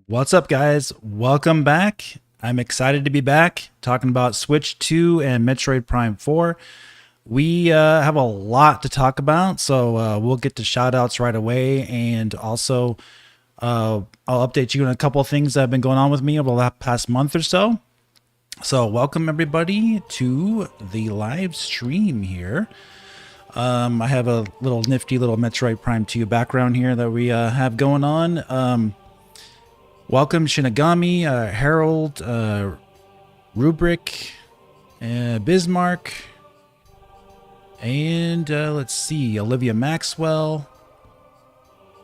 What's up, guys? Welcome back. I'm excited to be back talking about Switch 2 and Metroid Prime 4. We have a lot to talk about, so we'll get to shout outs right away. And also, I'll update you on a couple of things that have been going on with me over the past month or so. So, welcome everybody to the live stream here. I have a little nifty little Metroid Prime 2 background here that we have going on. Welcome Shinigami, Harold, Rubric, Bismarck, and let's see, Olivia Maxwell,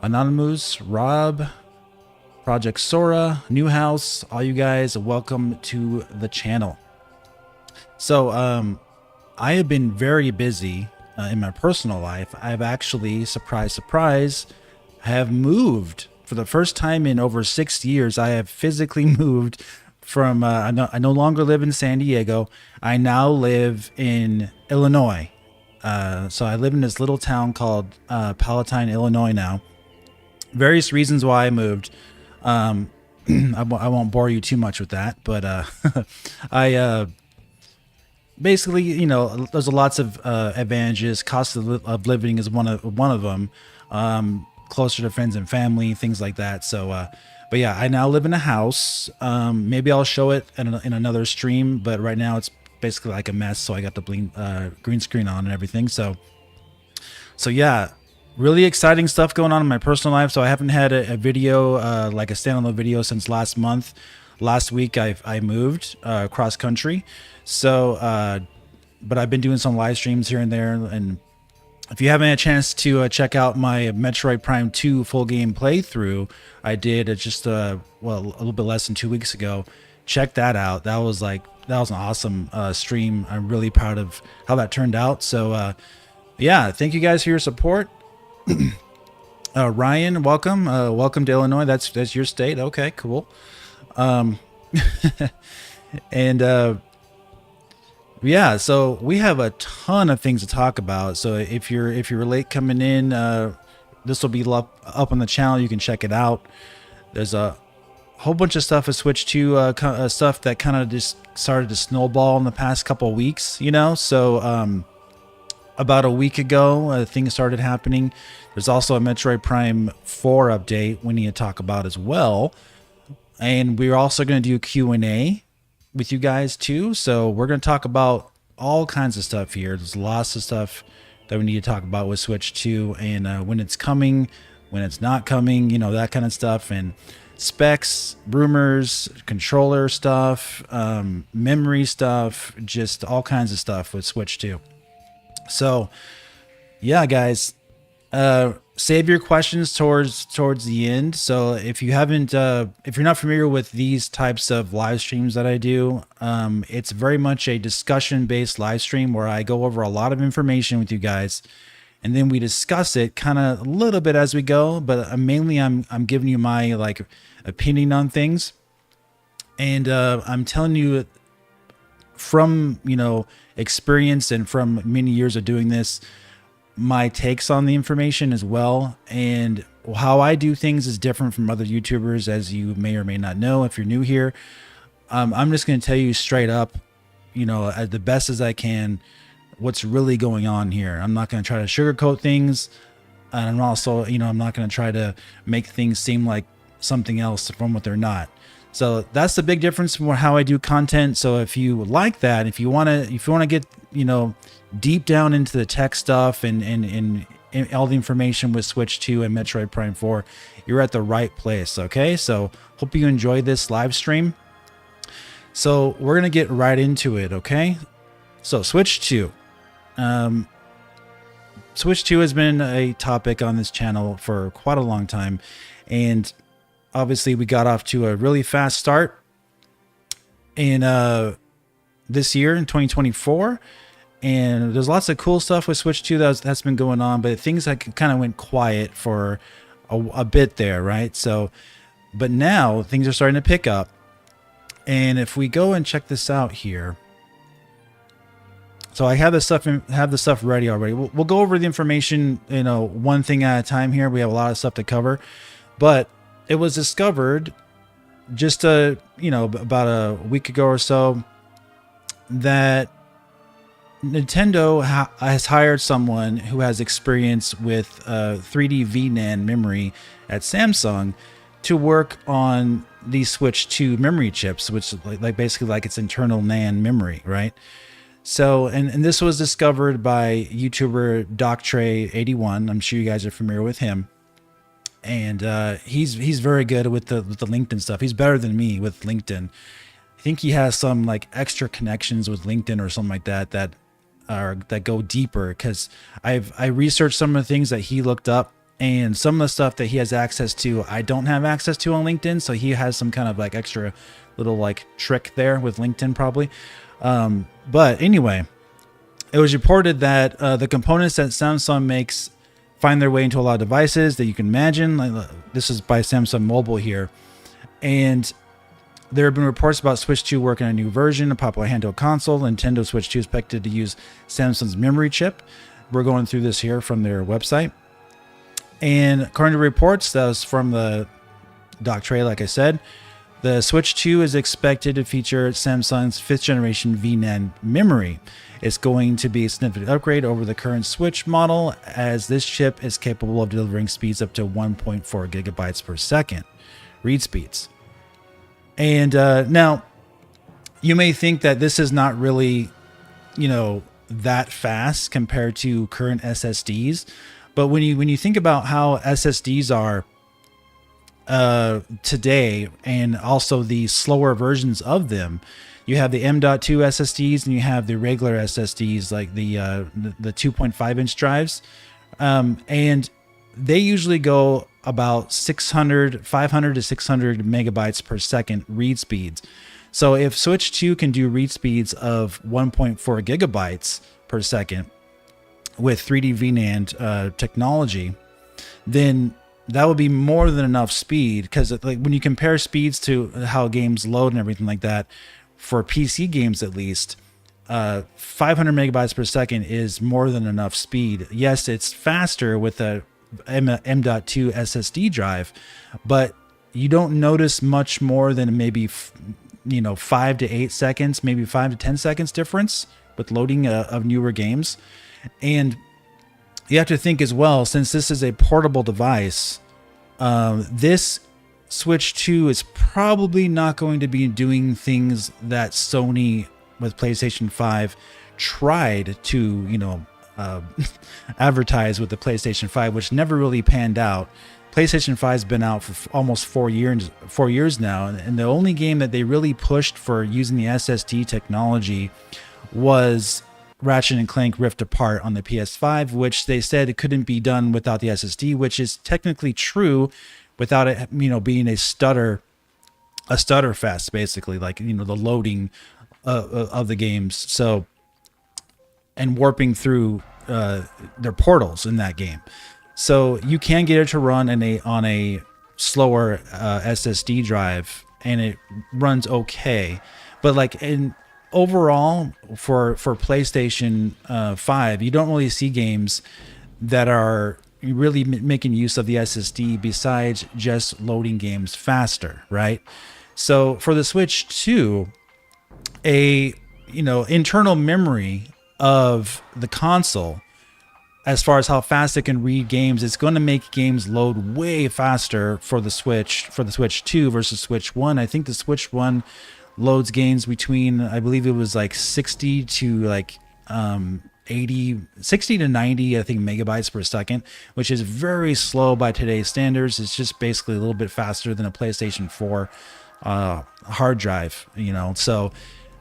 Anonymous, Rob, Project Sora, Newhouse, all you guys, welcome to the channel. So, I have been very busy in my personal life. I've actually, surprise, surprise, have moved. For the first time in over 6 years, I have physically moved from, I no longer live in San Diego. I now live in Illinois. So I live in this little town called Palatine, Illinois now. Various reasons why I moved. I won't bore you too much with that, but I basically, you know, there's lots of advantages. Cost of living is one of them. Closer to friends and family, things like that. So, but yeah, I now live in a house. Maybe I'll show it in another stream, but right now it's basically like a mess. So I got the green screen on and everything. So yeah, really exciting stuff going on in my personal life. So I haven't had a video, like a standalone video since last month. Last week I moved cross country. So, but I've been doing some live streams here and there, and if you haven't had a chance to check out my Metroid Prime 2 full game playthrough, I did just a little bit less than 2 weeks ago. Check that out. That was an awesome stream. I'm really proud of how that turned out. So yeah, thank you guys for your support. Ryan, welcome. Welcome to Illinois. That's your state. Okay, cool. And yeah, so we have a ton of things to talk about. So if you're late coming in, this will be up on the channel. You can check it out. There's a whole bunch of stuff with Switch 2, stuff that kind of just started to snowball in the past couple of weeks, you know. So about a week ago, things started happening. There's also a Metroid Prime 4 update we need to talk about as well. And we're also going to do Q&A with you guys too. So we're going to talk about all kinds of stuff here. There's lots of stuff that we need to talk about with Switch 2 and when it's coming, when it's not coming, you know, that kind of stuff, and specs, rumors, controller stuff, memory stuff, just all kinds of stuff with Switch 2. So yeah, guys, save your questions towards the end. So if you haven't, if you're not familiar with these types of live streams that I do, it's very much a discussion based live stream where I go over a lot of information with you guys, and then we discuss it kind of a little bit as we go. But mainly, I'm giving you my like opinion on things, and I'm telling you from experience and from many years of doing this, my takes on the information as well. And how I do things is different from other YouTubers, as you may or may not know if you're new here. I'm just going to tell you straight up, as the best as I can, what's really going on here. I'm not going to try to sugarcoat things, and I'm also, I'm not going to try to make things seem like something else from what they're not. So that's the big difference from how I do content. So if you like that, if you want to get, deep down into the tech stuff and all the information with Switch 2 and Metroid Prime 4, you're at the right place. Okay. So hope you enjoy this live stream. So we're going to get right into it. Okay. So Switch 2, Switch 2 has been a topic on this channel for quite a long time. And obviously we got off to a really fast start in this year in 2024. And there's lots of cool stuff with Switch 2 that's been going on, but things that kind of went quiet for a bit there, right? So, but now things are starting to pick up. And if we go and check this out here, so I have the stuff ready already. We'll go over the information, one thing at a time here. We have a lot of stuff to cover, but it was discovered just about a week ago or so, that Nintendo has hired someone who has experience with 3D VNAND memory at Samsung to work on the Switch 2 memory chips, which like basically like its internal NAND memory, right? So, and this was discovered by YouTuber Doctray81. I'm sure you guys are familiar with him, and he's very good with the LinkedIn stuff. He's better than me with LinkedIn. I think he has some like extra connections with LinkedIn or something like that that go deeper, because I researched some of the things that he looked up, and some of the stuff that he has access to I don't have access to on LinkedIn. So he has some kind of like extra little like trick there with LinkedIn probably. But anyway, it was reported that the components that Samsung makes find their way into a lot of devices that you can imagine. Like, this is by Samsung Mobile here, and there have been reports about Switch 2 working on a new version, a popular handheld console. Nintendo Switch 2 is expected to use Samsung's memory chip. We're going through this here from their website. And according to reports, that was from the Doc Tray, like I said, the Switch 2 is expected to feature Samsung's 5th generation VNAND memory. It's going to be a significant upgrade over the current Switch model, as this chip is capable of delivering speeds up to 1.4 gigabytes per second read speeds. And now, you may think that this is not really, that fast compared to current SSDs, but when you think about how SSDs are today, and also the slower versions of them, you have the M.2 SSDs and you have the regular SSDs, like the 2.5 inch drives, and they usually go about 500 to 600 megabytes per second read speeds. So if Switch 2 can do read speeds of 1.4 gigabytes per second with 3D VNAND technology, then that would be more than enough speed. Because like when you compare speeds to how games load and everything like that, for PC games at least, 500 megabytes per second is more than enough speed. Yes, it's faster with a M.2 SSD drive, but you don't notice much more than maybe 5 to 8 seconds, maybe 5 to 10 seconds difference with loading of newer games. And you have to think as well, since this is a portable device, this Switch 2 is probably not going to be doing things that Sony with PlayStation 5 tried to, advertise with the PlayStation 5, which never really panned out. PlayStation 5 has been out for almost 4 years now, and the only game that they really pushed for using the SSD technology was Ratchet and Clank Rift Apart on the PS5, which they said it couldn't be done without the SSD, which is technically true, without it, being a stutter fest, basically, like, the loading of the games. So, and warping through their portals in that game. So you can get it to run on a slower SSD drive, and it runs okay. But like overall for PlayStation 5, you don't really see games that are really making use of the SSD besides just loading games faster, right? So for the Switch 2, internal memory of the console, as far as how fast it can read games, it's going to make games load way faster for the Switch 2 versus Switch 1. I think the Switch 1 loads games between, I believe it was like 60 to 60 to 90, I think, megabytes per second, which is very slow by today's standards. It's just basically a little bit faster than a PlayStation 4 hard drive, So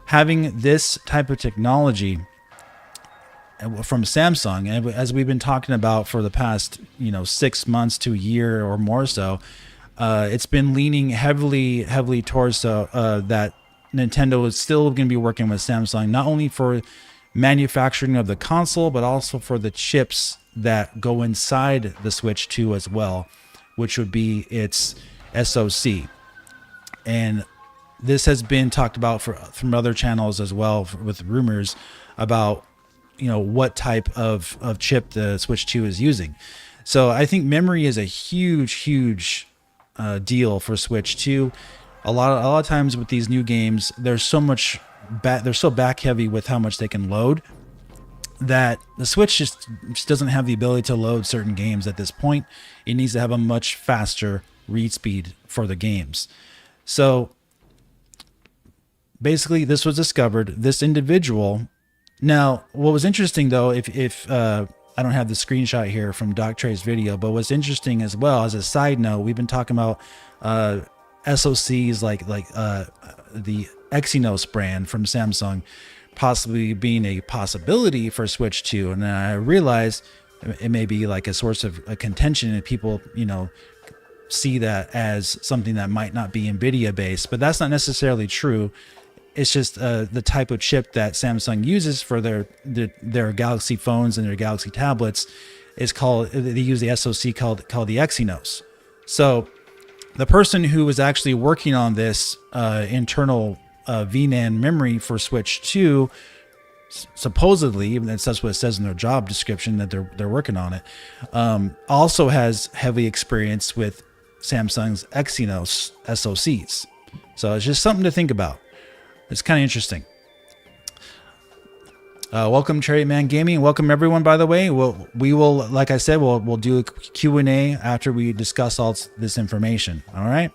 having this type of technology from Samsung, and as we've been talking about for the past 6 months to a year or more so, it's been leaning heavily towards that Nintendo is still going to be working with Samsung, not only for manufacturing of the console, but also for the chips that go inside the Switch 2 as well, which would be its SoC. And this has been talked about from other channels as well, with rumors about what type of chip the Switch 2 is using. So I think memory is a huge deal for Switch 2. A lot of times with these new games, there's so much they're so back heavy with how much they can load, that the Switch just doesn't have the ability to load certain games at this point. It needs to have a much faster read speed for the games. So basically, this was discovered. This individual. Now, what was interesting though, if I don't have the screenshot here from Doc Trey's video, but what's interesting as well, as a side note, we've been talking about SoCs like the Exynos brand from Samsung possibly being a possibility for Switch 2, and I realized it may be like a source of a contention, and people, see that as something that might not be NVIDIA based, but that's not necessarily true. It's just the type of chip that Samsung uses for their Galaxy phones and their Galaxy tablets is called, they use the SoC called the Exynos. So the person who was actually working on this internal VNAND memory for Switch 2, supposedly, that's what it says in their job description, that they're working on it, also has heavy experience with Samsung's Exynos SoCs. So it's just something to think about. It's kind of interesting. Welcome, Cherry Man Gaming. Welcome everyone. By the way, we will, like I said, we'll do a Q&A after we discuss all this information. All right.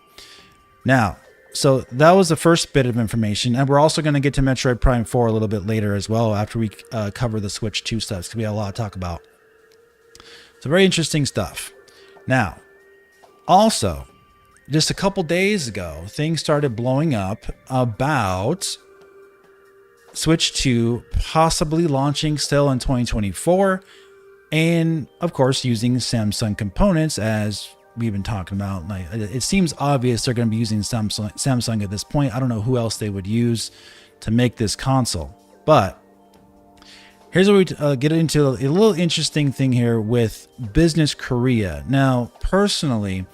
Now, so that was the first bit of information, and we're also going to get to Metroid Prime 4 a little bit later as well after we cover the Switch 2 stuff, because we have a lot to talk about. So very interesting stuff. Now, also, just a couple days ago, things started blowing up about Switch 2 possibly launching still in 2024, and of course using Samsung components, as we've been talking about. Like, it seems obvious they're going to be using Samsung at this point. I don't know who else they would use to make this console, but here's where we get into a little interesting thing here with Business Korea. Now, personally,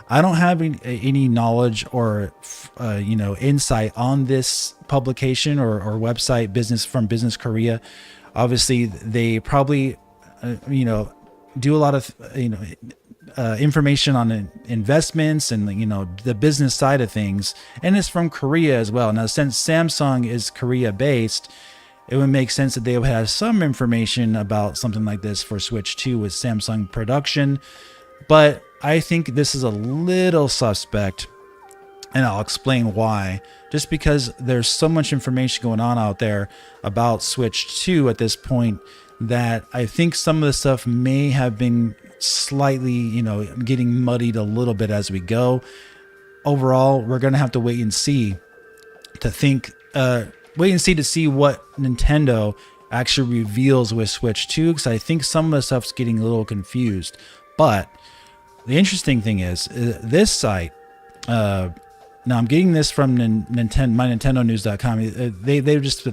I don't have any knowledge or insight on this publication or website, Business Korea. Obviously, they probably do a lot of information on investments and the business side of things, and it's from Korea as well. Now, since Samsung is Korea based, it would make sense that they would have some information about something like this for Switch 2 with Samsung production, but I think this is a little suspect, and I'll explain why. Just because there's so much information going on out there about Switch 2 at this point, that I think some of the stuff may have been slightly, getting muddied a little bit as we go. Overall, we're going to have to wait and see to see what Nintendo actually reveals with Switch 2, because I think some of the stuff's getting a little confused. But the interesting thing is, this site, now I'm getting this from MyNintendoNews.com. They just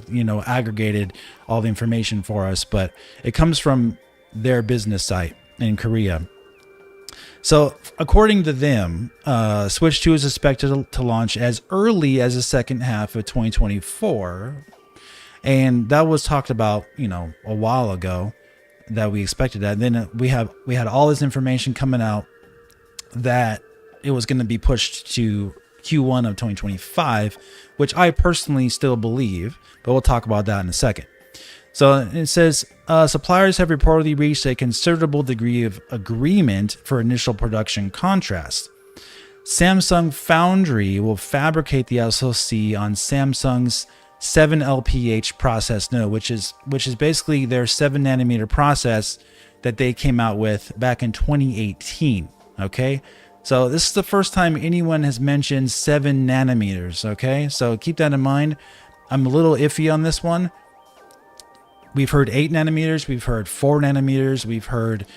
aggregated all the information for us, but it comes from their business site in Korea. So according to them, Switch 2 is expected to launch as early as the second half of 2024, and that was talked about a while ago that we expected that. And then we had all this information coming out that it was going to be pushed to Q1 of 2025, which I personally still believe, but we'll talk about that in a second. So it says, suppliers have reportedly reached a considerable degree of agreement for initial production contracts. Samsung Foundry will fabricate the SoC on Samsung's 7LPH process node, which is basically their 7 nanometer process that they came out with back in 2018. Okay, so this is the first time anyone has mentioned 7 nanometers. Okay, so keep that in mind. I'm a little iffy on this one. We've heard 8 nanometers, we've heard 4 nanometers, we've heard,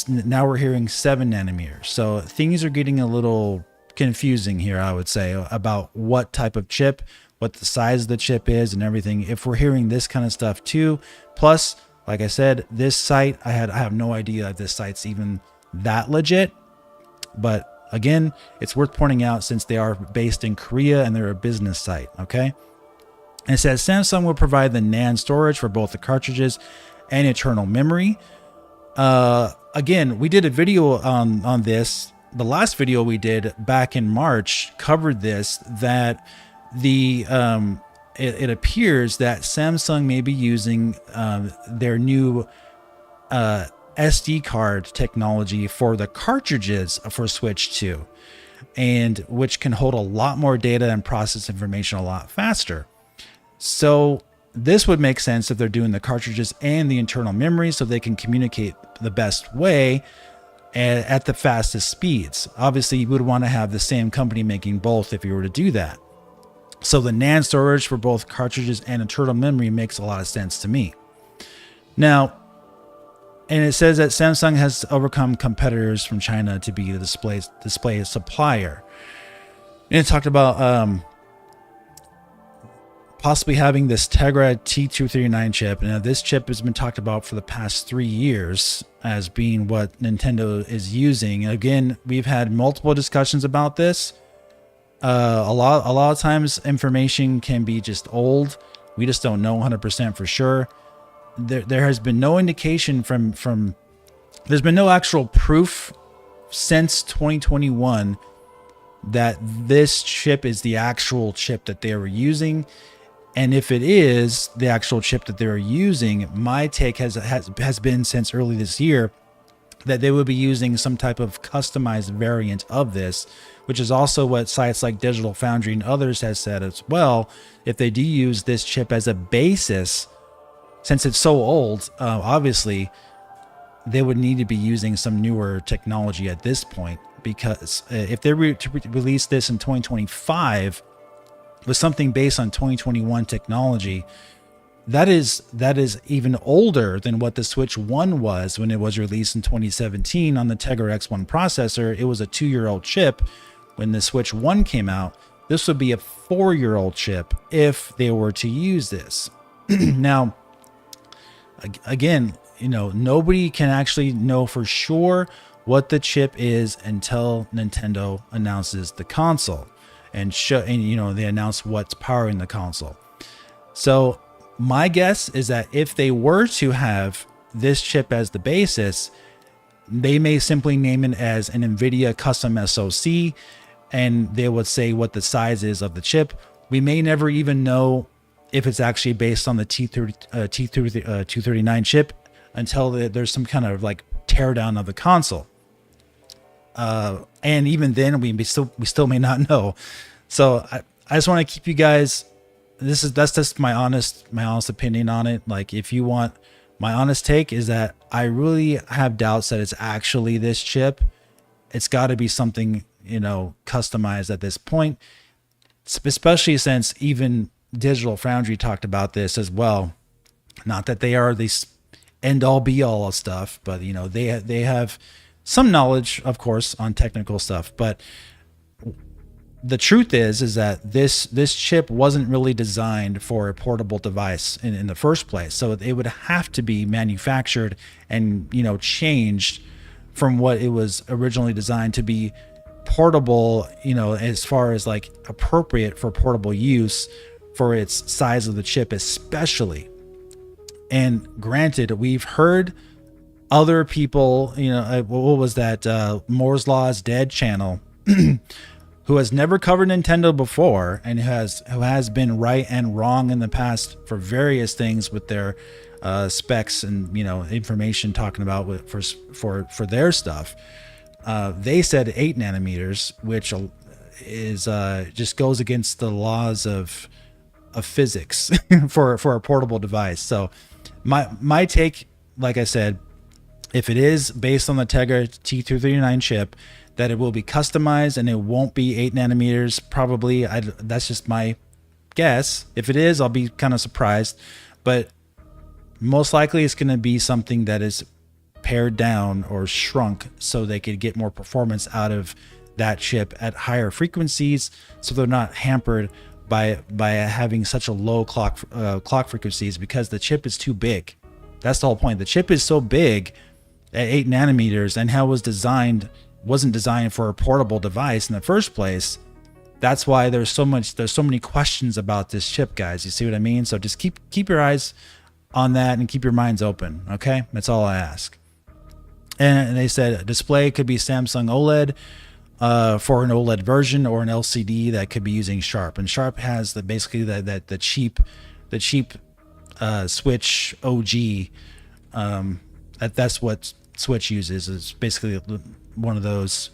now we're hearing 7 nanometers. So things are getting a little confusing here, I would say, about what type of chip, what the size of the chip is and everything. If we're hearing this kind of stuff too, plus, like I said, this site, I have no idea if this site's even that legit, but again, it's worth pointing out since they are based in Korea and they're a business site. Okay. And it says Samsung will provide the NAND storage for both the cartridges and internal memory. Again, we did a video on this the last video we did back in March covered this, that the it appears that Samsung may be using their new SD card technology for the cartridges for Switch 2, and which can hold a lot more data and process information a lot faster. So this would make sense if they're doing the cartridges and the internal memory, so they can communicate the best way and at the fastest speeds. Obviously, you would want to have the same company making both if you were to do that. So the NAND storage for both cartridges and internal memory makes a lot of sense to me. Now, and it says that Samsung has overcome competitors from China to be the display supplier. And it talked about possibly having this Tegra T239 chip. Now, this chip has been talked about for the past 3 years as being what Nintendo is using. Again, we've had multiple discussions about this. A lot of times information can be just old. We just don't know 100% for sure. There has been no indication from there's been no actual proof since 2021 that this chip is the actual chip that they were using. And if it is the actual chip that they're using, my take has been since early this year that they would be using some type of customized variant of this, which is also what sites like Digital Foundry and others has said as well. If they do use this chip as a basis, since it's so old, obviously they would need to be using some newer technology at this point, because if they were to release this in 2025 with something based on 2021 technology, that is even older than what the Switch 1 was when it was released in 2017 on the Tegra X1 processor. It was a 2-year-old chip when the Switch 1 came out. This would be a 4-year-old chip if they were to use this. Now, again, nobody can actually know for sure what the chip is until Nintendo announces the console and they announce what's powering the console. So my guess is that if they were to have this chip as the basis, they may simply name it as an NVIDIA custom SoC, and they would say what the size is of the chip. We may never even know if it's actually based on the T239 chip until there's some kind of like teardown of the console. And even then, we still may not know. So I just want to keep you guys. That's just my honest opinion on it. Like, if you want my honest take, is that I really have doubts that it's actually this chip. It's got to be something customized at this point, especially since even Digital Foundry talked about this as well. Not that they are the end all be all of stuff, but they have some knowledge, of course, on technical stuff. But the truth is that this chip wasn't really designed for a portable device in the first place. So it would have to be manufactured and changed from what it was originally designed to be portable, as far as like appropriate for portable use for its size of the chip especially. And granted, we've heard other people, what was that, Moore's Law is Dead channel, who has never covered Nintendo before and who has been right and wrong in the past for various things with their specs and information talking about for their stuff. They said 8 nanometers, which is just goes against the laws of physics for a portable device. So my take, like I said, if it is based on the Tegra T239 chip, that it will be customized and it won't be 8 nanometers. Probably, that's just my guess. If it is, I'll be kind of surprised, but most likely it's going to be something that is pared down or shrunk so they could get more performance out of that chip at higher frequencies, so they're not hampered by having such a low clock frequencies, because the chip is too big. That's the whole point. The chip is so big at 8 nanometers, and how it wasn't designed for a portable device in the first place. That's why there's so many questions about this chip, guys. You see what I mean? So just keep your eyes on that and keep your minds open. Okay, that's all I ask. And they said display could be Samsung OLED for an OLED version, or an LCD that could be using Sharp. And Sharp has basically the cheap Switch OG. That's what Switch uses. It's basically one of those.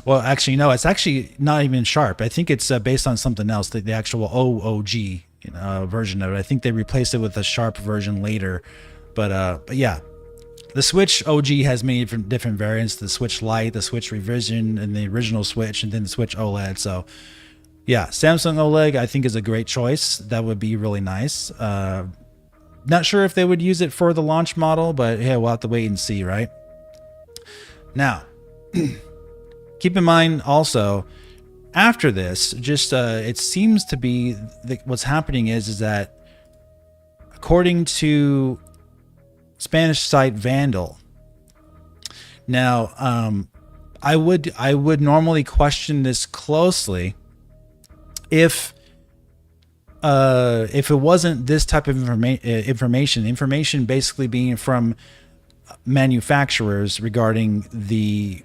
Well, actually, no, it's actually not even Sharp. I think it's based on something else. The actual OOG version of it. I think they replaced it with a Sharp version later. But yeah, the Switch OG has many different variants. The Switch Lite, the Switch Revision, and the original Switch, and then the Switch OLED. So yeah, Samsung OLED I think is a great choice. That would be really nice. Not sure if they would use it for the launch model, but yeah, we'll have to wait and see, right? Now, keep in mind also, after this, just it seems to be what's happening is that according to Spanish site Vandal. Now, I would normally question this closely if it wasn't this type of information basically being from manufacturers regarding the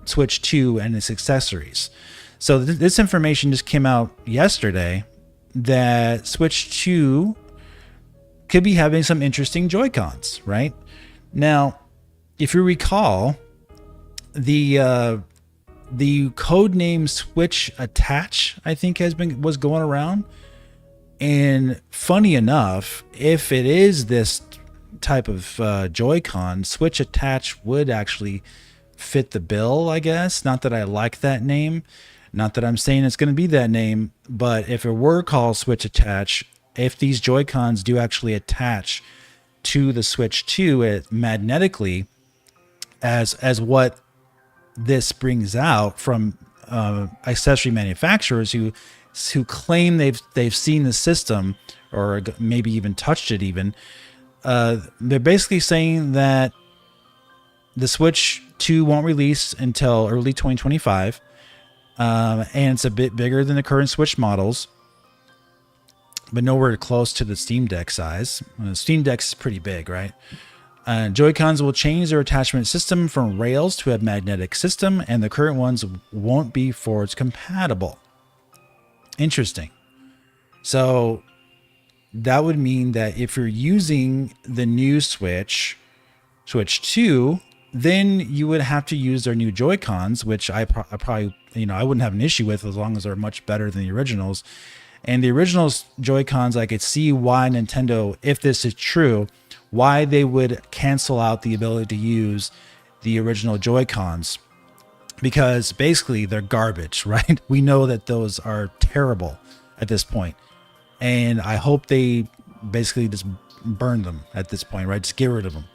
Switch 2 and its accessories. So this information just came out yesterday that Switch 2 could be having some interesting Joy-Cons, right? Now, if you recall, the code name Switch Attach, I think was going around. And funny enough, if it is this type of Joy-Con, Switch Attach would actually fit the bill, I guess. Not that I like that name. Not that I'm saying it's going to be that name, but if it were called Switch Attach, if these Joy-Cons do actually attach to the Switch 2 magnetically, as what this brings out from accessory manufacturers who claim they've seen the system, or maybe even touched it even, they're basically saying that the Switch 2 won't release until early 2025, and it's a bit bigger than the current Switch models, but nowhere close to the Steam Deck size. Steam Deck is pretty big, right? Joy-Cons will change their attachment system from rails to a magnetic system, and the current ones won't be forwards compatible. Interesting. So that would mean that if you're using the new Switch 2, then you would have to use their new Joy-Cons, which I probably, I wouldn't have an issue with as long as they're much better than the originals. And the original Joy-Cons, I could see why Nintendo, if this is true, why they would cancel out the ability to use the original Joy-Cons, because basically they're garbage, right? We know that those are terrible at this point. And I hope they basically just burn them at this point, right? Just get rid of them.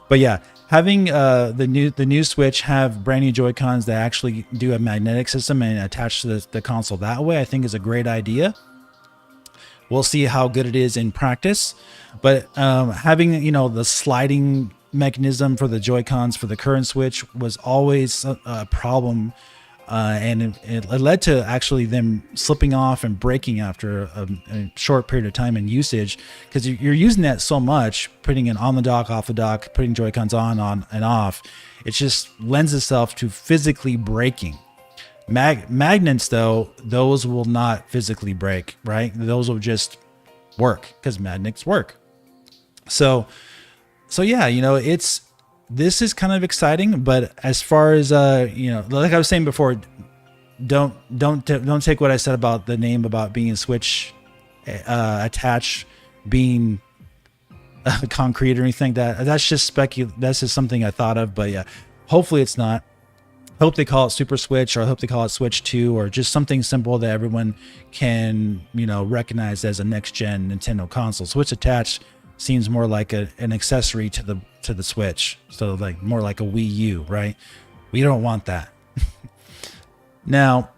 But yeah, having the new Switch have brand new Joy-Cons that actually do a magnetic system and attach to the console that way, I think is a great idea. We'll see how good it is in practice. But having, the sliding mechanism for the Joy-Cons for the current Switch was always a problem. And it led to actually them slipping off and breaking after a short period of time in usage, because you're using that so much, putting it on the dock, off the dock, putting Joy-Cons on and off. It just lends itself to physically breaking. Magnets, though, those will not physically break, right? Those will just work because magnets work. So yeah, this is kind of exciting, but as far as like I was saying before, don't take what I said about the name about being Switch Attach being concrete or anything. That's just that's just something I thought of, but yeah, hopefully it's not. Hope they call it Super Switch, or I hope they call it Switch 2, or just something simple that everyone can recognize as a next gen Nintendo console. Switch Attach seems more like an accessory to the Switch, so like more like a Wii U, right? We don't want that. Now,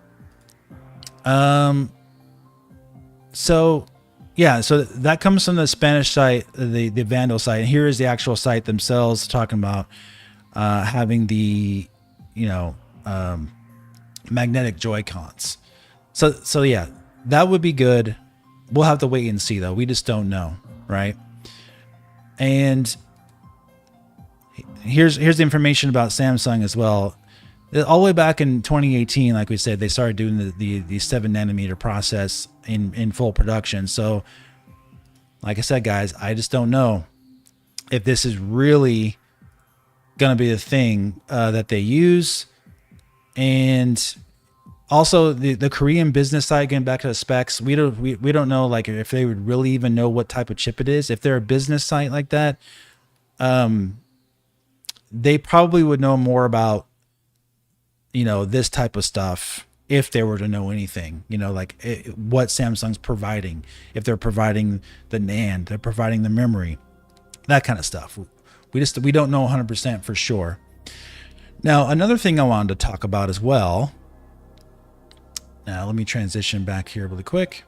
so that comes from the Spanish site, the Vandal site, and here is the actual site themselves talking about having the magnetic Joy-Cons. So yeah, that would be good. We'll have to wait and see though. We just don't know, right? And here's the information about Samsung as well. All the way back in 2018, like we said, they started doing the 7 nanometer process in full production. So, like I said, guys, I just don't know if this is really going to be the thing that they use. And also the Korean business side, getting back to the specs, we don't know like if they would really even know what type of chip it is. If they're a business site like that, they probably would know more about, this type of stuff if they were to know anything, like what Samsung's providing, if they're providing the NAND, they're providing the memory, that kind of stuff. We don't know 100% for sure. Now, another thing I wanted to talk about as well. Now, let me transition back here really quick.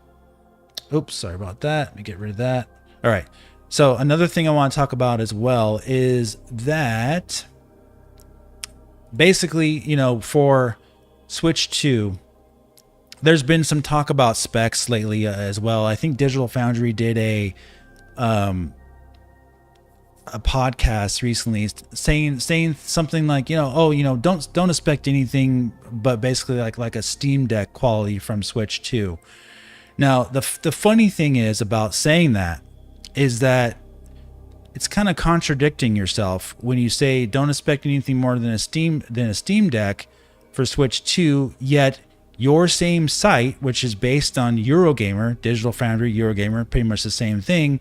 Oops, sorry about that. Let me get rid of that. All right. So another thing I want to talk about as well is that basically, for Switch 2, there's been some talk about specs lately as well. I think Digital Foundry did a podcast recently saying something like, don't expect anything but basically like a Steam Deck quality from Switch 2. Now, the funny thing is about saying that is that it's kind of contradicting yourself when you say don't expect anything more than a Steam Deck for Switch 2, yet your same site, which is based on Eurogamer, Digital Foundry, Eurogamer, pretty much the same thing,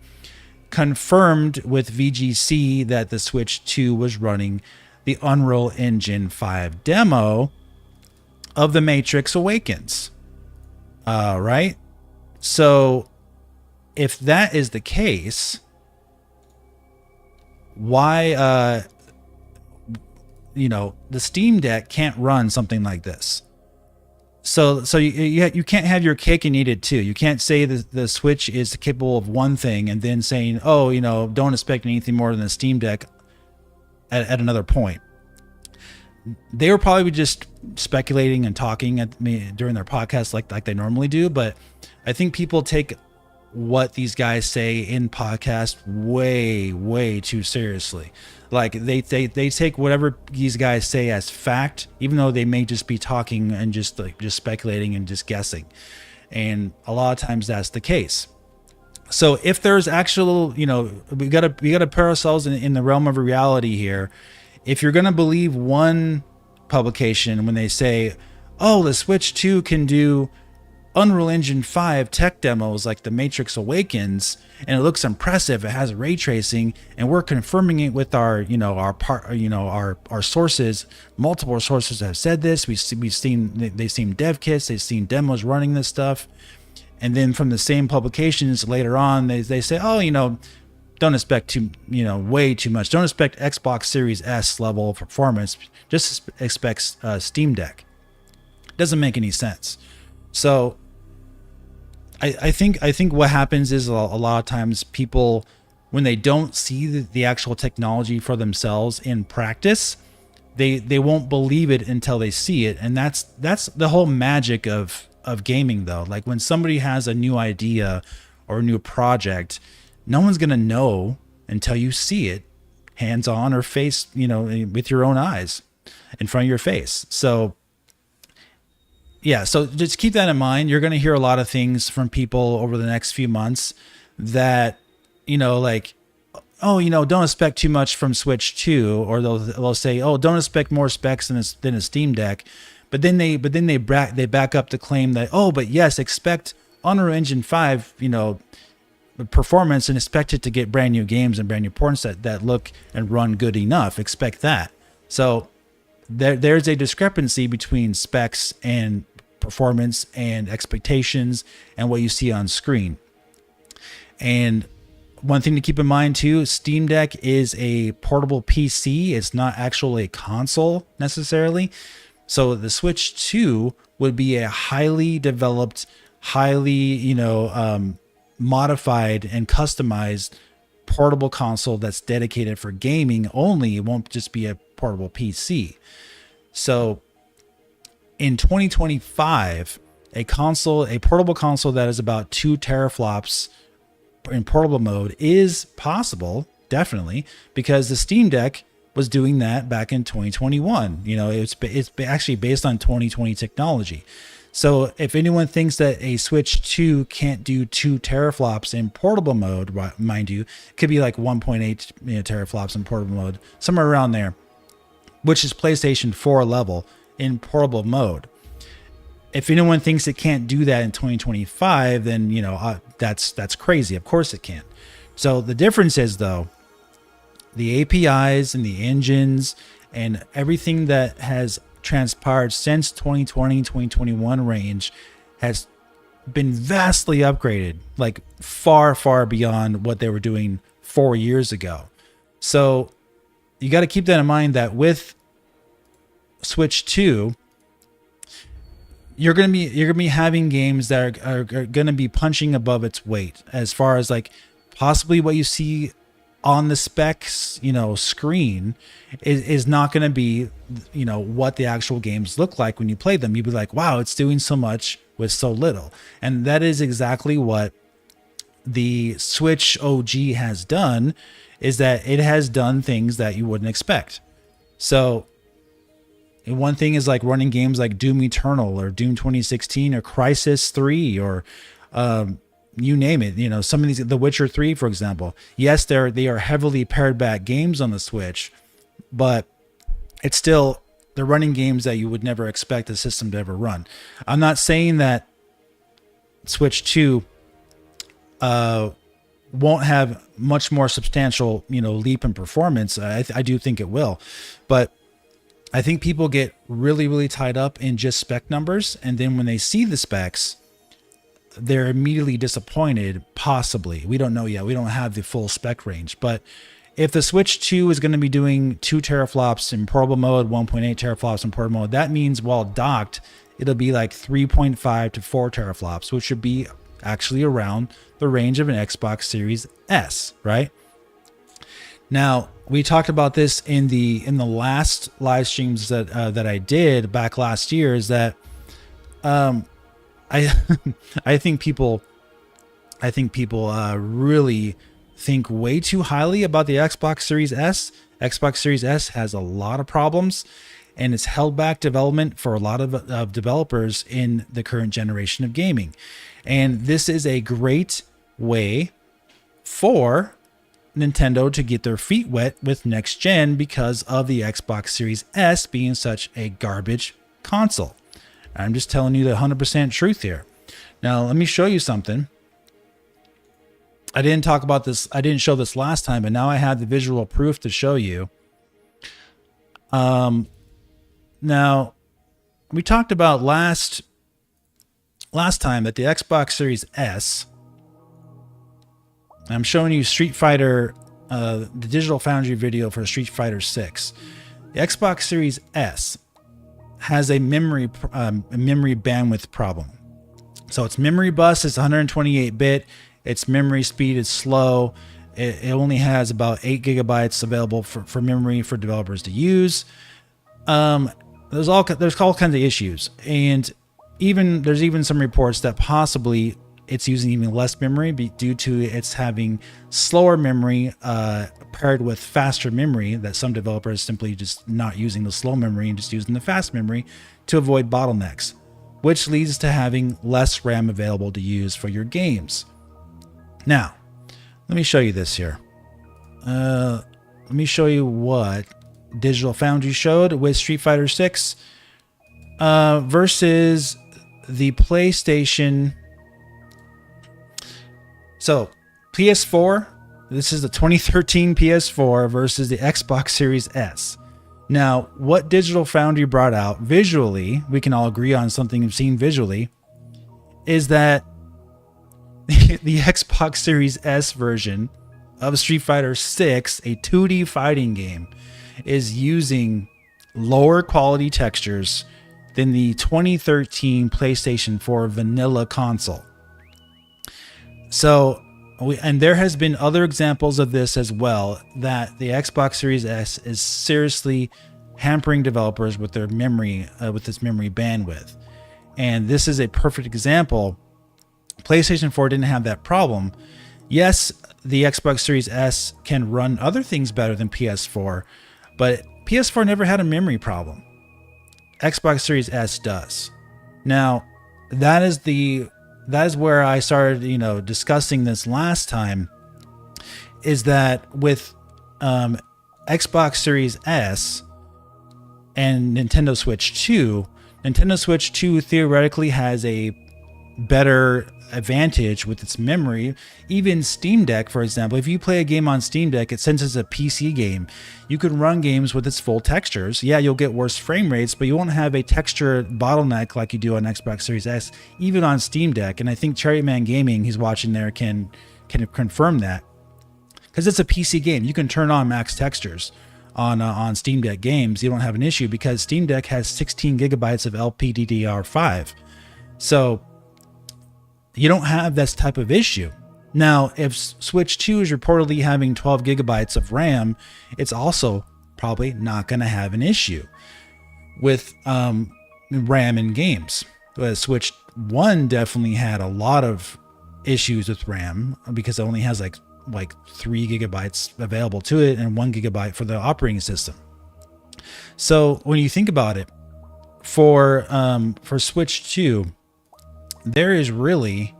confirmed with VGC that the Switch 2 was running the Unreal Engine 5 demo of The Matrix Awakens. Right? So if that is the case, why the Steam Deck can't run something like this? So you can't have your cake and eat it too. You can't say the Switch is capable of one thing and then saying, don't expect anything more than the Steam Deck at another point. They were probably just speculating and talking at me during their podcast like they normally do, but I think people take what these guys say in podcasts way too seriously. Like they take whatever these guys say as fact, even though they may just be talking and just speculating and just guessing. And a lot of times that's the case. So if there's actual, we gotta put ourselves in the realm of reality here. If you're gonna believe one publication when they say, the Switch 2 can do Unreal Engine 5 tech demos like The Matrix Awakens, and it looks impressive, it has ray tracing, and we're confirming it with our sources. Multiple sources have said this. They've seen dev kits, they've seen demos running this stuff. And then from the same publications later on, they say, don't expect way too much. Don't expect Xbox Series S level of performance. Just expect Steam Deck. Doesn't make any sense. So I think what happens is a lot of times people, when they don't see the actual technology for themselves in practice, they won't believe it until they see it. And that's the whole magic of gaming, though. Like when somebody has a new idea or a new project, no one's going to know until you see it hands on or face, with your own eyes in front of your face. So yeah, so just keep that in mind. You're going to hear a lot of things from people over the next few months that, don't expect too much from Switch 2, or they'll say, don't expect more specs than a Steam Deck. But then they back up the claim that, but yes, expect Unreal Engine 5, performance, and expect it to get brand new games and brand new ports that look and run good enough. Expect that. So there's a discrepancy between specs and performance and expectations and what you see on screen. And one thing to keep in mind too, Steam Deck is a portable PC. It's not actually a console necessarily. So the Switch 2 would be a highly developed, highly, modified and customized portable console that's dedicated for gaming only. It won't just be a portable PC. So in 2025, a portable console that is about 2 teraflops in portable mode is possible, definitely, because the Steam Deck was doing that back in 2021. It's actually based on 2020 technology. So if anyone thinks that a Switch 2 can't do 2 teraflops in portable mode, mind you, it could be like 1.8 teraflops in portable mode, somewhere around there, which is PlayStation 4 level in portable mode. If anyone thinks it can't do that in 2025, then that's crazy. Of course it can. So the difference is, though, the APIs and the engines and everything that has transpired since 2020, 2021 range has been vastly upgraded, like far, far beyond what they were doing 4 years ago. So you got to keep that in mind, that with Switch 2, you're gonna be having games that are gonna be punching above its weight, as far as like possibly what you see on the specs screen is not going to be what the actual games look like when you play them. You'd be like, wow, it's doing so much with so little. And that is exactly what the Switch OG has done, is that it has done things that you wouldn't expect. So one thing is like running games like Doom Eternal or Doom 2016 or Crysis 3 or you name it. Some of these, The Witcher 3, for example. Yes, they are heavily pared back games on the Switch, but it's still, they're running games that you would never expect the system to ever run. I'm not saying that Switch 2 won't have much more substantial, leap in performance. I do think it will, but I think people get really, really tied up in just spec numbers, and then when they see the specs, they're immediately disappointed. Possibly, we don't know yet. We don't have the full spec range, but if the Switch 2 is going to be doing 2 teraflops in portable mode, 1.8 teraflops in portable mode, that means while docked, it'll be like 3.5 to 4 teraflops, which should be actually around the range of an Xbox Series S, right? Now, we talked about this in the last live streams that I did back last year, is that I think people really think way too highly about the Xbox Series S. Xbox Series S has a lot of problems, and it's held back development for a lot of developers in the current generation of gaming. And this is a great way for Nintendo to get their feet wet with next gen because of the Xbox Series S being such a garbage console. I'm just telling you the 100% truth here. Now, let me show you something. I didn't talk about this. I didn't show this last time, but now I have the visual proof to show you. Now, we talked about last time that the Xbox Series S, I'm showing you Street Fighter, the Digital Foundry video for Street Fighter 6. The Xbox Series S has a memory bandwidth problem. So its memory bus is 128-bit. Its memory speed is slow. It only has about 8 gigabytes available for memory for developers to use. There's all kinds of issues, and there's even some reports that possibly it's using even less memory due to it's having slower memory paired with faster memory, that some developers simply just not using the slow memory and just using the fast memory to avoid bottlenecks, which leads to having less RAM available to use for your games. Now, let me show you this here. Let me show you what Digital Foundry showed with Street Fighter 6 versus the PlayStation. So, PS4, this is the 2013 PS4 versus the Xbox Series S. Now, what Digital Foundry brought out visually, we can all agree on something we've seen visually, is that the Xbox Series S version of Street Fighter 6, a 2D fighting game, is using lower quality textures than the 2013 PlayStation 4 vanilla console. So, and there has been other examples of this as well, that the Xbox Series S is seriously hampering developers with their memory, with its memory bandwidth. And this is a perfect example. PlayStation 4 didn't have that problem. Yes, the Xbox Series S can run other things better than PS4, But PS4 never had a memory problem. Xbox Series S does. Now, that is where I started, discussing this last time, is that with Xbox Series S and Nintendo Switch 2, Nintendo Switch 2 theoretically has a better advantage with its memory. Even Steam Deck, for example, if you play a game on Steam Deck, since it's a PC game, you can run games with its full textures. Yeah, you'll get worse frame rates, but you won't have a texture bottleneck like you do on Xbox Series S, even on Steam Deck. And I think Cherryman Gaming, he's watching there, can confirm that, because it's a PC game. You can turn on max textures on Steam Deck games. You don't have an issue because Steam Deck has 16 gigabytes of LPDDR5. So you don't have this type of issue. Now, if Switch 2 is reportedly having 12 gigabytes of RAM, it's also probably not going to have an issue with RAM in games. Switch 1 definitely had a lot of issues with RAM because it only has like 3 gigabytes available to it and 1 gigabyte for the operating system. So when you think about it, for Switch 2, there is really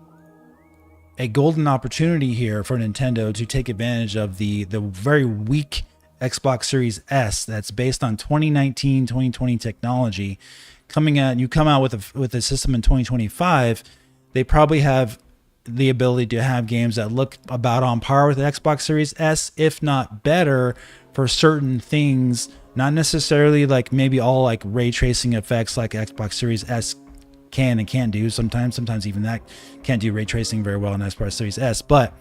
a golden opportunity here for Nintendo to take advantage of the very weak Xbox Series S that's based on 2019, 2020 technology coming out. And you come out with a system in 2025, they probably have the ability to have games that look about on par with the Xbox Series S, if not better, for certain things. Not necessarily like maybe all like ray tracing effects like Xbox Series S can and can't do sometimes even that can't do ray tracing very well in Xbox Series S, but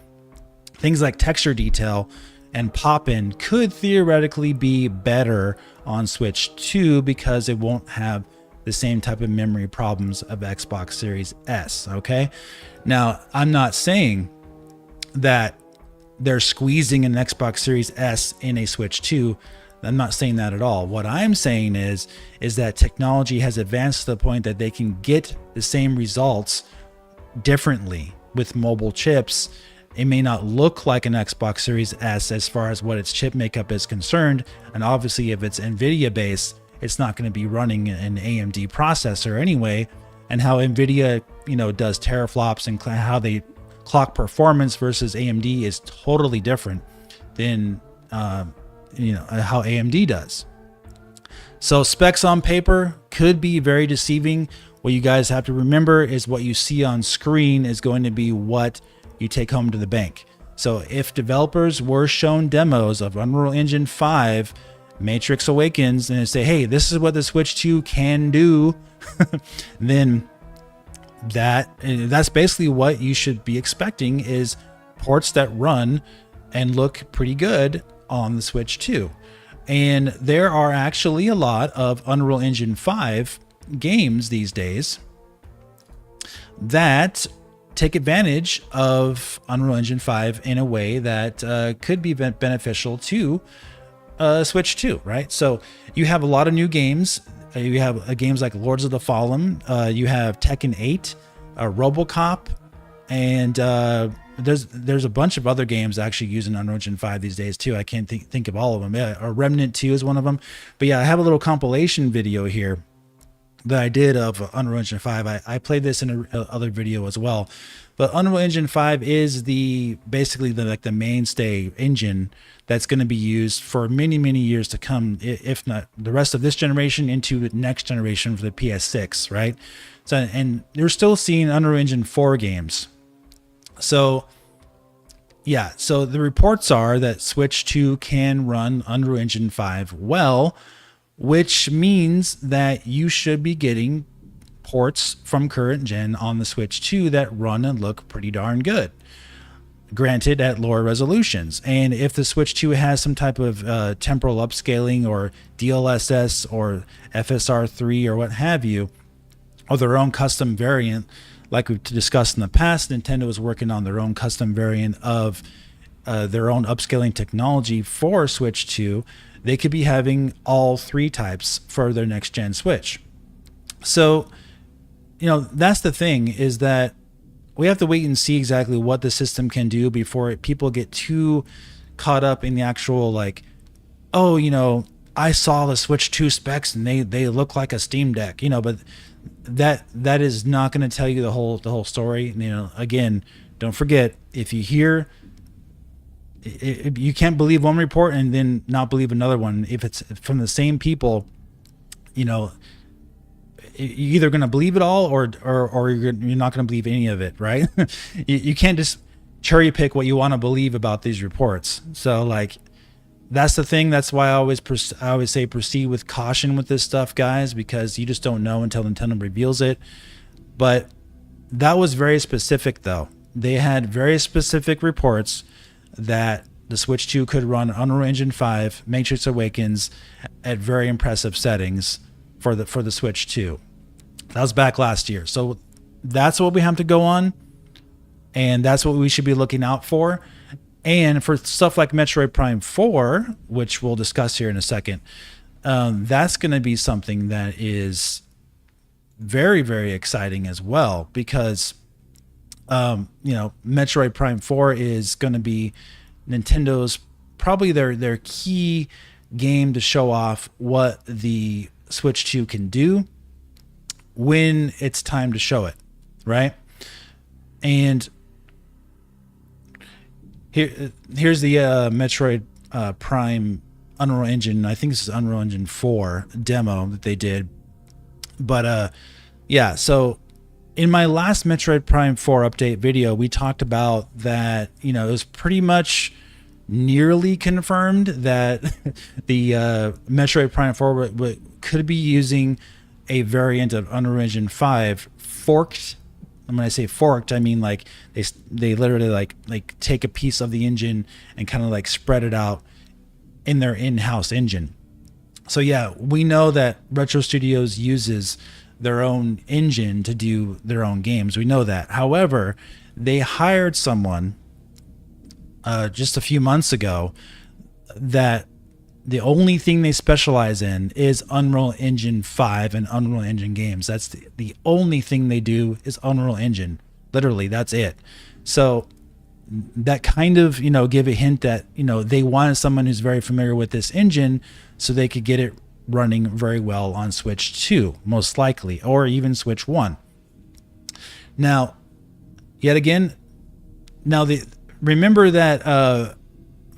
things like texture detail and pop-in could theoretically be better on Switch 2 because it won't have the same type of memory problems of Xbox Series S. Okay, now I'm not saying that they're squeezing an Xbox Series S in a Switch 2. I'm not saying that at all. What I'm saying is that technology has advanced to the point that they can get the same results differently with mobile chips. It may not look like an Xbox Series S as far as what its chip makeup is concerned. And obviously, if it's NVIDIA based, it's not going to be running an AMD processor anyway. And how NVIDIA, does teraflops and how they clock performance versus AMD is totally different than how AMD does. So specs on paper could be very deceiving. What you guys have to remember is what you see on screen is going to be what you take home to the bank. So if developers were shown demos of Unreal Engine 5, Matrix Awakens, and they say, hey, this is what the Switch 2 can do, then that's basically what you should be expecting, is ports that run and look pretty good on the Switch 2. And there are actually a lot of Unreal Engine 5 games these days that take advantage of Unreal Engine 5 in a way that could be beneficial to Switch 2, right? So you have a lot of new games. You have games like Lords of the Fallen. You have Tekken 8, RoboCop, and there's a bunch of other games actually using Unreal Engine 5 these days too. I can't think of all of them. Yeah, Remnant 2 is one of them. But yeah, I have a little compilation video here that I did of Unreal Engine 5. I played this in another video as well. But Unreal Engine 5 is basically the mainstay engine that's going to be used for many, many years to come, if not the rest of this generation into the next generation for the PS6, right? So, and you're still seeing Unreal Engine 4 games. So yeah, so the reports are that Switch 2 can run Unreal Engine 5 well, which means that you should be getting ports from current gen on the Switch 2 that run and look pretty darn good, granted at lower resolutions. And if the Switch 2 has some type of temporal upscaling or DLSS or FSR3 or what have you, or their own custom variant, like we've discussed in the past, Nintendo is working on their own custom variant of their own upscaling technology for Switch 2. They could be having all three types for their next gen Switch. So, that's the thing, is that we have to wait and see exactly what the system can do before people get too caught up in the actual I saw the Switch 2 specs and they look like a Steam Deck, you know, but that is not going to tell you the whole story. You know, again, don't forget, if you hear, you can't believe one report and then not believe another one. If it's from the same people, you know, you're either going to believe it all or you're not going to believe any of it, right? You can't just cherry pick what you want to believe about these reports. So like, that's the thing. That's why I always say proceed with caution with this stuff, guys, because you just don't know until Nintendo reveals it. But that was very specific, though. They had very specific reports that the Switch 2 could run Unreal Engine 5, Matrix Awakens at very impressive settings for the Switch 2. That was back last year. So that's what we have to go on, and that's what we should be looking out for. And for stuff like Metroid Prime 4, which we'll discuss here in a second, that's going to be something that is very, very exciting as well, because, you know, Metroid Prime 4 is going to be Nintendo's probably their key game to show off what the Switch 2 can do when it's time to show it, right? And here's the Metroid Prime Unreal Engine. I think this is Unreal Engine 4 demo that they did. But yeah, so in my last Metroid Prime 4 update video, we talked about that, you know, it was pretty much nearly confirmed that the Metroid Prime 4 could be using a variant of Unreal Engine 5 forked. And when I say forked, I mean like they literally like take a piece of the engine and kind of like spread it out in their in-house engine. So yeah, we know that Retro Studios uses their own engine to do their own games. We know that. However, they hired someone just a few months ago that the only thing they specialize in is Unreal Engine 5 and Unreal Engine games. That's the only thing they do is Unreal Engine. Literally, that's it. So that kind of, you know, give a hint that, you know, they wanted someone who's very familiar with this engine so they could get it running very well on Switch 2, most likely, or even Switch 1. Now, yet again, remember that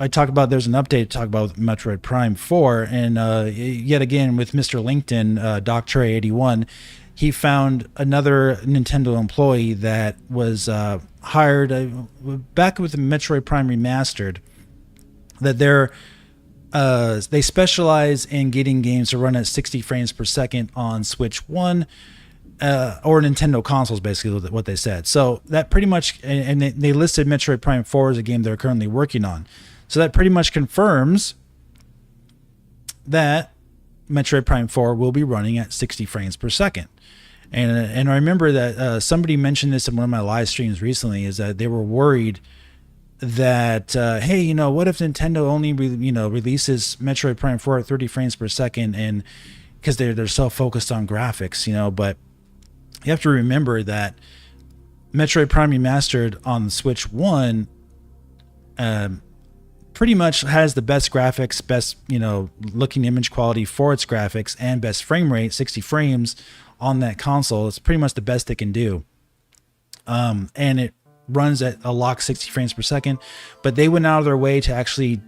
I talk about there's an update to talk about Metroid Prime 4, and yet again with Mr. LinkedIn, DocTray81, he found another Nintendo employee that was hired back with the Metroid Prime Remastered, that they specialize in getting games to run at 60 frames per second on Switch 1 or Nintendo consoles, basically what they said. So that pretty much, and they listed Metroid Prime 4 as a game they're currently working on. So that pretty much confirms that Metroid Prime 4 will be running at 60 frames per second. And I remember that somebody mentioned this in one of my live streams recently, is that they were worried that, hey, you know, what if Nintendo only releases Metroid Prime 4 at 30 frames per second, and because they're so focused on graphics, you know. But you have to remember that Metroid Prime Remastered on the Switch 1 pretty much has the best graphics, best, you know, looking image quality for its graphics, and best frame rate, 60 frames on that console. It's pretty much the best they can do. And it runs at a lock 60 frames per second, but they went out of their way to actually,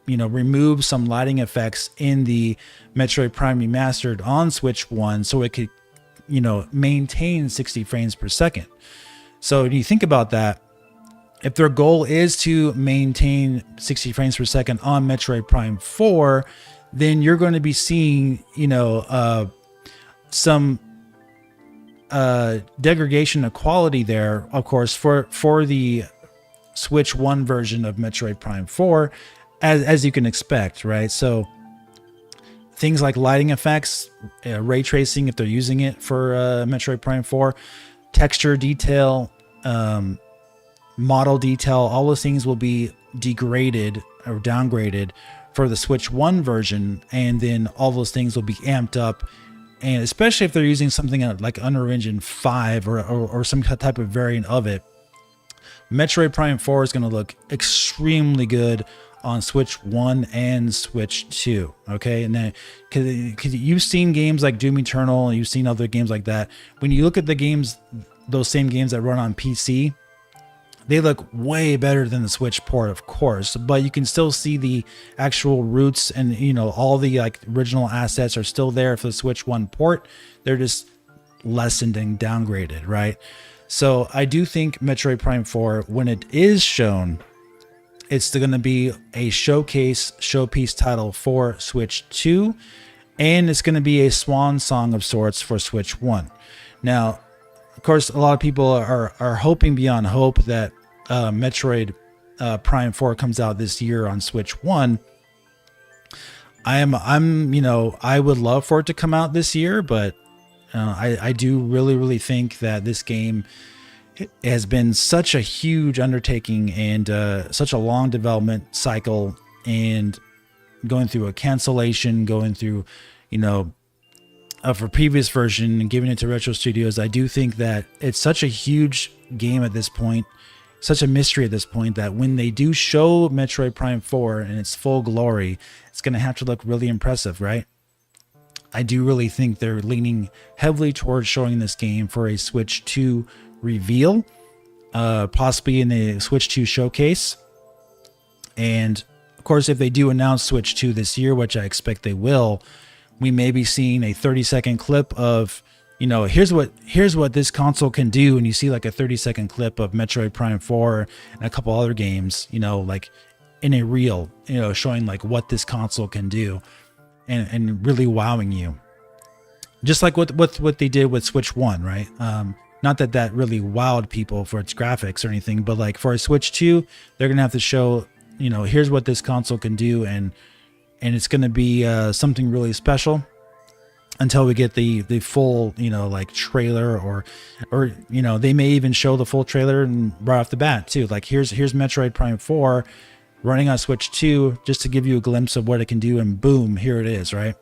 you know, remove some lighting effects in the Metroid Prime Remastered on Switch 1 so it could, you know, maintain 60 frames per second. So when you think about that, if their goal is to maintain 60 frames per second on Metroid Prime 4, then you're going to be seeing, you know, some degradation of quality there, of course, for the Switch 1 version of Metroid Prime 4, as you can expect, right? So things like lighting effects, ray tracing, if they're using it for Metroid Prime 4, texture detail, model detail, all those things will be degraded or downgraded for the Switch 1 version, and then all those things will be amped up. And especially if they're using something like Unreal Engine 5 or some type of variant of it, Metroid Prime 4 is going to look extremely good on Switch 1 and Switch 2. Okay, and then because you've seen games like Doom Eternal, and you've seen other games like that. When you look at the games, those same games that run on PC, they look way better than the Switch port, of course, but you can still see the actual roots, and all the like original assets are still there for the Switch 1 port. They're just lessened and downgraded, right? So I do think Metroid Prime 4, when it is shown, it's going to be a showpiece title for Switch 2, and it's going to be a swan song of sorts for Switch 1. Now, of course, a lot of people are hoping beyond hope that Metroid Prime 4 comes out this year on Switch 1. I would love for it to come out this year, but I do really think that this game has been such a huge undertaking and such a long development cycle, and going through a cancellation, going through, for previous version and giving it to Retro Studios. I do think that it's such a huge game at this point, such a mystery at this point, that when they do show Metroid Prime 4 in its full glory, it's going to have to look really impressive, right? I do really think they're leaning heavily towards showing this game for a Switch 2 reveal, possibly in the Switch 2 showcase. And of course, if they do announce Switch 2 this year, which I expect they will, we may be seeing a 30-second clip of, here's what this console can do. And you see like a 30-second clip of Metroid Prime 4 and a couple other games, like in a reel, showing like what this console can do, and really wowing you. Just like what they did with Switch 1, right? Not that really wowed people for its graphics or anything, but like for a Switch 2, they're going to have to show, here's what this console can do, and it's going to be something really special until we get the full, like trailer, or they may even show the full trailer and right off the bat too. Like here's Metroid Prime 4 running on Switch 2, just to give you a glimpse of what it can do, and boom, here it is, right?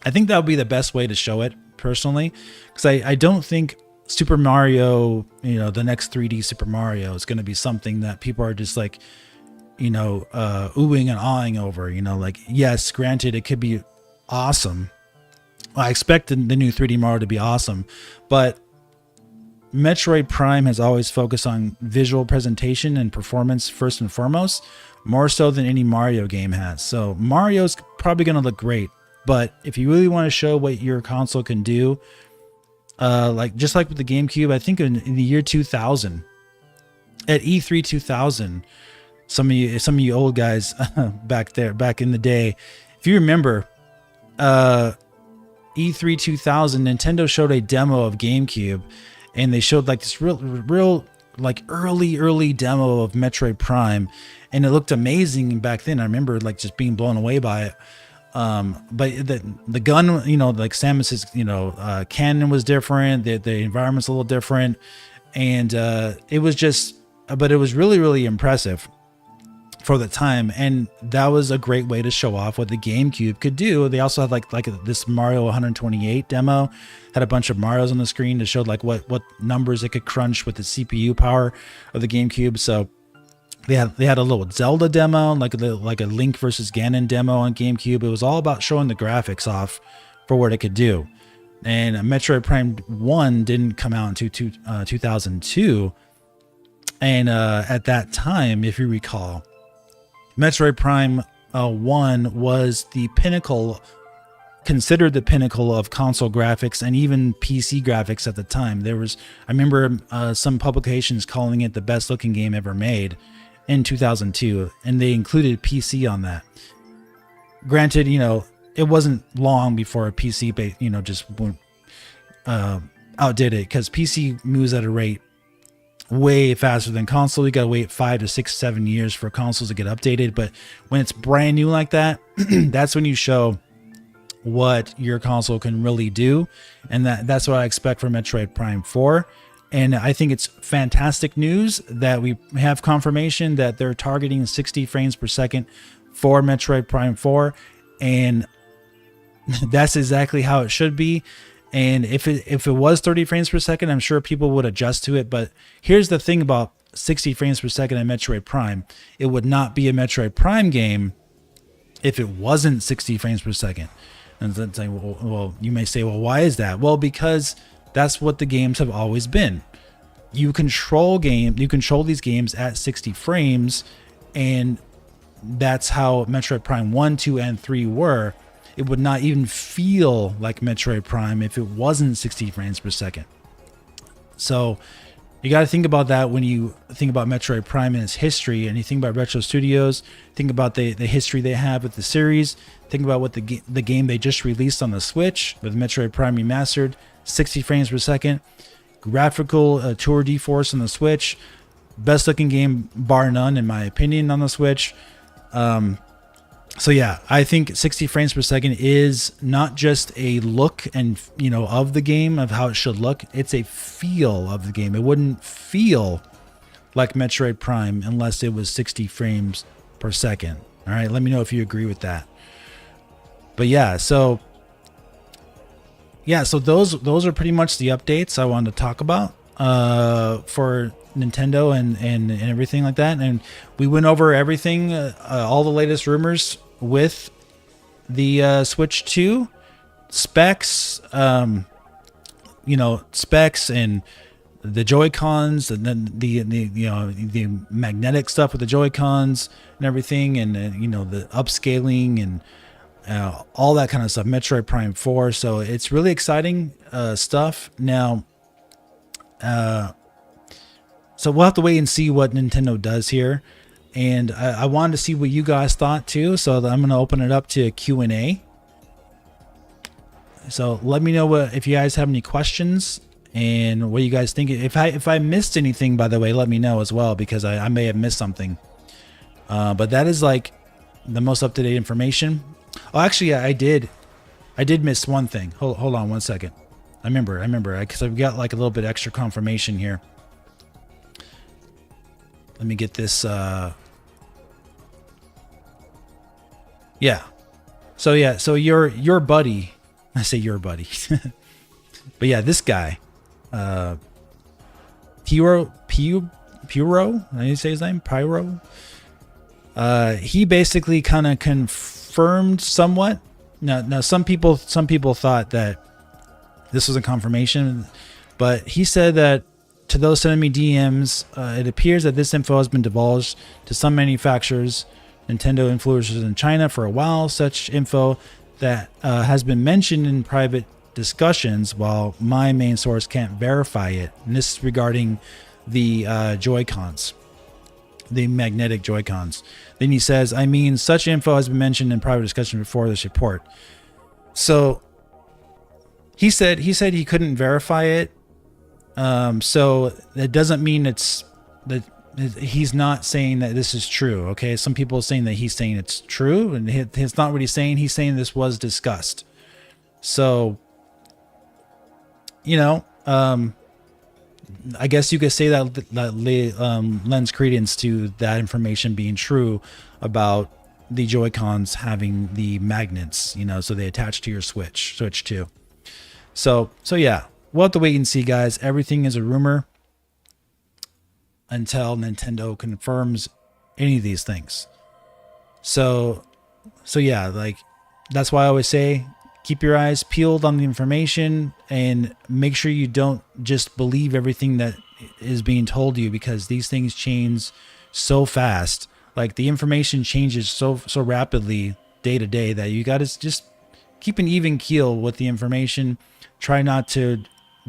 I think that would be the best way to show it, personally, because I don't think Super Mario, the next 3D Super Mario is going to be something that people are just like, oohing and awing over. Like, yes, granted, it could be awesome. I expect the new 3D Mario to be awesome, but Metroid Prime has always focused on visual presentation and performance first and foremost, more so than any Mario game has. So Mario's probably going to look great, but if you really want to show what your console can do, just like with the GameCube, I think in the year 2000, at E3 2000, some of you old guys back in the day, if you remember, E3 2000, Nintendo showed a demo of GameCube, and they showed like this real like early demo of Metroid Prime, and it looked amazing back then. I remember like just being blown away by it. But the gun, like Samus's, cannon was different. The environment's a little different, and it was really impressive for the time, and that was a great way to show off what the GameCube could do. They also had like this Mario 128 demo, had a bunch of Marios on the screen to show like what numbers it could crunch with the CPU power of the GameCube. So they had a little Zelda demo, like a Link versus Ganon demo on GameCube. It was all about showing the graphics off for what it could do. And Metroid Prime 1 didn't come out until 2002, and at that time, if you recall, Metroid Prime 1 was the pinnacle, considered the pinnacle of console graphics and even PC graphics at the time. I remember some publications calling it the best looking game ever made in 2002, and they included PC on that. Granted, it wasn't long before a PC, just outdid it, because PC moves at a rate way faster than console. You gotta wait 5 to 6, 7 years for consoles to get updated. But when it's brand new like that, that's when you show what your console can really do, and that's what I expect from Metroid Prime 4. And I think it's fantastic news that we have confirmation that they're targeting 60 frames per second for Metroid Prime 4, and that's exactly how it should be. And if it was 30 frames per second, I'm sure people would adjust to it. But here's the thing about 60 frames per second in Metroid Prime. It would not be a Metroid Prime game if it wasn't 60 frames per second. And then say, well, you may say, well, why is that? Well, because that's what the games have always been. You control these games at 60 frames, and that's how Metroid Prime 1, 2, and 3 were. It would not even feel like Metroid Prime if it wasn't 60 frames per second. So you got to think about that when you think about Metroid Prime and its history, and you think about Retro Studios, think about the history they have with the series, think about what the game they just released on the Switch with Metroid Prime Remastered, 60 frames per second, graphical tour de-force on the Switch, best looking game bar none in my opinion on the Switch. So yeah, I think 60 frames per second is not just a look and of the game, of how it should look. It's a feel of the game. It wouldn't feel like Metroid Prime unless it was 60 frames per second. All right, let me know if you agree with that. But yeah, so those are pretty much the updates I wanted to talk about for Nintendo and everything like that. And we went over everything, all the latest rumors with the Switch 2 specs, specs and the Joycons, and then the magnetic stuff with the Joycons and everything, and the upscaling and all that kind of stuff. Metroid Prime 4. So it's really exciting stuff. Now, so we'll have to wait and see what Nintendo does here. And I wanted to see what you guys thought too. So I'm going to open it up to a Q&A. So let me know if you guys have any questions and what you guys think. If I missed anything, by the way, let me know as well, because I may have missed something. But that is like the most up-to-date information. Oh, actually, I did miss one thing. Hold on one second. I remember, because I've got like a little bit extra confirmation here. Let me get this. Yeah. So your buddy. I say your buddy, but yeah, this guy, Pyoro. How do you say his name? Pyoro. He basically kind of confirmed somewhat. Now some people thought that this was a confirmation, but he said that to those sending me DMs, it appears that this info has been divulged to some manufacturers, Nintendo influencers in China for a while. Such info that has been mentioned in private discussions, while my main source can't verify it. And this is regarding the Joycons, the magnetic Joycons. Then he says, I mean, such info has been mentioned in private discussion before this report. So he said he couldn't verify it. So that doesn't mean that he's not saying that this is true. Okay. Some people are saying that he's saying it's true, and it's not what he's saying. He's saying this was discussed. So, I guess you could say that lends credence to that information being true about the Joy-Cons having the magnets, so they attach to your Switch 2. So yeah, we'll have to wait and see, guys. Everything is a rumor until Nintendo confirms any of these things. So yeah, like that's why I always say, keep your eyes peeled on the information and make sure you don't just believe everything that is being told you, because these things change so fast. Like the information changes so rapidly day to day that you got to just keep an even keel with the information. Try not to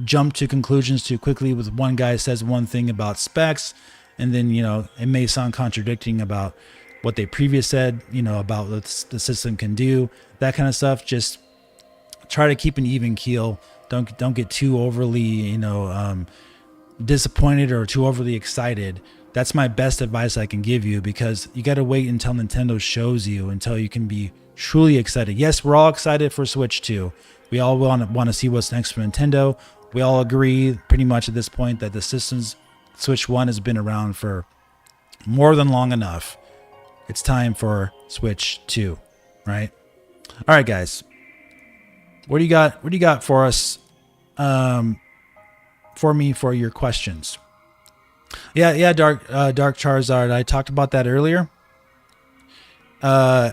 jump to conclusions too quickly. With one guy says one thing about specs, and then it may sound contradicting about what they previously said, about what the system can do, that kind of stuff. Just try to keep an even keel. Don't get too overly disappointed or too overly excited. That's my best advice I can give you, because you got to wait until Nintendo shows you, until you can be truly excited. Yes, we're all excited for Switch 2. We all want to see what's next for Nintendo. We all agree pretty much at this point that the system's Switch 1 has been around for more than long enough. It's time for Switch 2, right? All right, guys. What do you got for us, for me, for your questions? Yeah, Dark Charizard. I talked about that earlier. Uh,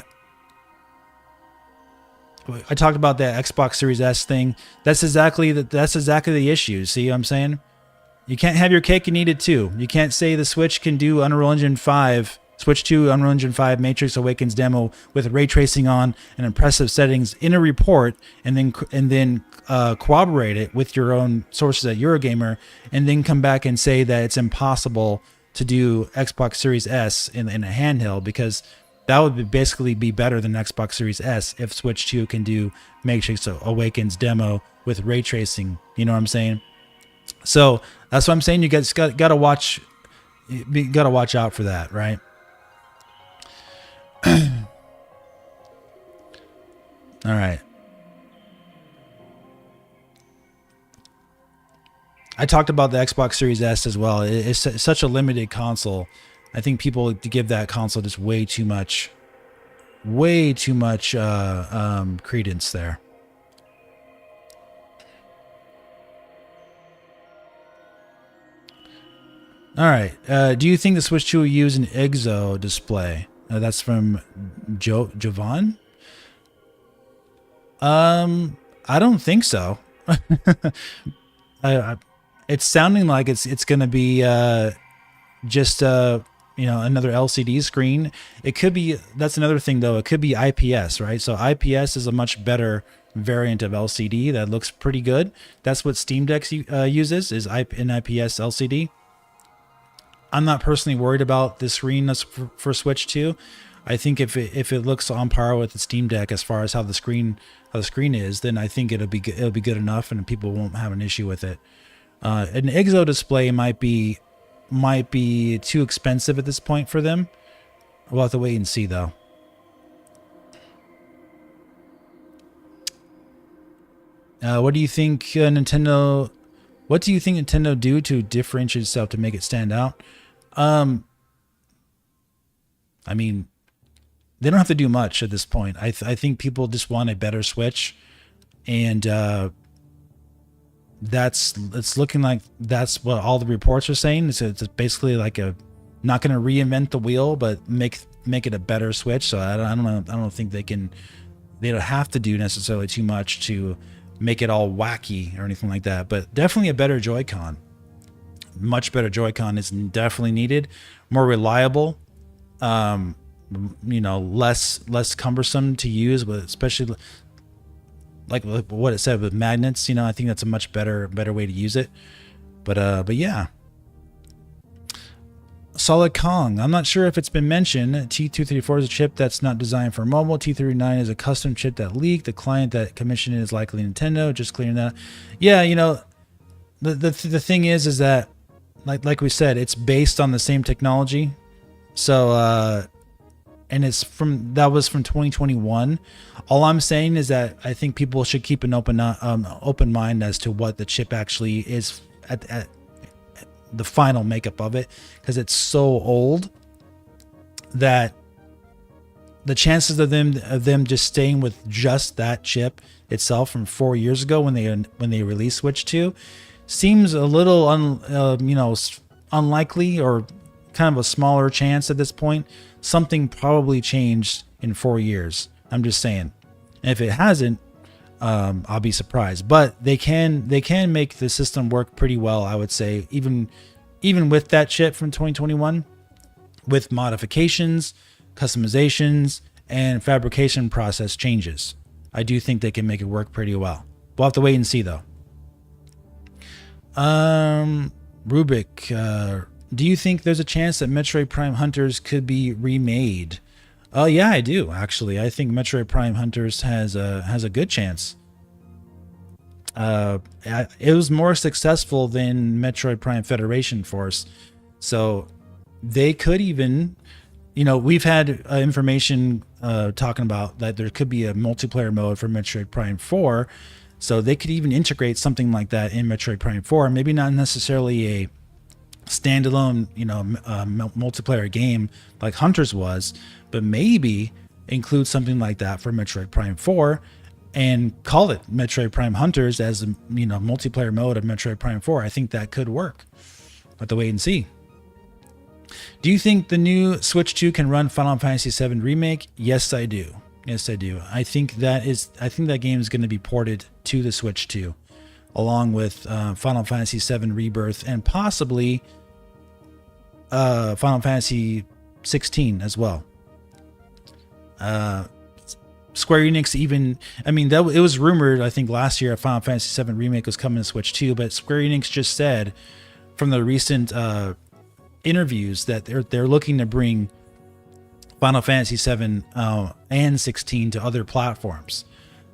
I talked about that Xbox Series S thing. That's exactly the issue. See what I'm saying? You can't have your cake and eat it too. You can't say the Switch can do Unreal Engine 5, Switch 2, Unreal Engine 5 Matrix Awakens demo with ray tracing on and impressive settings in a report, and then corroborate it with your own sources at Eurogamer, and then come back and say that it's impossible to do Xbox Series S in a handheld, because that would basically be better than Xbox Series S if Switch 2 can do Matrix Awakens demo with ray tracing. You know what I'm saying? So that's what I'm saying. You guys got to watch. You got to watch out for that, right? All right. I talked about the Xbox Series S as well. It's such a limited console. I think people give that console just way too much credence there. All right. Do you think the Switch 2 will use an EXO display? That's from Jovan. I don't think so. It's sounding like it's going to be just another LCD screen. It could be. That's another thing though. It could be IPS, right? So IPS is a much better variant of LCD that looks pretty good. That's what Steam Deck uses, is an IPS LCD. I'm not personally worried about the screen for Switch 2. I think if it looks on par with the Steam Deck as far as how the screen is, then I think it'll be good enough, and people won't have an issue with it. An EXO display might be too expensive at this point for them. We'll have to wait and see though. What do you think Nintendo? What do you think Nintendo do to differentiate itself to make it stand out? I mean, they don't have to do much at this point. I think people just want a better Switch, and it's looking like that's what all the reports are saying. It's basically like not going to reinvent the wheel, but make it a better Switch. So I don't know. I don't think they don't have to do necessarily too much to make it all wacky or anything like that. But definitely a better Joy-Con. Much better Joy-Con is definitely needed. More reliable. Less cumbersome to use, but especially like what it said with magnets. I think that's a much better way to use it. But yeah. Solid Kong. I'm not sure if it's been mentioned. T234 is a chip that's not designed for mobile. T39 is a custom chip that leaked. The client that commissioned it is likely Nintendo. Just clearing that. Yeah, the thing is that like we said, it's based on the same technology. So and that was from 2021. All I'm saying is that I think people should keep an open mind as to what the chip actually is at the final makeup of it, because it's so old that the chances of them just staying with just that chip itself from 4 years ago when they released Switch 2 seems a little unlikely, or kind of a smaller chance at this point. Something probably changed in 4 years. I'm just saying. And if it hasn't, I'll be surprised. But they can make the system work pretty well, I would say, even with that chip from 2021, with modifications, customizations, and fabrication process changes. I do think they can make it work pretty well. We'll have to wait and see though. Rubik, do you think there's a chance that Metroid Prime Hunters could be remade? Yeah, I do actually. I think Metroid Prime Hunters has a good chance. It was more successful than Metroid Prime Federation Force, so they could even, we've had information talking about that there could be a multiplayer mode for Metroid Prime 4, so they could even integrate something like that in Metroid Prime 4. Maybe not necessarily a standalone, multiplayer game like Hunters was, but maybe include something like that for Metroid Prime 4 and call it Metroid Prime Hunters as a multiplayer mode of Metroid Prime 4. I think that could work. Have to wait and see. Do you think the new Switch 2 can run Final Fantasy VII Remake? Yes, I do. Yes, I do. I think that game is going to be ported to the Switch 2, along with Final Fantasy VII Rebirth and possibly Final Fantasy 16 as well. Square Enix even, I mean, it was rumored, I think last year, Final Fantasy VII Remake was coming to Switch 2, but Square Enix just said from the recent interviews that they're looking to bring Final Fantasy 7 and 16 to other platforms.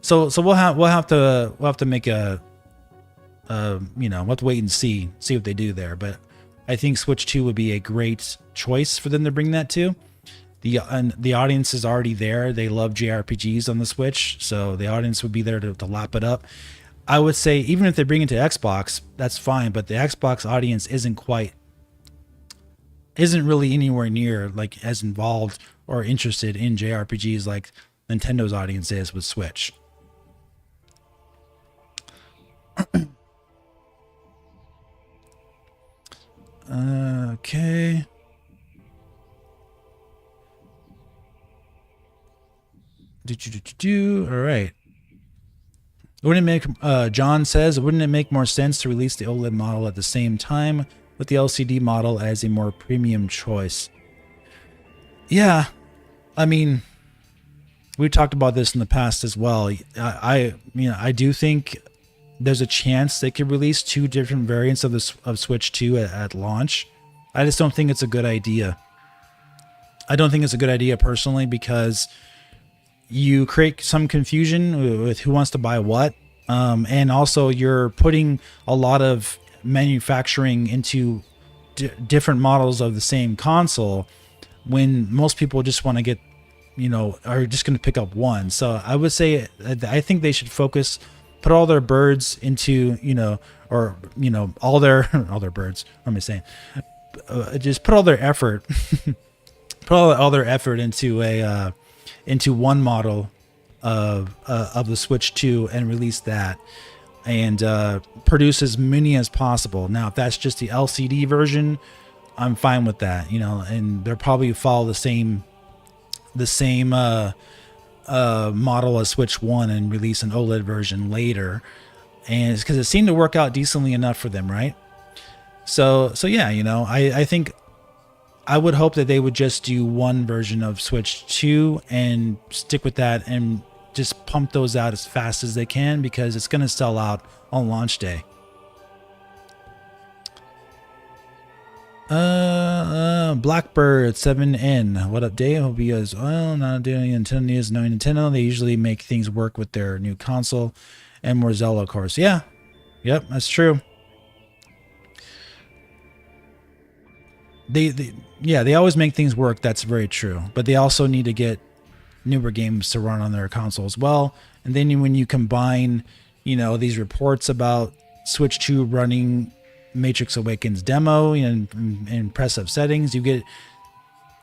So we'll have to make a we'll have to wait and see what they do there. But I think Switch 2 would be a great choice for them to bring that to. The audience is already there. They love JRPGs on the Switch, so the audience would be there to lap it up. I would say even if they bring it to Xbox, that's fine, but the Xbox audience isn't really anywhere near like as involved or interested in JRPGs like Nintendo's audience is with Switch. Okay. All right. Wouldn't it make, John says, wouldn't it make more sense to release the OLED model at the same time with the LCD model as a more premium choice? Yeah. I mean, we talked about this in the past as well. I do think there's a chance they could release two different variants of Switch 2 at launch. I just don't think it's a good idea. I don't think it's a good idea personally because you create some confusion with who wants to buy what. And also you're putting a lot of manufacturing into different models of the same console when most people just want to get, are just going to pick up one. So I would say, I think they should put all their birds into, all their birds. What am I saying? Just put all their effort, into one model of the Switch 2 and release that and produce as many as possible. Now, if that's just the LCD version, I'm fine with that, and they'll probably follow the same model as Switch 1 and release an OLED version later. And it's because it seemed to work out decently enough for them, right? So yeah, I think I would hope that they would just do one version of Switch 2 and stick with that and just pump those out as fast as they can because it's going to sell out on launch day. Blackbird 7N. What up, Dave? Hope you guys well. Not doing Nintendo news. Knowing Nintendo, they usually make things work with their new console and more Zelda, of course. Yeah. Yep, that's true. They always make things work. That's very true. But they also need to get newer games to run on their console as well. And then when you combine, these reports about Switch 2 running Matrix Awakens demo and press up settings, you get,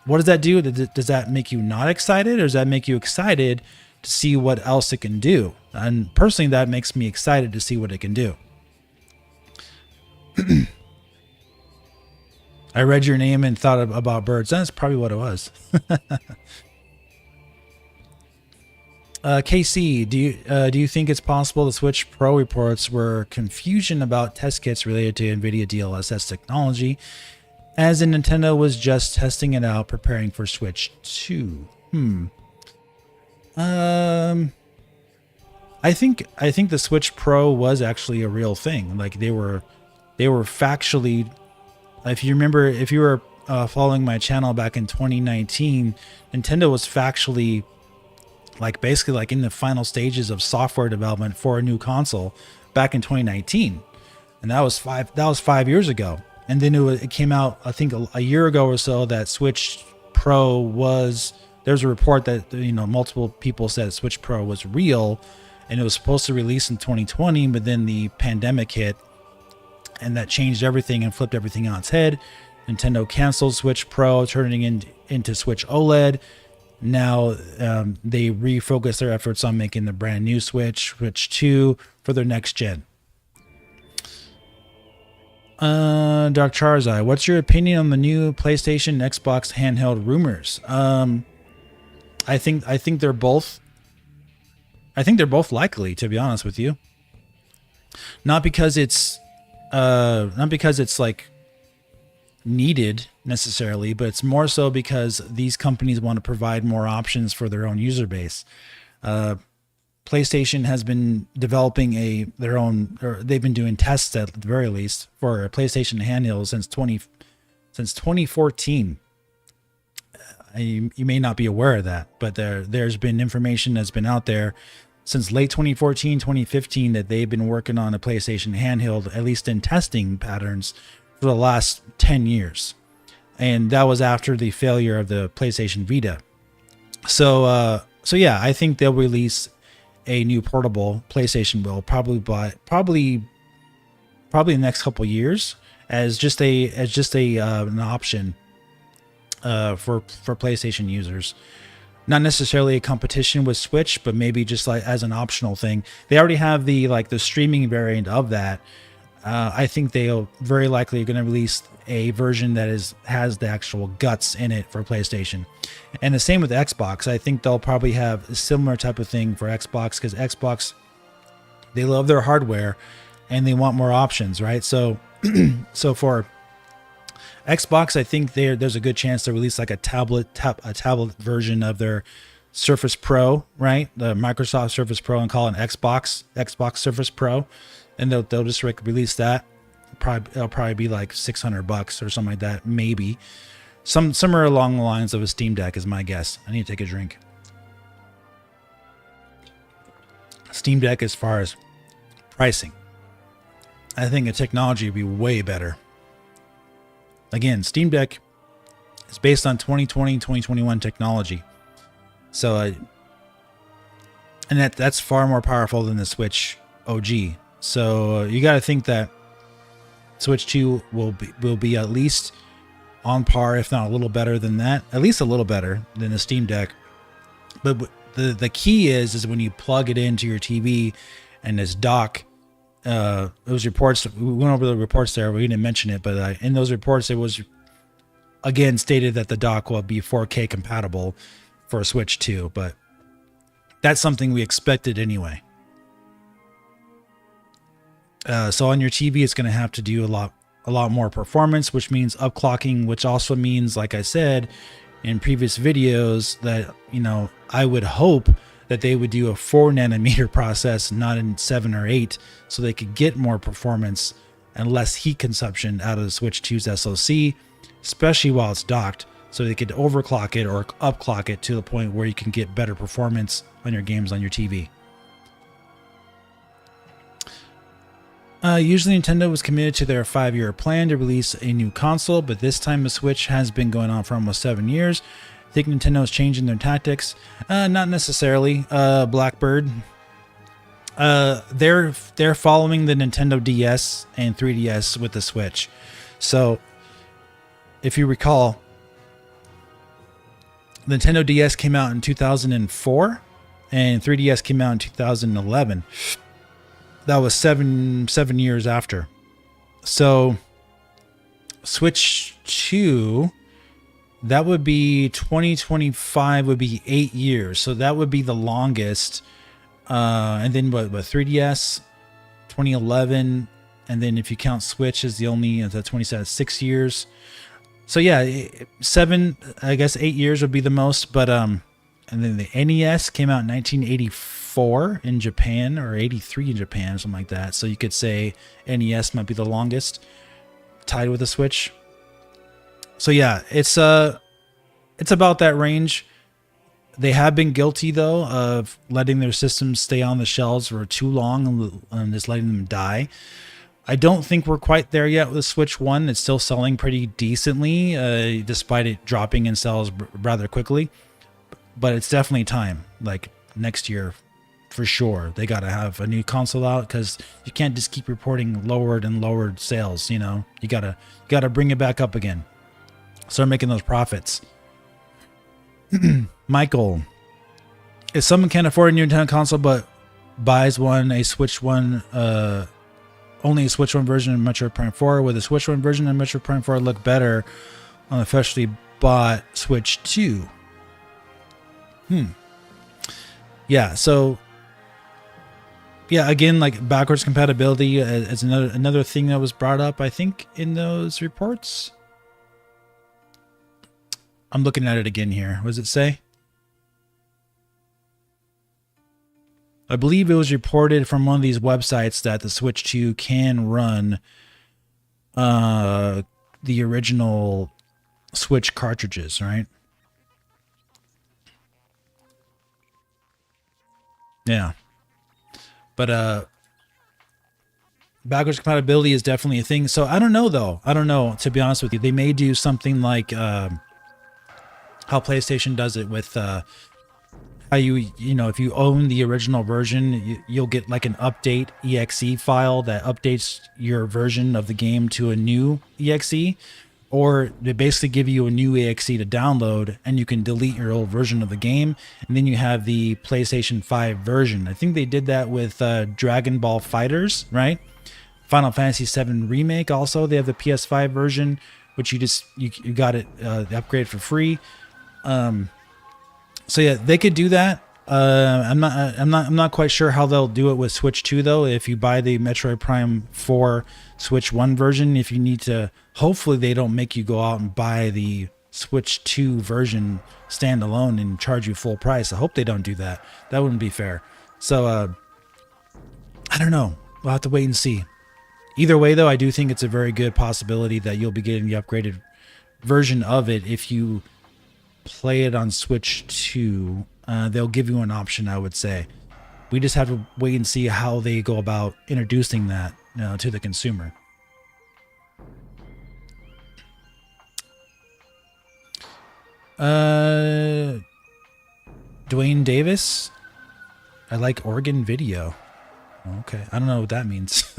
what does that do? Does that make you not excited, or does that make you excited to see what else it can do? And personally, that makes me excited to see what it can do. I read your name and thought about birds. That's probably what it was. KC, do you think it's possible the Switch Pro reports were confusion about test kits related to NVIDIA DLSS technology, as in Nintendo was just testing it out, preparing for Switch 2? I think the Switch Pro was actually a real thing. Like they were factually. If you remember, if you were following my channel back in 2019, Nintendo was factually basically in the final stages of software development for a new console back in 2019, and that was 5 years ago. And then it came out, I think, a year ago or so that Switch Pro was. There's a report that multiple people said Switch Pro was real, and it was supposed to release in 2020, but then the pandemic hit, and that changed everything and flipped everything on its head. Nintendo canceled Switch Pro, turning into Switch OLED. Now they refocus their efforts on making the brand new Switch 2 for their next gen. Dark Charizard, what's your opinion on the new PlayStation Xbox handheld rumors? I think they're both. I think they're both likely, to be honest with you. Not because it's like needed necessarily, but it's more so because these companies want to provide more options for their own user base. PlayStation has been developing their own, or they've been doing tests at the very least for a PlayStation handheld since 2014. You may not be aware of that, but there's been information that's been out there since late 2014, 2015 that they've been working on a PlayStation handheld, at least in testing patterns, for the last 10 years. And that was after the failure of the PlayStation Vita. So yeah, I think they'll release a new portable PlayStation will probably in the next couple of years as just an option for PlayStation users. Not necessarily a competition with Switch, but maybe just like as an optional thing. They already have the streaming variant of that. I think they'll very likely are going to release a version that has the actual guts in it for PlayStation. And the same with Xbox. I think they'll probably have a similar type of thing for Xbox, because Xbox, they love their hardware and they want more options, right? So so for Xbox, I think there's a good chance to release like a tablet version of their Surface Pro, right? The Microsoft Surface Pro, and call it an Xbox Surface Pro, and they'll just release that. It'll probably be like $600 or something like that, maybe. Somewhere along the lines of a Steam Deck is my guess. I need to take a drink. Steam Deck, as far as pricing, I think the technology would be way better. Again, Steam Deck is based on 2020, 2021 technology. So, and that's far more powerful than the Switch OG. So you got to think that Switch 2 will be at least on par, if not a little better than that. At least a little better than the Steam Deck. But the key is when you plug it into your TV and this dock. Those reports, we went over the reports there. We didn't mention it, but in those reports, it was again stated that the dock will be 4K compatible for a Switch 2. But that's something we expected anyway. So on your TV, it's going to have to do a lot more performance, which means upclocking, which also means, like I said in previous videos, that, you know, I would hope that they would do a 4 nanometer process, not in 7 or 8, so they could get more performance and less heat consumption out of the Switch 2's SoC, especially while it's docked, so they could overclock it or upclock it to the point where you can get better performance on your games on your TV. Usually Nintendo was committed to their 5-year plan to release a new console, but this time the Switch has been going on for almost 7 years. I think Nintendo is changing their tactics. Not necessarily. Blackbird. They're following the Nintendo DS and 3DS with the Switch. So, if you recall, the Nintendo DS came out in 2004, and 3DS came out in 2011. That was seven years after. So, Switch 2, that would be 2025 would be 8 years. So that would be the longest. And then what 3DS, 2011. And then if you count Switch as the only, the 27, 6 years. So yeah, 8 years would be the most. But, and then the NES came out in 1984 in Japan, or 83 in Japan, something like that. So you could say NES might be the longest, tied with the Switch. So yeah, it's about that range. They have been guilty though of letting their systems stay on the shelves for too long and just letting them die. I don't think we're quite there yet with the Switch 1. It's still selling pretty decently, despite it dropping in sales rather quickly. But it's definitely time, like next year, for sure. They got to have a new console out, because you can't just keep reporting lowered and lowered sales. You know, you gotta bring it back up again. Start making those profits. Michael, if someone can't afford a new Nintendo console but buys one, a Switch 1, only a Switch 1 version of Metroid Prime 4. Would the Switch 1 version of Metroid Prime 4 look better on the freshly bought Switch 2? Yeah, so yeah, again, like backwards compatibility is another thing that was brought up, I think, in those reports. I'm looking at it again here. What does it say? I believe it was reported from one of these websites that the Switch 2 can run the original Switch cartridges, right? Yeah. But backwards compatibility is definitely a thing. So I don't know, though. I don't know, to be honest with you. They may do something like how PlayStation does it with how you know, if you own the original version, you'll get like an update exe file that updates your version of the game to a new exe, or they basically give you a new exe to download, and you can delete your old version of the game, and then you have the PlayStation 5 version. I think they did that with Dragon Ball Fighters, right? Final Fantasy VII Remake also, they have the PS5 version, which you got it the upgrade for free. So yeah, they could do that. I'm not quite sure how they'll do it with Switch 2 though. If you buy the Metroid Prime 4 Switch 1 version, if you need to, hopefully they don't make you go out and buy the Switch 2 version standalone and charge you full price. I hope they don't do that. That wouldn't be fair. So I don't know. We'll have to wait and see. Either way though, I do think it's a very good possibility that you'll be getting the upgraded version of it if you play it on Switch 2. They'll give you an option, I would say. We just have to wait and see how they go about introducing that to the consumer. Dwayne Davis, I like organ video. Okay, I don't know what that means.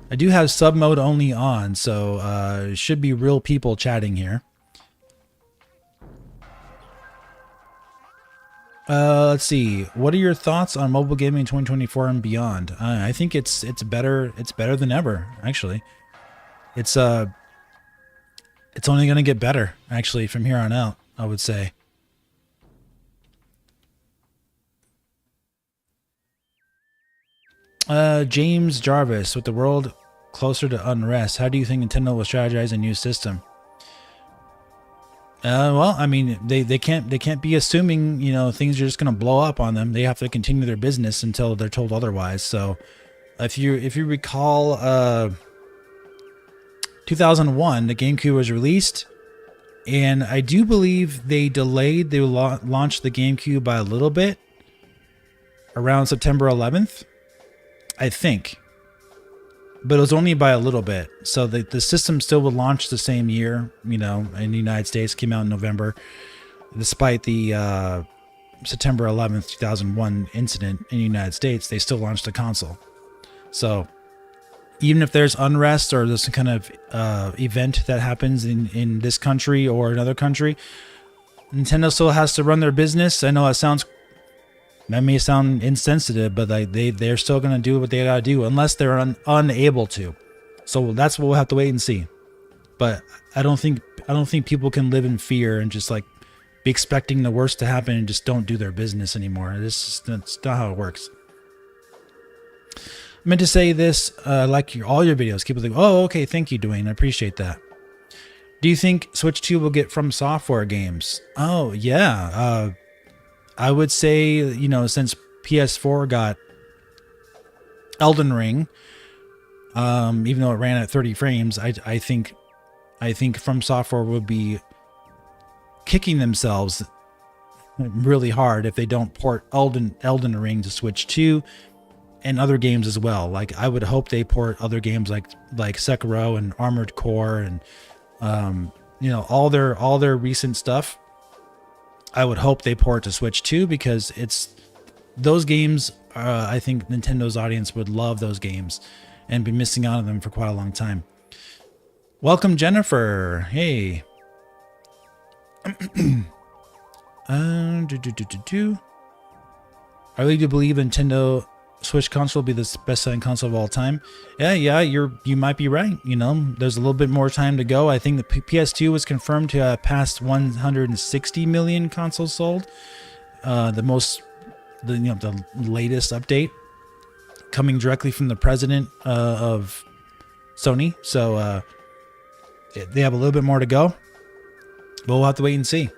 I do have sub mode only on, so should be real people chatting here. Let's see. What are your thoughts on mobile gaming 2024 and beyond? I think it's better. It's better than ever, actually. It's only going to get better, actually, from here on out, I would say. James Jarvis, with the world closer to unrest, how do you think Nintendo will strategize a new system? Well, I mean, they can't be assuming, you know, things are just going to blow up on them. They have to continue their business until they're told otherwise. So, if you recall, 2001, the GameCube was released, and I do believe they delayed the launch of the GameCube by a little bit, around September 11th, I think. But it was only by a little bit. So the system still would launch the same year, you know, in the United States, came out in November, despite the September 11th, 2001 incident in the United States, they still launched the console. So even if there's unrest or this kind of event that happens in this country or another country, Nintendo still has to run their business. I know that may sound insensitive, but they're still going to do what they got to do unless they're unable to. So that's what we'll have to wait and see. But I don't think people can live in fear and just like be expecting the worst to happen and just don't do their business anymore. That's not how it works. I meant to say this, like all your videos. Keep like, oh, okay, thank you, Dwayne. I appreciate that. Do you think Switch 2 will get From Software games? Oh, yeah. I would say, you know, since PS4 got Elden Ring, even though it ran at 30 frames, I think From Software would be kicking themselves really hard if they don't port Elden Ring to Switch 2 and other games as well. Like I would hope they port other games like Sekiro and Armored Core and you know, all their recent stuff. I would hope they port to Switch 2 because it's those games. I think Nintendo's audience would love those games and be missing out on them for quite a long time. Welcome, Jennifer. Hey. Are I really do believe Nintendo Switch console will be the best-selling console of all time. Yeah, you might be right. You know, there's a little bit more time to go. I think the PS2 was confirmed to pass 160 million consoles sold. The latest update coming directly from the president of Sony. So they have a little bit more to go, but we'll have to wait and see.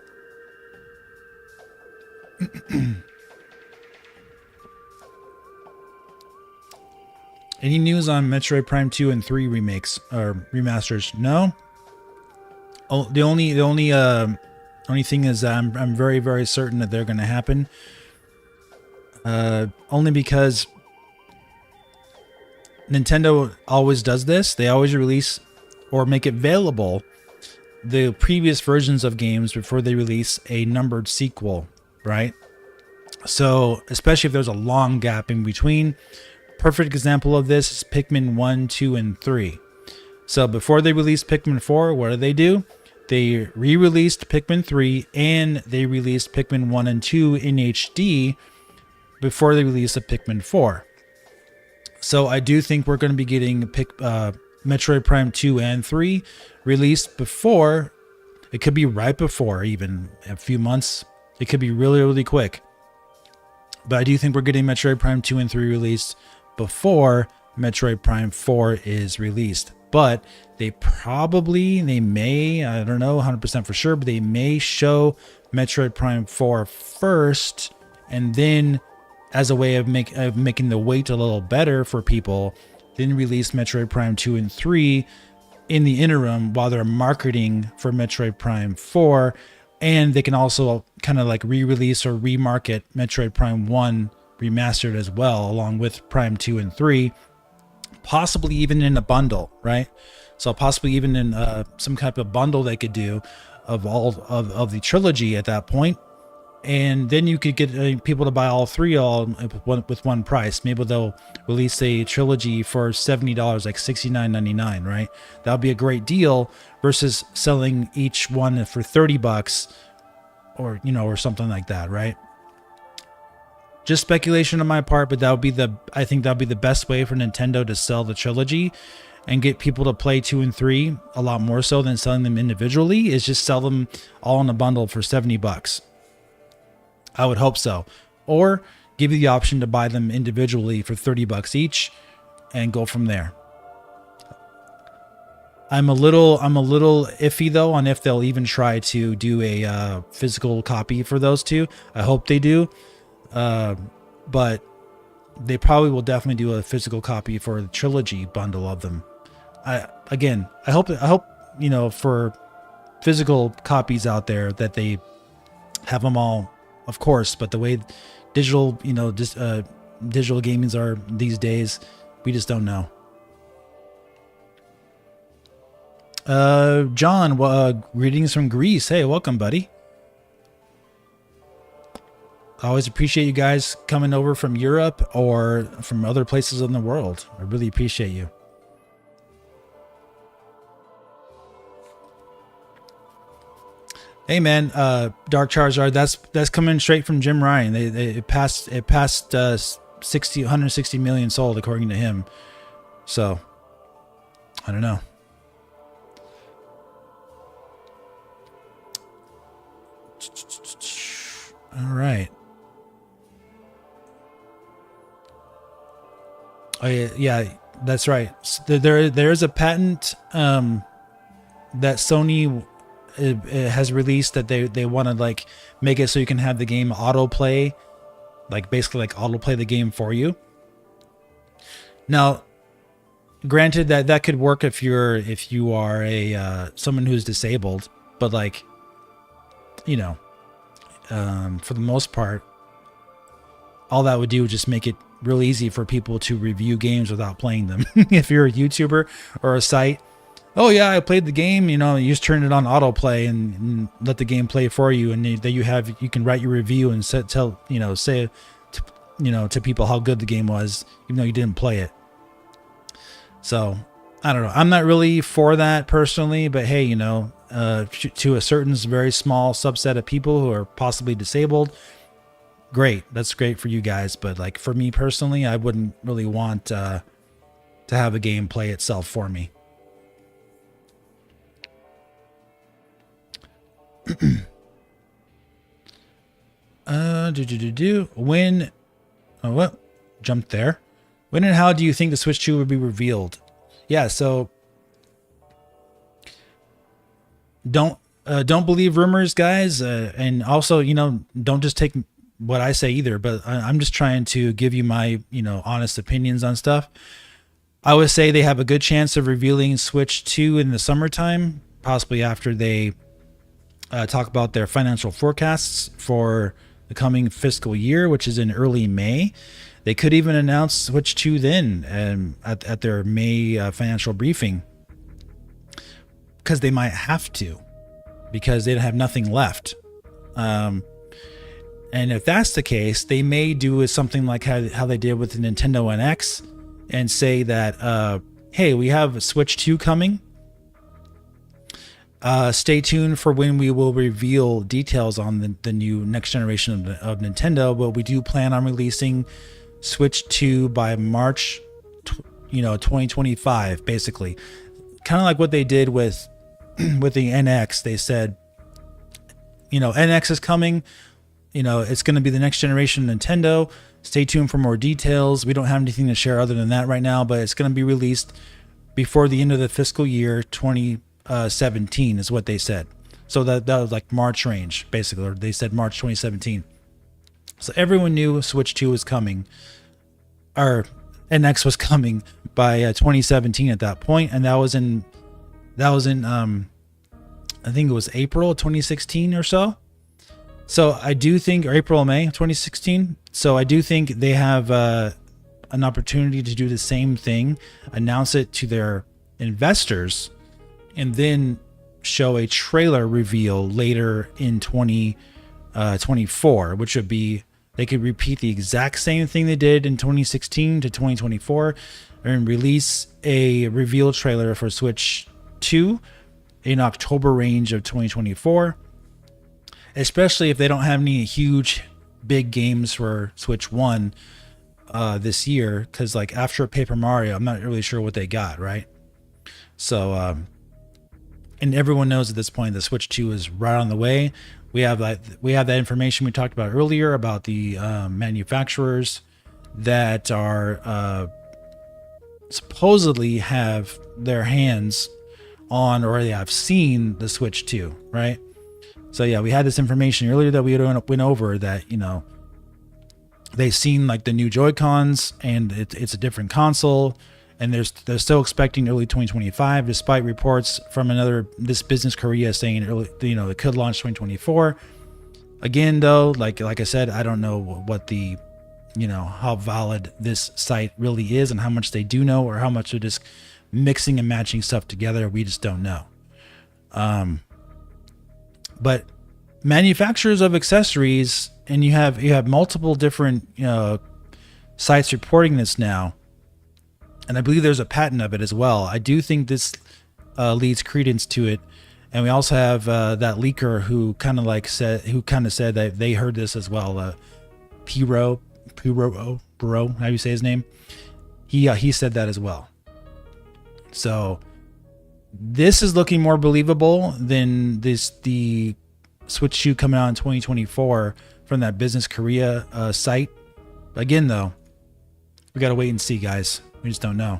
Any news on Metroid Prime 2 and 3 remakes or remasters? No. Oh, the only thing is that I'm very, very certain that they're going to happen. Only because Nintendo always does this. They always release or make available the previous versions of games before they release a numbered sequel, right? So, especially if there's a long gap in between. Perfect example of this is Pikmin 1, 2, and 3. So before they released Pikmin 4, what do? They re-released Pikmin 3 and they released Pikmin 1 and 2 in HD before they released a Pikmin 4. So I do think we're going to be getting Metroid Prime 2 and 3 released before. It could be right before, even a few months. It could be really, really quick. But I do think we're getting Metroid Prime 2 and 3 released before Metroid Prime 4 is released. But they may, I don't know 100% for sure, but they may show Metroid Prime 4 first, and then as a way of making the wait a little better for people, then release Metroid Prime 2 and 3 in the interim while they're marketing for Metroid Prime 4. And they can also kind of like re-release or remarket Metroid Prime 1 remastered as well, along with Prime 2 and 3, possibly even in a bundle, right? So possibly even in some type of bundle they could do of all of the trilogy at that point. And then you could get people to buy all three with one price. Maybe they'll release a trilogy for $70, like $69.99, right? That would be a great deal versus selling each one for $30 or something like that, right? Just speculation on my part, but I think that would be the best way for Nintendo to sell the trilogy and get people to play 2 and 3 a lot more so than selling them individually, is just sell them all in a bundle for $70. I would hope so. Or give you the option to buy them individually for $30 each and go from there. I'm a little iffy though on if they'll even try to do a physical copy for those two. I hope they do. But they probably will definitely do a physical copy for the trilogy bundle of them. I hope for physical copies out there that they have them all, of course, but the way digital gamings are these days, we just don't know. John, greetings from Greece. Hey, welcome, buddy. I always appreciate you guys coming over from Europe or from other places in the world. I really appreciate you. Hey man, Dark Charizard, that's coming straight from Jim Ryan. It passed 160 million sold according to him. So I don't know. All right. Oh yeah, that's right. There is a patent that Sony has released that they want to like make it so you can have the game autoplay, like basically like autoplay the game for you. Now, granted that could work if you are a someone who's disabled, but like, for the most part, all that would do is just make it real easy for people to review games without playing them. If you're a YouTuber or a site, oh yeah, I played the game, you just turn it on autoplay and let the game play for you, and then you can write your review and say to people how good the game was, even though you didn't play it. So I don't know. I'm not really for that personally, but hey, to a certain very small subset of people who are possibly disabled, great. That's great for you guys, but like for me personally, I wouldn't really want to have a game play itself for me. When, oh, what? Jumped there. When and how do you think the Switch 2 will be revealed? Yeah, so don't believe rumors, guys, and also, you know, don't just take what I say either. But I'm just trying to give you my, you know, honest opinions on stuff. I would say they have a good chance of revealing Switch 2 in the summertime, possibly after they talk about their financial forecasts for the coming fiscal year, which is in early May. They could even announce Switch 2 then at their May financial briefing, because they might have to, because they have nothing left. And if that's the case, they may do something like how they did with the Nintendo NX and say that, hey, we have Switch 2 coming. Stay tuned for when we will reveal details on the new next generation of Nintendo, but we do plan on releasing Switch 2 by March, 2025, basically. Kind of like what they did with the NX. They said, NX is coming. It's going to be the next generation Nintendo. Stay tuned for more details. We don't have anything to share other than that right now, but it's going to be released before the end of the fiscal year 2017 is what they said. So that was like March range, basically. Or they said March 2017. So everyone knew Switch 2 was coming, or NX was coming by 2017 at that point, and that was in I think it was April 2016 or so. So I do think, or April or May 2016. So I do think they have an opportunity to do the same thing, announce it to their investors, and then show a trailer reveal later in 2024, which would be, they could repeat the exact same thing they did in 2016 to 2024 and release a reveal trailer for Switch 2 in October range of 2024, especially if they don't have any huge big games for Switch 1 this year, because like after Paper Mario, I'm not really sure what they got, right? So and everyone knows at this point that Switch 2 is right on the way. We have that information we talked about earlier about the manufacturers that are supposedly have their hands on, or they have seen the Switch 2, right? So yeah, we had this information earlier that we went over that, they've seen like the new Joycons, and it's a different console, and they're still expecting early 2025, despite reports from this Business Korea saying early, it could launch 2024. Again, though, like I said, I don't know what the, how valid this site really is and how much they do know, or how much they're just mixing and matching stuff together. We just don't know. But manufacturers of accessories, and you have multiple different sites reporting this now, and I believe there's a patent of it as well. I do think this leads credence to it, and we also have that leaker who kind of said that they heard this as well. Pyoro, how do you say his name? He said that as well. So this is looking more believable than the Switch 2 coming out in 2024 from that Business Korea site. Again, though, we got to wait and see, guys. We just don't know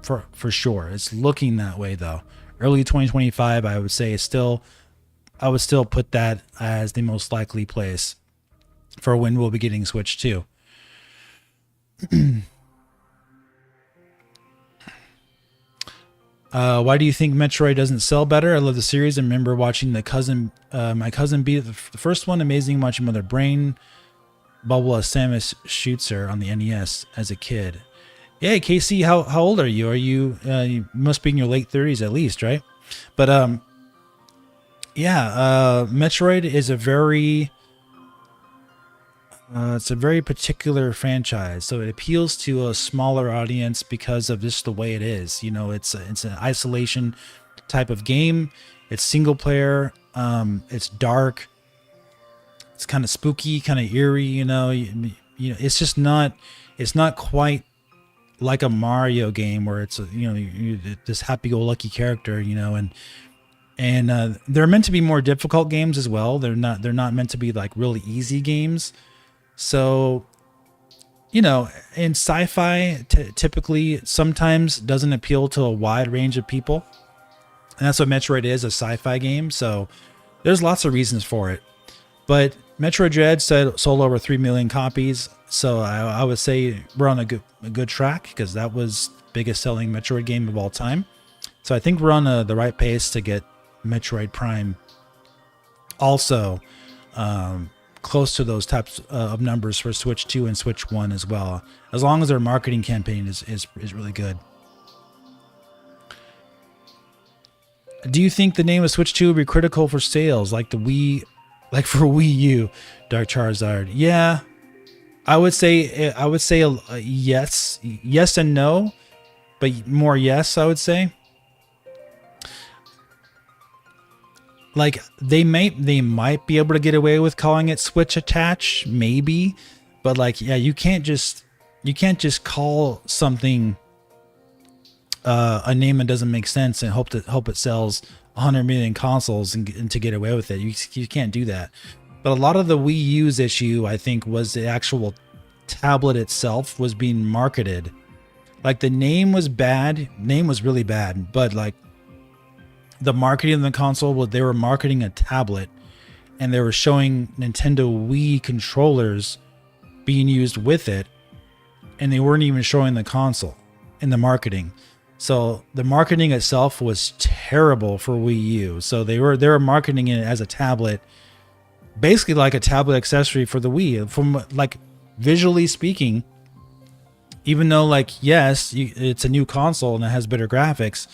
for sure. It's looking that way, though. Early 2025, I would say I would still put that as the most likely place for when we'll be getting Switch 2. Why do you think Metroid doesn't sell better? I love the series. I remember watching my cousin beat the first one. Amazing watching Mother Brain bubble as Samus shoots her on the NES as a kid. Yeah, Casey, how old are you? Are you must be in your late 30s at least, right? But Metroid is it's a very particular franchise, so it appeals to a smaller audience because of just the way it is. It's an isolation type of game. It's single player. It's dark. It's kind of spooky, kind of eerie, you know. It's just not. It's not quite like a Mario game where it's this happy-go-lucky character, and they're meant to be more difficult games as well. They're not meant to be like really easy games. So, in sci-fi, typically sometimes doesn't appeal to a wide range of people, and that's what Metroid is, a sci-fi game. So there's lots of reasons for it. But Metroid Dread sold over 3 million copies, so I would say we're on a good track because that was the biggest selling Metroid game of all time. So I think we're on the right pace to get Metroid Prime also close to those types of numbers for Switch 2 and Switch 1 as well, as long as their marketing campaign is really good. Do you think the name of Switch 2 will be critical for sales like for Wii U, Dark Charizard? Yeah, I would say yes and no, but more yes, I would say. Like they might be able to get away with calling it Switch Attach, maybe, but like you can't just call something a name that doesn't make sense and hope it sells 100 million consoles and to get away with it. You can't do that. But a lot of the Wii U's issue, I think, was the actual tablet itself was being marketed. Like the name was bad, name was really bad, but like the marketing of the console, they were marketing a tablet and they were showing Nintendo Wii controllers being used with it, and they weren't even showing the console in the marketing. So the marketing itself was terrible for Wii U. So they were marketing it as a tablet, basically like a tablet accessory for the Wii. From like visually speaking, even though like yes, it's a new console and it has better graphics,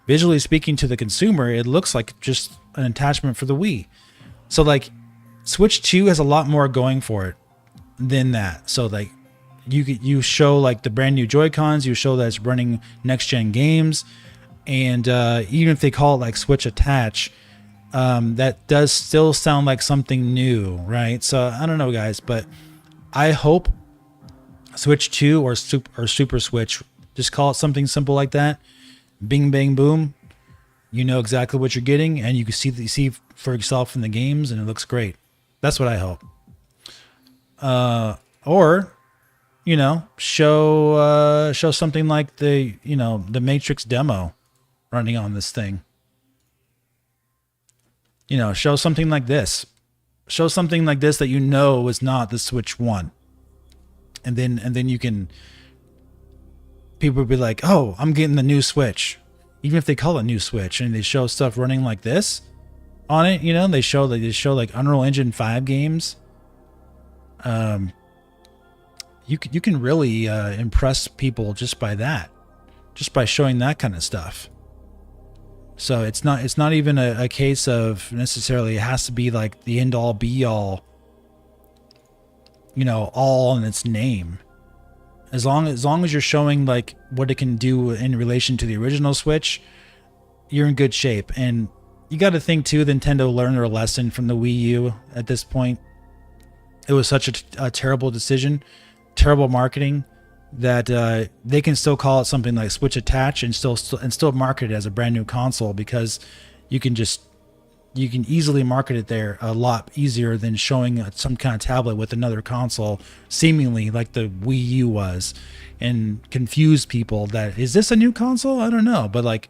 visually speaking to the consumer, it looks like just an attachment for the Wii. So like Switch 2 has a lot more going for it than that. So like you show like the brand new Joycons, you show that it's running next gen games, and even if they call it like Switch Attach, that does still sound like something new, right? So I don't know, guys, but I hope Switch 2 or Super Switch, just call it something simple like that. Bing, bang, boom. You know exactly what you're getting, and you can see for yourself in the games, and it looks great. That's what I hope. Or, show something like the Matrix demo running on this thing. Show something like this. Show something like this that was not the Switch 1. And then you can, people would be like, oh, I'm getting the new Switch. Even if they call it new Switch and they show stuff running like this on it, they show like Unreal Engine 5 games. You can really impress people just by that, just by showing that kind of stuff. So it's not even a case of necessarily it has to be like the end all be all, all in its name. As long as you're showing like what it can do in relation to the original Switch, you're in good shape. And you got to think too, Nintendo learned their lesson from the Wii U at this point. It was such a terrible decision, terrible marketing, that they can still call it something like Switch Attach and still market it as a brand new console, because you can easily market it there a lot easier than showing some kind of tablet with another console, seemingly like the Wii U was, and confuse people that, is this a new console? I don't know. But like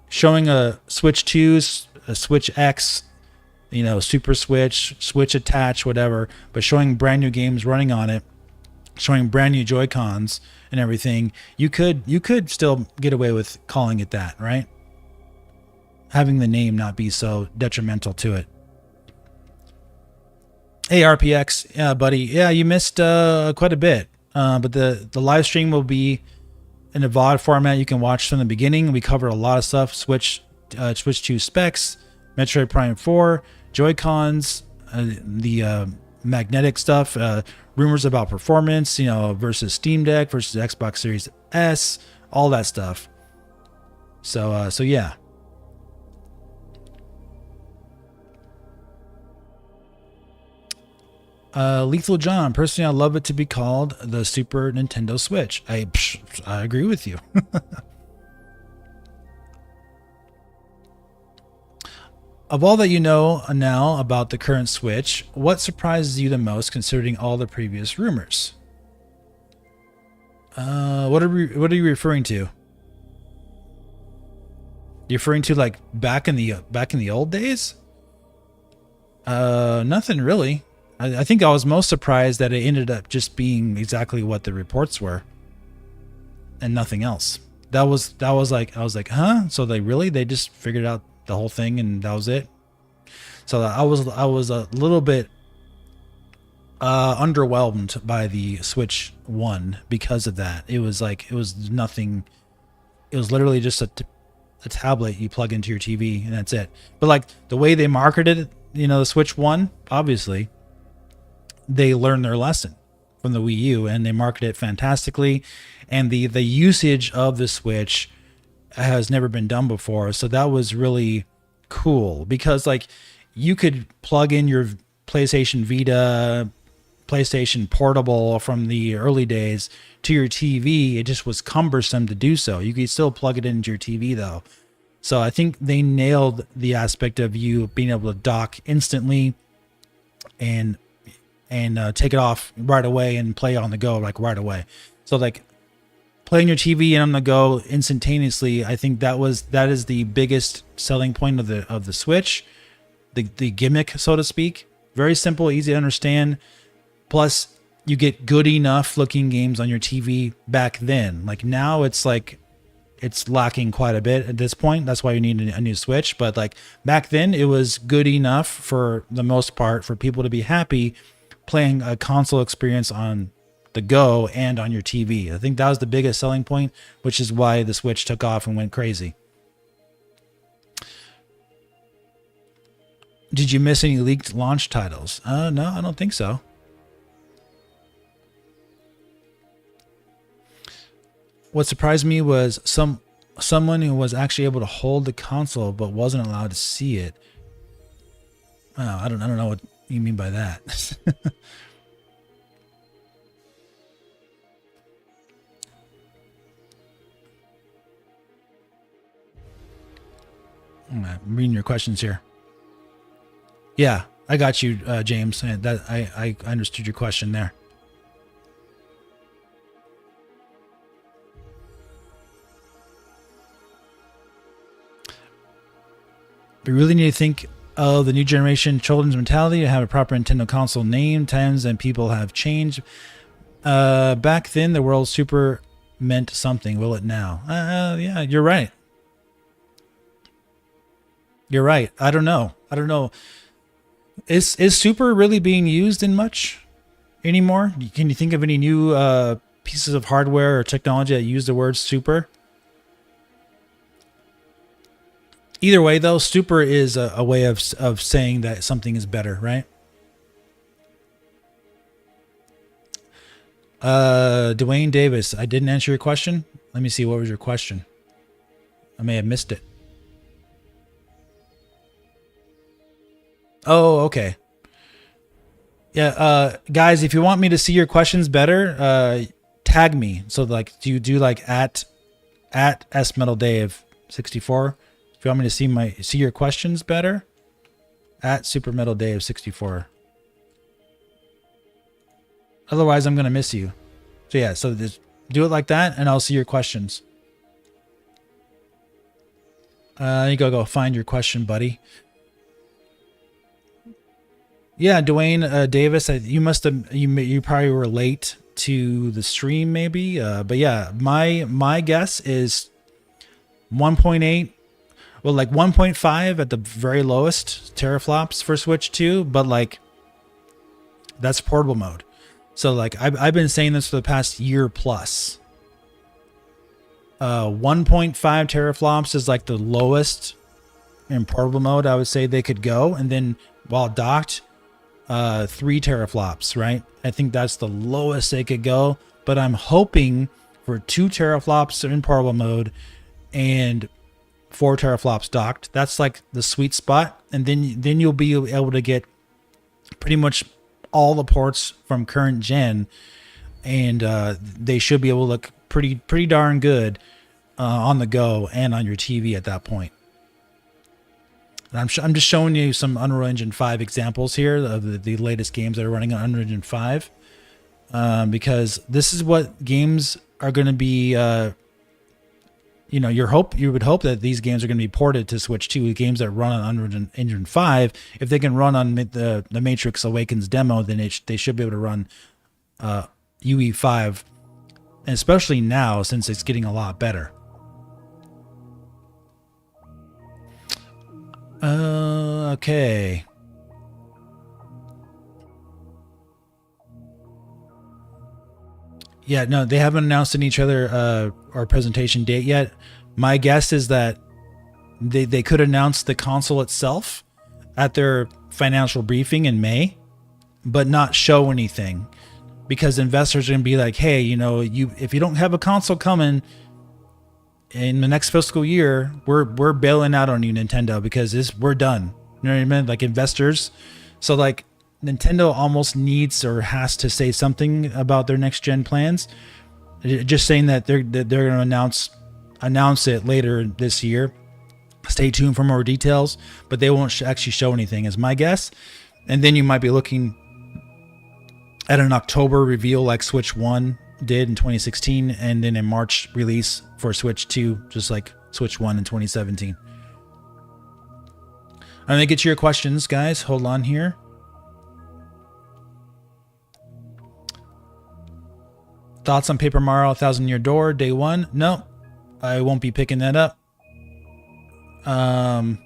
showing a Switch 2, a Switch X, Super Switch, Switch Attach, whatever, but showing brand new games running on it, showing brand new Joycons and everything, you could still get away with calling it that, right? Having the name not be so detrimental to it. Hey RPX, yeah, buddy, yeah, you missed quite a bit, but the live stream will be in a VOD format. You can watch from the beginning. We covered a lot of stuff: Switch 2 specs, Metroid Prime 4, Joycons, the magnetic stuff, rumors about performance, versus Steam Deck versus Xbox Series S, all that stuff. So yeah. Lethal John, personally, I love it to be called the Super Nintendo Switch. I agree with you. Of all that you know now about the current Switch, what surprises you the most considering all the previous rumors? What are you referring to? You referring to like back in the old days? Nothing really. I think I was most surprised that it ended up just being exactly what the reports were, and nothing else. That was like I was like, huh? So they just figured out the whole thing and that was it. So I was a little bit underwhelmed by the Switch One because of that. It was nothing. It was literally just a tablet you plug into your TV and that's it. But like the way they marketed it, the Switch One, obviously they learned their lesson from the Wii U and they marketed it fantastically. And the usage of the Switch has never been done before. So that was really cool because like you could plug in your PlayStation Vita, PlayStation Portable from the early days to your TV. It just was cumbersome to do so. You could still plug it into your TV though. So I think they nailed the aspect of you being able to dock instantly and take it off right away and play on the go like right away. So like playing your TV and on the go instantaneously, I think that is the biggest selling point of the Switch, the gimmick, so to speak. Very simple, easy to understand. Plus, you get good enough looking games on your TV back then. Like now, it's lacking quite a bit at this point. That's why you need a new Switch. But like back then, it was good enough for the most part for people to be happy playing a console experience on the go and on your TV. I think that was the biggest selling point, which is why the Switch took off and went crazy. Did you miss any leaked launch titles? No, I don't think so. What surprised me was someone who was actually able to hold the console but wasn't allowed to see it. Oh, I don't know what you mean by that. I'm reading your questions here. Yeah, I got you, James. That I understood your question there. We really need to think of the new generation children's mentality to have a proper Nintendo console name. Times and people have changed. Back then, the word super meant something. Will it now? Yeah, you're right. You're right. I don't know. Is super really being used in much anymore? Can you think of any new pieces of hardware or technology that use the word super? Either way, though, super is a way of saying that something is better, right? Dwayne Davis, I didn't answer your question. Let me see. What was your question? I may have missed it. Oh, okay. Yeah, guys, if you want me to see your questions better, tag me. So like, do you do like at S Metal Dave 64? If you want me to see your questions better, at Super Metal Dave 64. Otherwise, I'm gonna miss you. So yeah, so just do it like that, and I'll see your questions. You go find your question, buddy. Yeah, Dwayne Davis, you probably were late to the stream, maybe. But yeah, my guess is 1.8. Well, like 1.5 at the very lowest teraflops for Switch 2, but like that's portable mode. So like I've been saying this for the past year plus. 1.5 teraflops is like the lowest in portable mode I would say they could go, and then while docked, 3 teraflops, right? I think that's the lowest they could go, but I'm hoping for 2 teraflops in portable mode and 4 teraflops docked. That's like the sweet spot, and then you'll be able to get pretty much all the ports from current gen, and they should be able to look pretty darn good on the go and on your TV at that point. And I'm just showing you some Unreal Engine 5 examples here of the latest games that are running on Unreal Engine 5, because this is what games are going to be. You know, you would hope that these games are going to be ported to Switch 2. Games that run on Unreal Engine 5, if they can run on the Matrix Awakens demo, then they should be able to run UE5, and especially now since it's getting a lot better. Okay. Yeah, no, they haven't announced in each other our presentation date yet. My guess is that they could announce the console itself at their financial briefing in May, but not show anything, because investors are going to be like, hey, you know, if you don't have a console coming in the next fiscal year, we're bailing out on you, Nintendo, because we're done. You know what I mean? Like investors. So like Nintendo almost needs or has to say something about their next gen plans. Just saying that they're going to announce it later this year. Stay tuned for more details, but they won't actually show anything, is my guess. And then you might be looking at an October reveal like Switch 1 did in 2016, and then a March release for Switch 2, just like Switch 1 in 2017. I'm going to get to your questions, guys. Hold on here. Thoughts on Paper Mario 1000 Year Door day one? No, I won't be picking that up. I'm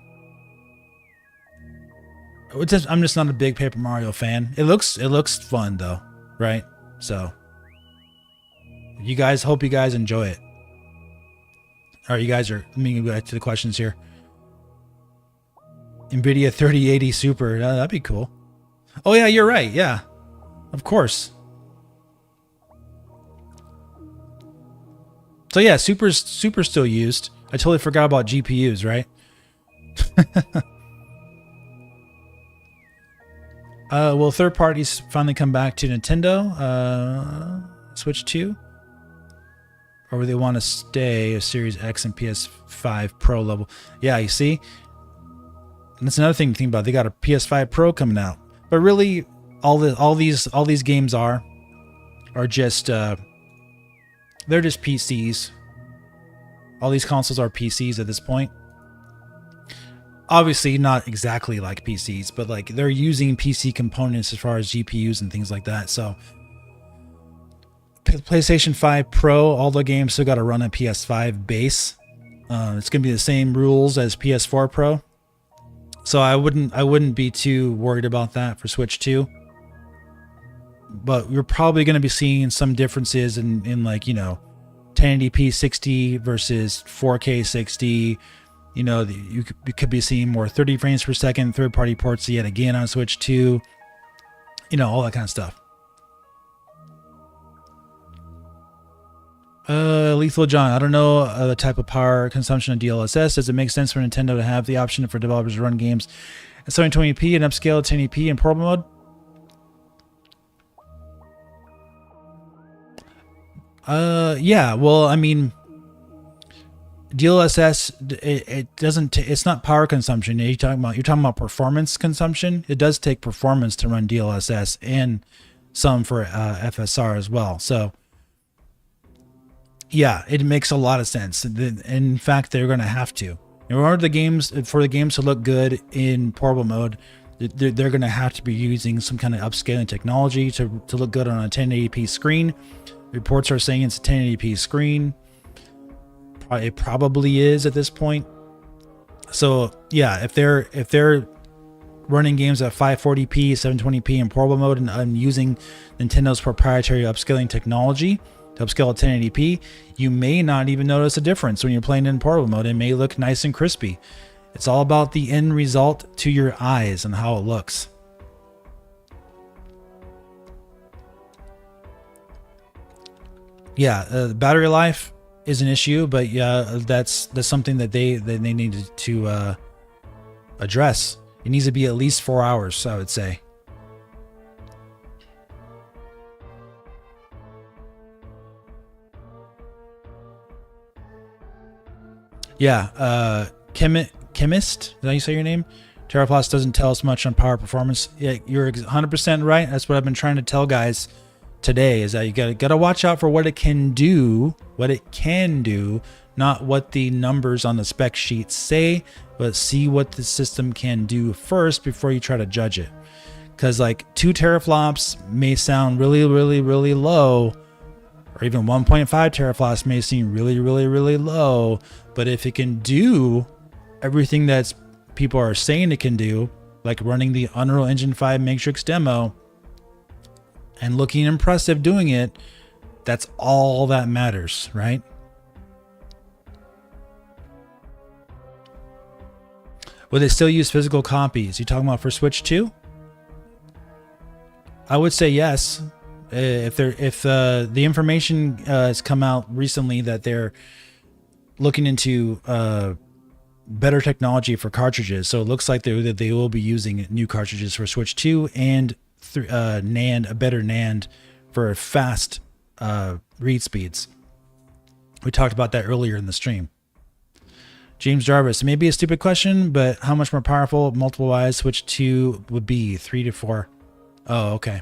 just not a big Paper Mario fan. It looks fun though, right? So hope you guys enjoy it. All right, you guys let me go back to the questions here. NVIDIA 3080 Super, that'd be cool. Oh yeah, you're right. Yeah, of course. So yeah, Super's still used. I totally forgot about GPUs, right? Will third parties finally come back to Nintendo Switch 2? Or will they want to stay a Series X and PS5 Pro level? Yeah, you see? And that's another thing to think about. They got a PS5 Pro coming out. But really, all these games are just they're just PCs. All these consoles are PCs at this point. Obviously not exactly like PCs, but like they're using PC components as far as GPUs and things like that. So PlayStation 5 Pro, all the games still got to run a PS5 base. It's going to be the same rules as PS4 Pro. So I wouldn't be too worried about that for Switch 2. But you're probably going to be seeing some differences in like, you know, 1080p 60 versus 4K 60. You know, you could be seeing more 30 frames per second third-party ports yet again on Switch 2. You know, all that kind of stuff. Lethal John, I don't know the type of power consumption of DLSS. Does it make sense for Nintendo to have the option for developers to run games at 720p and upscale to 1080p in portable mode? Yeah, well, I mean, DLSS, it doesn't, it's not power consumption. You're talking about performance consumption. It does take performance to run DLSS and some for FSR as well. So yeah, it makes a lot of sense. In fact, they're going to have to. In order for the games to look good in portable mode, they're going to have to be using some kind of upscaling technology to look good on a 1080p screen. Reports are saying it's a 1080p screen. It probably is at this point. So yeah, if they're running games at 540p, 720p in portable mode and using Nintendo's proprietary upscaling technology to upscale at 1080p, you may not even notice a difference when you're playing in portable mode. It may look nice and crispy. It's all about the end result to your eyes and how it looks. Yeah, battery life is an issue, but yeah, that's something that they need to address. It needs to be at least 4 hours, I would say. Yeah, chemist. Is that how you say your name? Teraflops doesn't tell us much on power performance. Yeah, you're 100% right. That's what I've been trying to tell guys today. Is that you gotta watch out for what it can do, not what the numbers on the spec sheet say, but see what the system can do first before you try to judge it. Because like 2 teraflops may sound really, really, really low, or even 1.5 teraflops may seem really, really, really low. But if it can do everything that people are saying it can do, like running the Unreal Engine 5 Matrix demo and looking impressive doing it, that's all that matters, right? Would they still use physical copies? You talking about for Switch 2? I would say yes. If the information has come out recently that they're looking into better technology for cartridges, so it looks like they will be using new cartridges for Switch 2 and NAND, a better NAND for fast read speeds. We talked about that earlier in the stream. James Jarvis, it may be a stupid question, but how much more powerful multiple wise Switch 2 would be? 3 to 4. Oh, okay.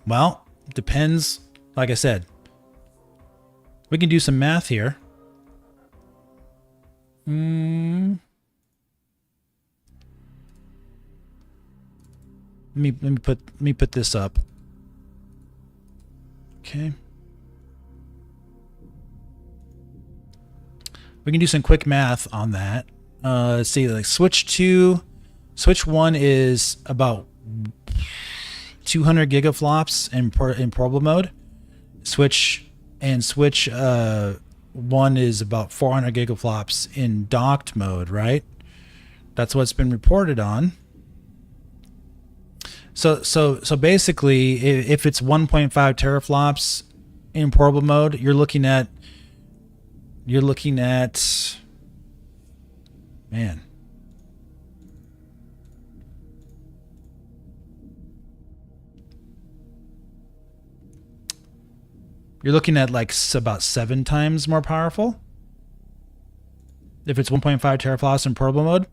Well, depends. Like I said, we can do some math here. Let me put this up. Okay. We can do some quick math on that. Let's see, like Switch 1 is about 200 gigaflops in portable mode. Switch 1 is about 400 gigaflops in docked mode, right? That's what's been reported on. So basically, if it's 1.5 teraflops in portable mode, you're looking at man. You're looking at like about 7 times more powerful if it's 1.5 teraflops in portable mode,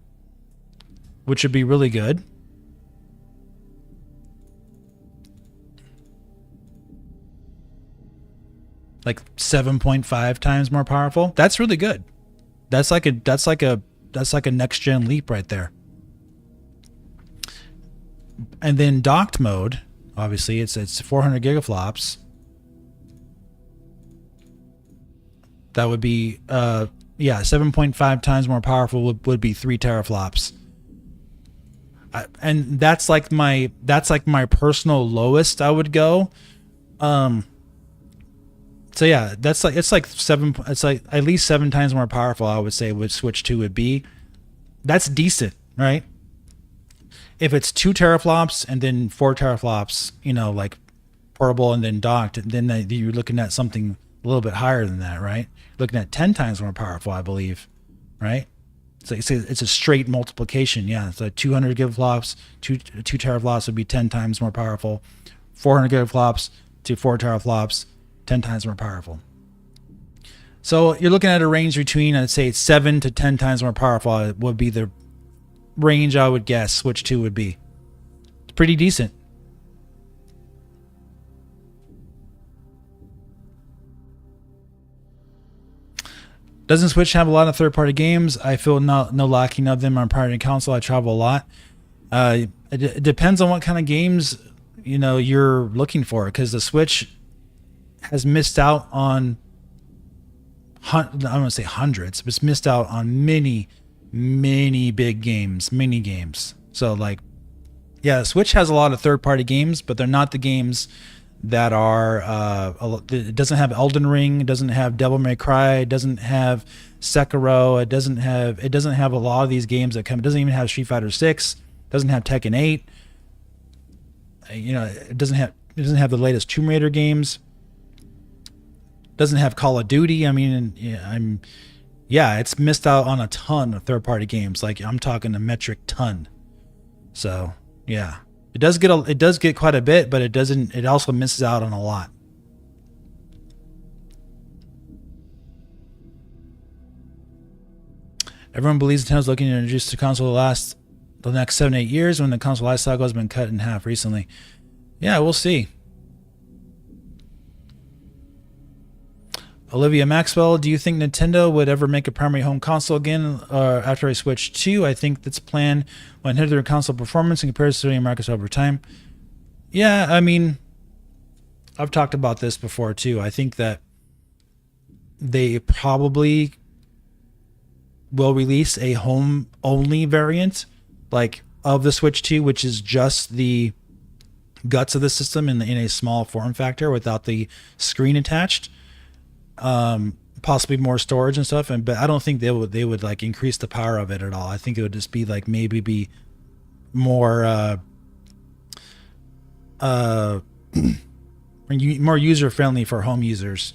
which would be really good. Like 7.5 times more powerful. That's really good. That's like a next gen leap right there. And then docked mode, obviously it's 400 gigaflops. That would be 7.5 times more powerful would be 3 teraflops. And that's like my personal lowest I would go. So yeah, it's like at least 7 times more powerful, I would say, with Switch 2 would be. That's decent, right? If it's 2 teraflops and then 4 teraflops, like portable and then docked, then you're looking at something a little bit higher than that, right? Looking at 10 times more powerful, I believe, right? So it's a straight multiplication. Yeah, so 200 gigaflops, 2 teraflops would be 10 times more powerful. 400 gigaflops to 4 teraflops, 10 times more powerful. So you're looking at a range between, I'd say, 7 to 10 times more powerful would be the range I would guess Switch 2 would be. It's pretty decent. Doesn't Switch have a lot of third-party games? I feel no lacking of them on priority console. I travel a lot. It depends on what kind of games you're looking for, because the Switch has missed out on, I don't want to say hundreds, but it's missed out on many big games, mini games. So like, yeah, the Switch has a lot of third-party games, but they're not the games that are it doesn't have Elden Ring, it doesn't have Devil May Cry, it doesn't have Sekiro, it doesn't have a lot of these games that come. It doesn't even have Street Fighter 6, doesn't have Tekken 8. It doesn't have the latest Tomb Raider games. Doesn't have Call of Duty. I mean, it's missed out on a ton of third-party games. Like, I'm talking a metric ton. So yeah. It does get quite a bit, but it also misses out on a lot. Everyone believes Nintendo's looking to introduce the console the next 7-8 years when the console life cycle has been cut in half recently. Yeah, we'll see. Olivia Maxwell, do you think Nintendo would ever make a primary home console again after a Switch 2? I think that's planned when hinder their console performance in comparison to Microsoft over time. Yeah, I mean, I've talked about this before too. I think that they probably will release a home only variant like of the Switch 2, which is just the guts of the system in a small form factor without the screen attached. Possibly more storage and stuff, but I don't think they would like increase the power of it at all. I think it would just be like maybe be more more user friendly for home users.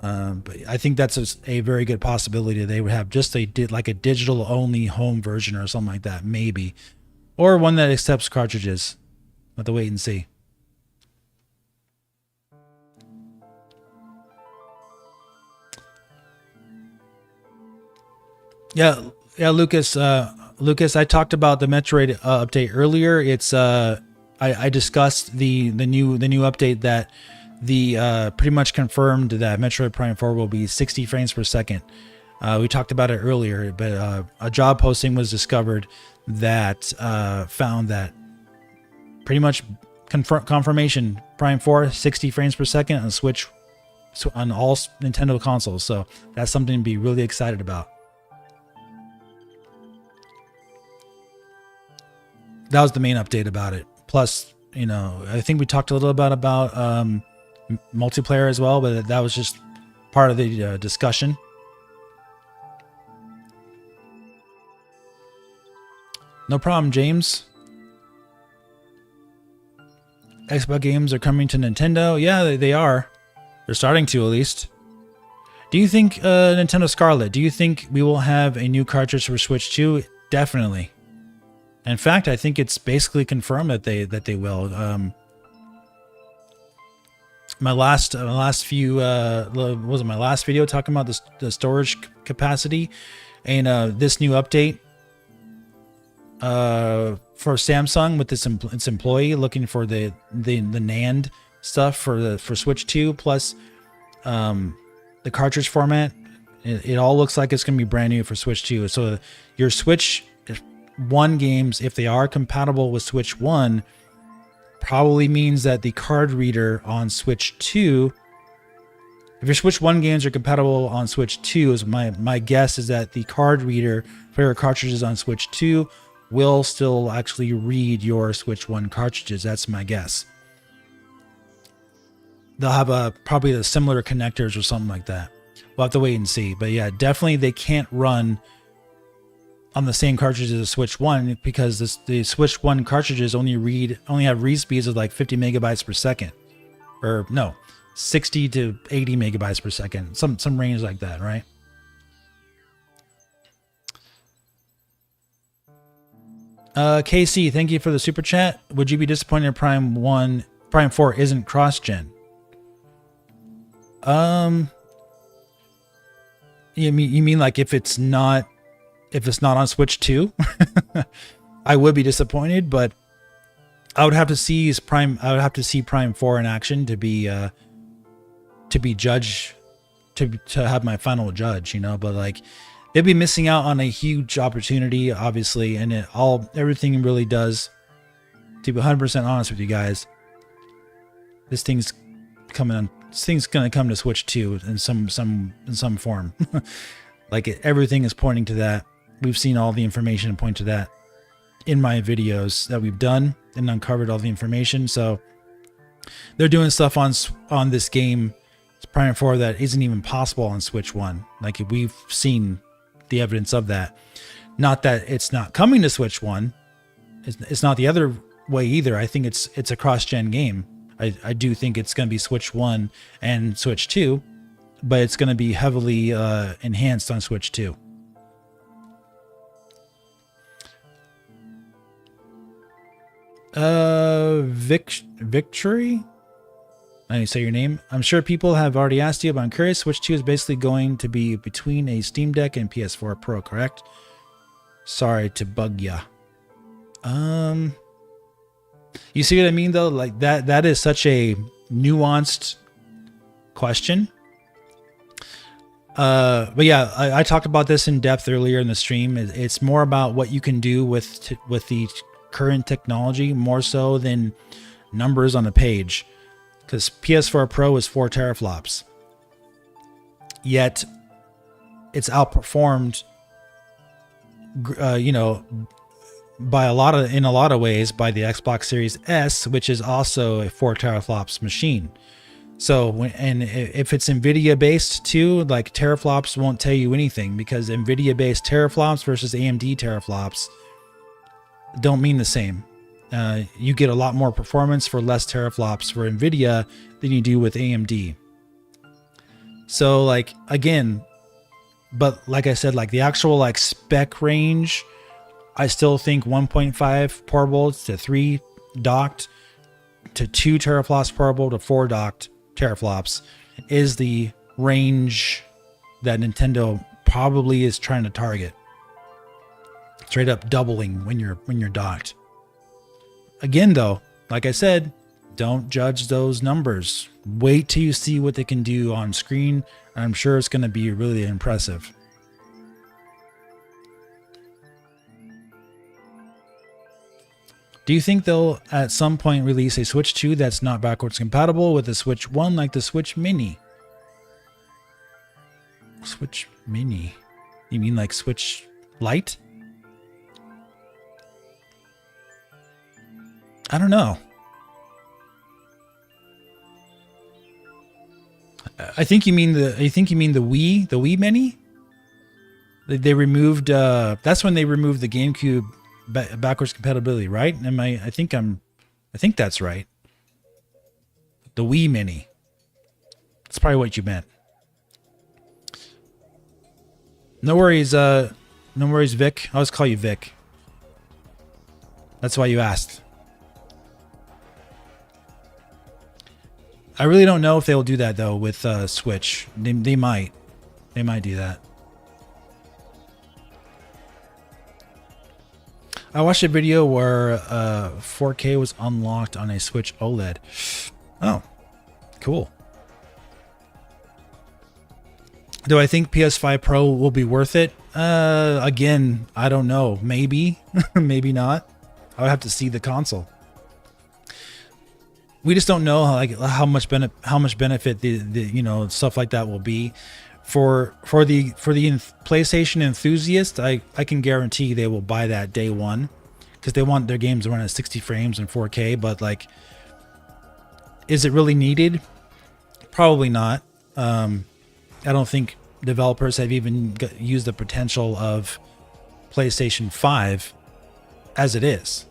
But I think that's a very good possibility. They would have just a digital only home version or something like that, maybe, or one that accepts cartridges. We'll have to wait and see. Yeah, Lucas. Lucas, I talked about the Metroid update earlier. It's I discussed the new update that pretty much confirmed that Metroid Prime 4 will be 60 frames per second. We talked about it earlier, but a job posting was discovered that found that pretty much confirmation Prime 4 60 frames per second on Switch on all Nintendo consoles. So that's something to be really excited about. That was the main update about it. Plus, I think we talked a little bit about multiplayer as well, but that was just part of the discussion. No problem, James. Xbox games are coming to Nintendo. Yeah, they are. They're starting to, at least. Do you think Nintendo Scarlet? Do you think we will have a new cartridge for Switch 2? Definitely. In fact, I think it's basically confirmed that they will. My last few was it my last video talking about the storage capacity, and this new update for Samsung with its employee looking for the NAND stuff for Switch 2 plus the cartridge format. It all looks like it's going to be brand new for Switch 2. So your Switch 1 games, if they are compatible with Switch 1, probably means that the card reader on Switch 2, if your Switch 1 games are compatible on Switch 2, is my guess is that the card reader for your cartridges on Switch 2 will still actually read your Switch 1 cartridges. That's my guess. They'll have probably the similar connectors or something like that. We'll have to wait and see. But yeah, definitely they can't run on the same cartridges as Switch 1 because the Switch 1 cartridges only have read speeds of like 50 megabytes per second. Or no, 60 to 80 megabytes per second. Some range like that, right? KC, thank you for the super chat. Would you be disappointed if Prime 4 isn't cross-gen? You mean like if it's not on Switch 2? I would be disappointed, but I would have to see Prime 4 in action to be judge to have my final judge, but like they'd be missing out on a huge opportunity, obviously, and everything really does, to be 100% honest with you guys, this thing's gonna come to Switch 2 in some form. Like everything is pointing to that. We've seen all the information point to that in my videos that we've done and uncovered all the information. So they're doing stuff on this game, Prime 4, that isn't even possible on Switch 1. Like we've seen the evidence of that. Not that it's not coming to Switch 1. It's not the other way either. I think it's a cross-gen game. I do think it's going to be Switch 1 and Switch 2, but it's going to be heavily enhanced on Switch 2. Victory? I didn't say your name. I'm sure people have already asked you, but I'm curious. Switch 2 is basically going to be between a Steam Deck and PS4 Pro, correct? Sorry to bug ya. You see what I mean though? Like that is such a nuanced question. But yeah, I talked about this in depth earlier in the stream. It's more about what you can do with the current technology, more so than numbers on a page. Because PS4 Pro is 4 teraflops, yet it's outperformed, by in a lot of ways by the Xbox Series S, which is also a 4 teraflops machine. So if it's NVIDIA based too, like teraflops won't tell you anything, because NVIDIA based teraflops versus AMD teraflops don't mean the same. You get a lot more performance for less teraflops for NVIDIA than you do with AMD. So like, again, but like I said, like the actual like spec range, I still think 1.5 portable to 3 docked to 2 teraflops portable to 4 docked teraflops is the range that Nintendo probably is trying to target. Straight up doubling when you're docked. Again though, like I said, don't judge those numbers. Wait till you see what they can do on screen. I'm sure it's going to be really impressive. Do you think they'll at some point release a Switch 2 that's not backwards compatible with the Switch 1 like the Switch Mini? Switch Mini? You mean like Switch Lite? I don't know. I think you mean the Wii Mini? They removed that's when they removed the GameCube backwards compatibility, right? I think that's right. The Wii Mini. That's probably what you meant. No worries, Vic. I'll just call you Vic. That's why you asked. I really don't know if they will do that though with Switch. They might do that. I watched a video where 4K was unlocked on a Switch OLED. Oh, cool. Do I think PS5 Pro will be worth it? Again, I don't know. Maybe, maybe not. I would have to see the console. We just don't know how much benefit the stuff like that will be for the PlayStation enthusiast. I can guarantee they will buy that day one because they want their games to run at 60 frames and 4K. But like, is it really needed? Probably not. I don't think developers have even used the potential of PlayStation 5 as it is.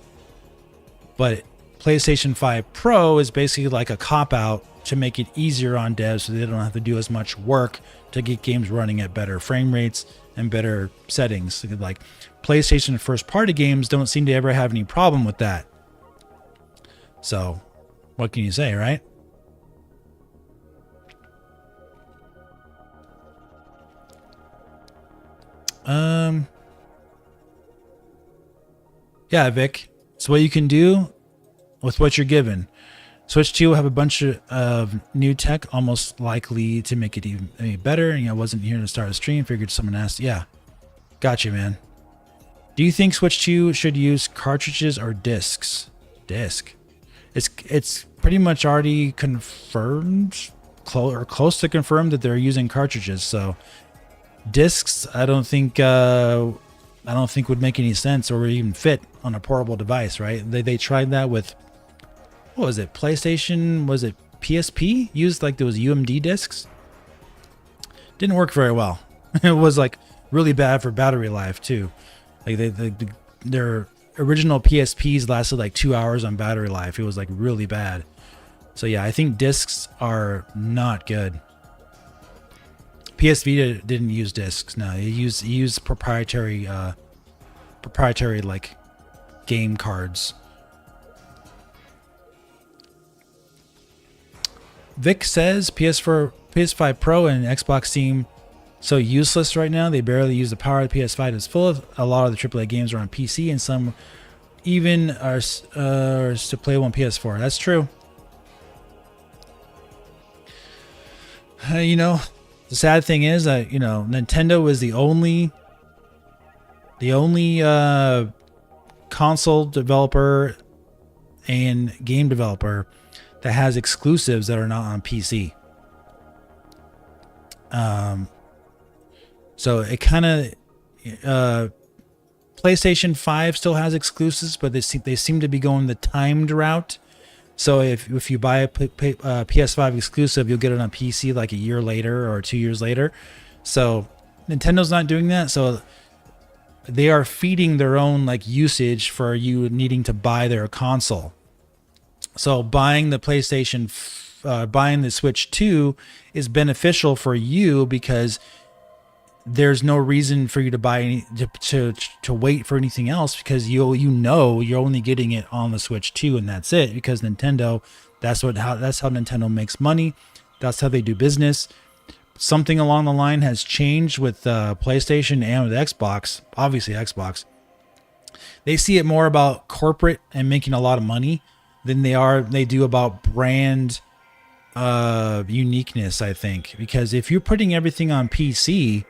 But PlayStation 5 Pro is basically like a cop-out to make it easier on devs so they don't have to do as much work to get games running at better frame rates and better settings. Like PlayStation first-party games don't seem to ever have any problem with that. So, what can you say, right? Yeah, Vic. So what you can do with what you're given. Switch 2 will have a bunch of new tech, almost likely to make it even better. And I wasn't here to start a stream. Figured someone asked. Yeah, gotcha, man. Do you think Switch 2 should use cartridges or discs? Disc. It's pretty much already confirmed, close to confirmed that they're using cartridges. So discs, I don't think would make any sense or even fit on a portable device, right? They tried that with, what was it, PlayStation? Was it PSP? Used like those UMD discs. Didn't work very well. It was like really bad for battery life too. Like their original PSPs lasted like 2 hours on battery life. It was like really bad. So yeah, I think discs are not good. PS Vita didn't use discs. No, it used proprietary like game cards. Vic says PS4, PS5 Pro, and Xbox seem so useless right now. They barely use the power of the PS5 is full of. A lot of the AAA games are on PC, and some even are to play on PS4. That's true. You know, the sad thing is that, you know, Nintendo is the only console developer and game developer that has exclusives that are not on PC. So it kind of PlayStation 5 still has exclusives, but they seem to be going the timed route. So if you buy a PS5 exclusive, you'll get it on PC like a year later or 2 years later. So Nintendo's not doing that. So they are feeding their own like usage for you needing to buy their console. So buying the buying the Switch 2 is beneficial for you because there's no reason for you to buy to wait for anything else, because you know you're only getting it on the Switch 2 and that's it, because Nintendo, that's how Nintendo makes money. That's how they do business. Something along the line has changed with PlayStation and with Xbox, obviously Xbox. They see it more about corporate and making a lot of money than they do about brand uniqueness, I think. Because if you're putting everything on PC,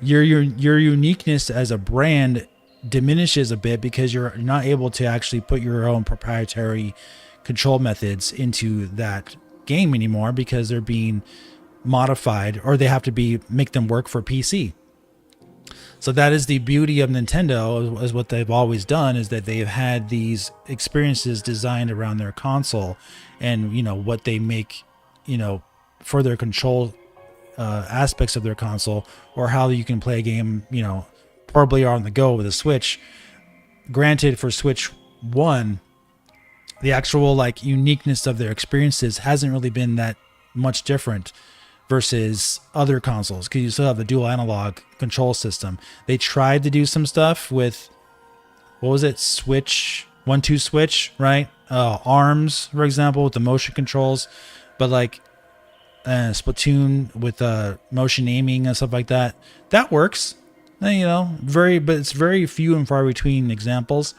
your uniqueness as a brand diminishes a bit, because you're not able to actually put your own proprietary control methods into that game anymore, because they're being modified, or they have to make them work for PC. So that is the beauty of Nintendo, is what they've always done, is that they've had these experiences designed around their console, and you know what they make, you know, for their control aspects of their console, or how you can play a game, you know, probably on the go with a Switch. Granted, for Switch 1, the actual like uniqueness of their experiences hasn't really been that much different versus other consoles, because you still have the dual analog control system. They tried to do some stuff with, what was it, Switch 1-2 Switch, right? ARMS, for example, with the motion controls, but like Splatoon with motion aiming and stuff like that, that works. You know, but it's very few and far between examples.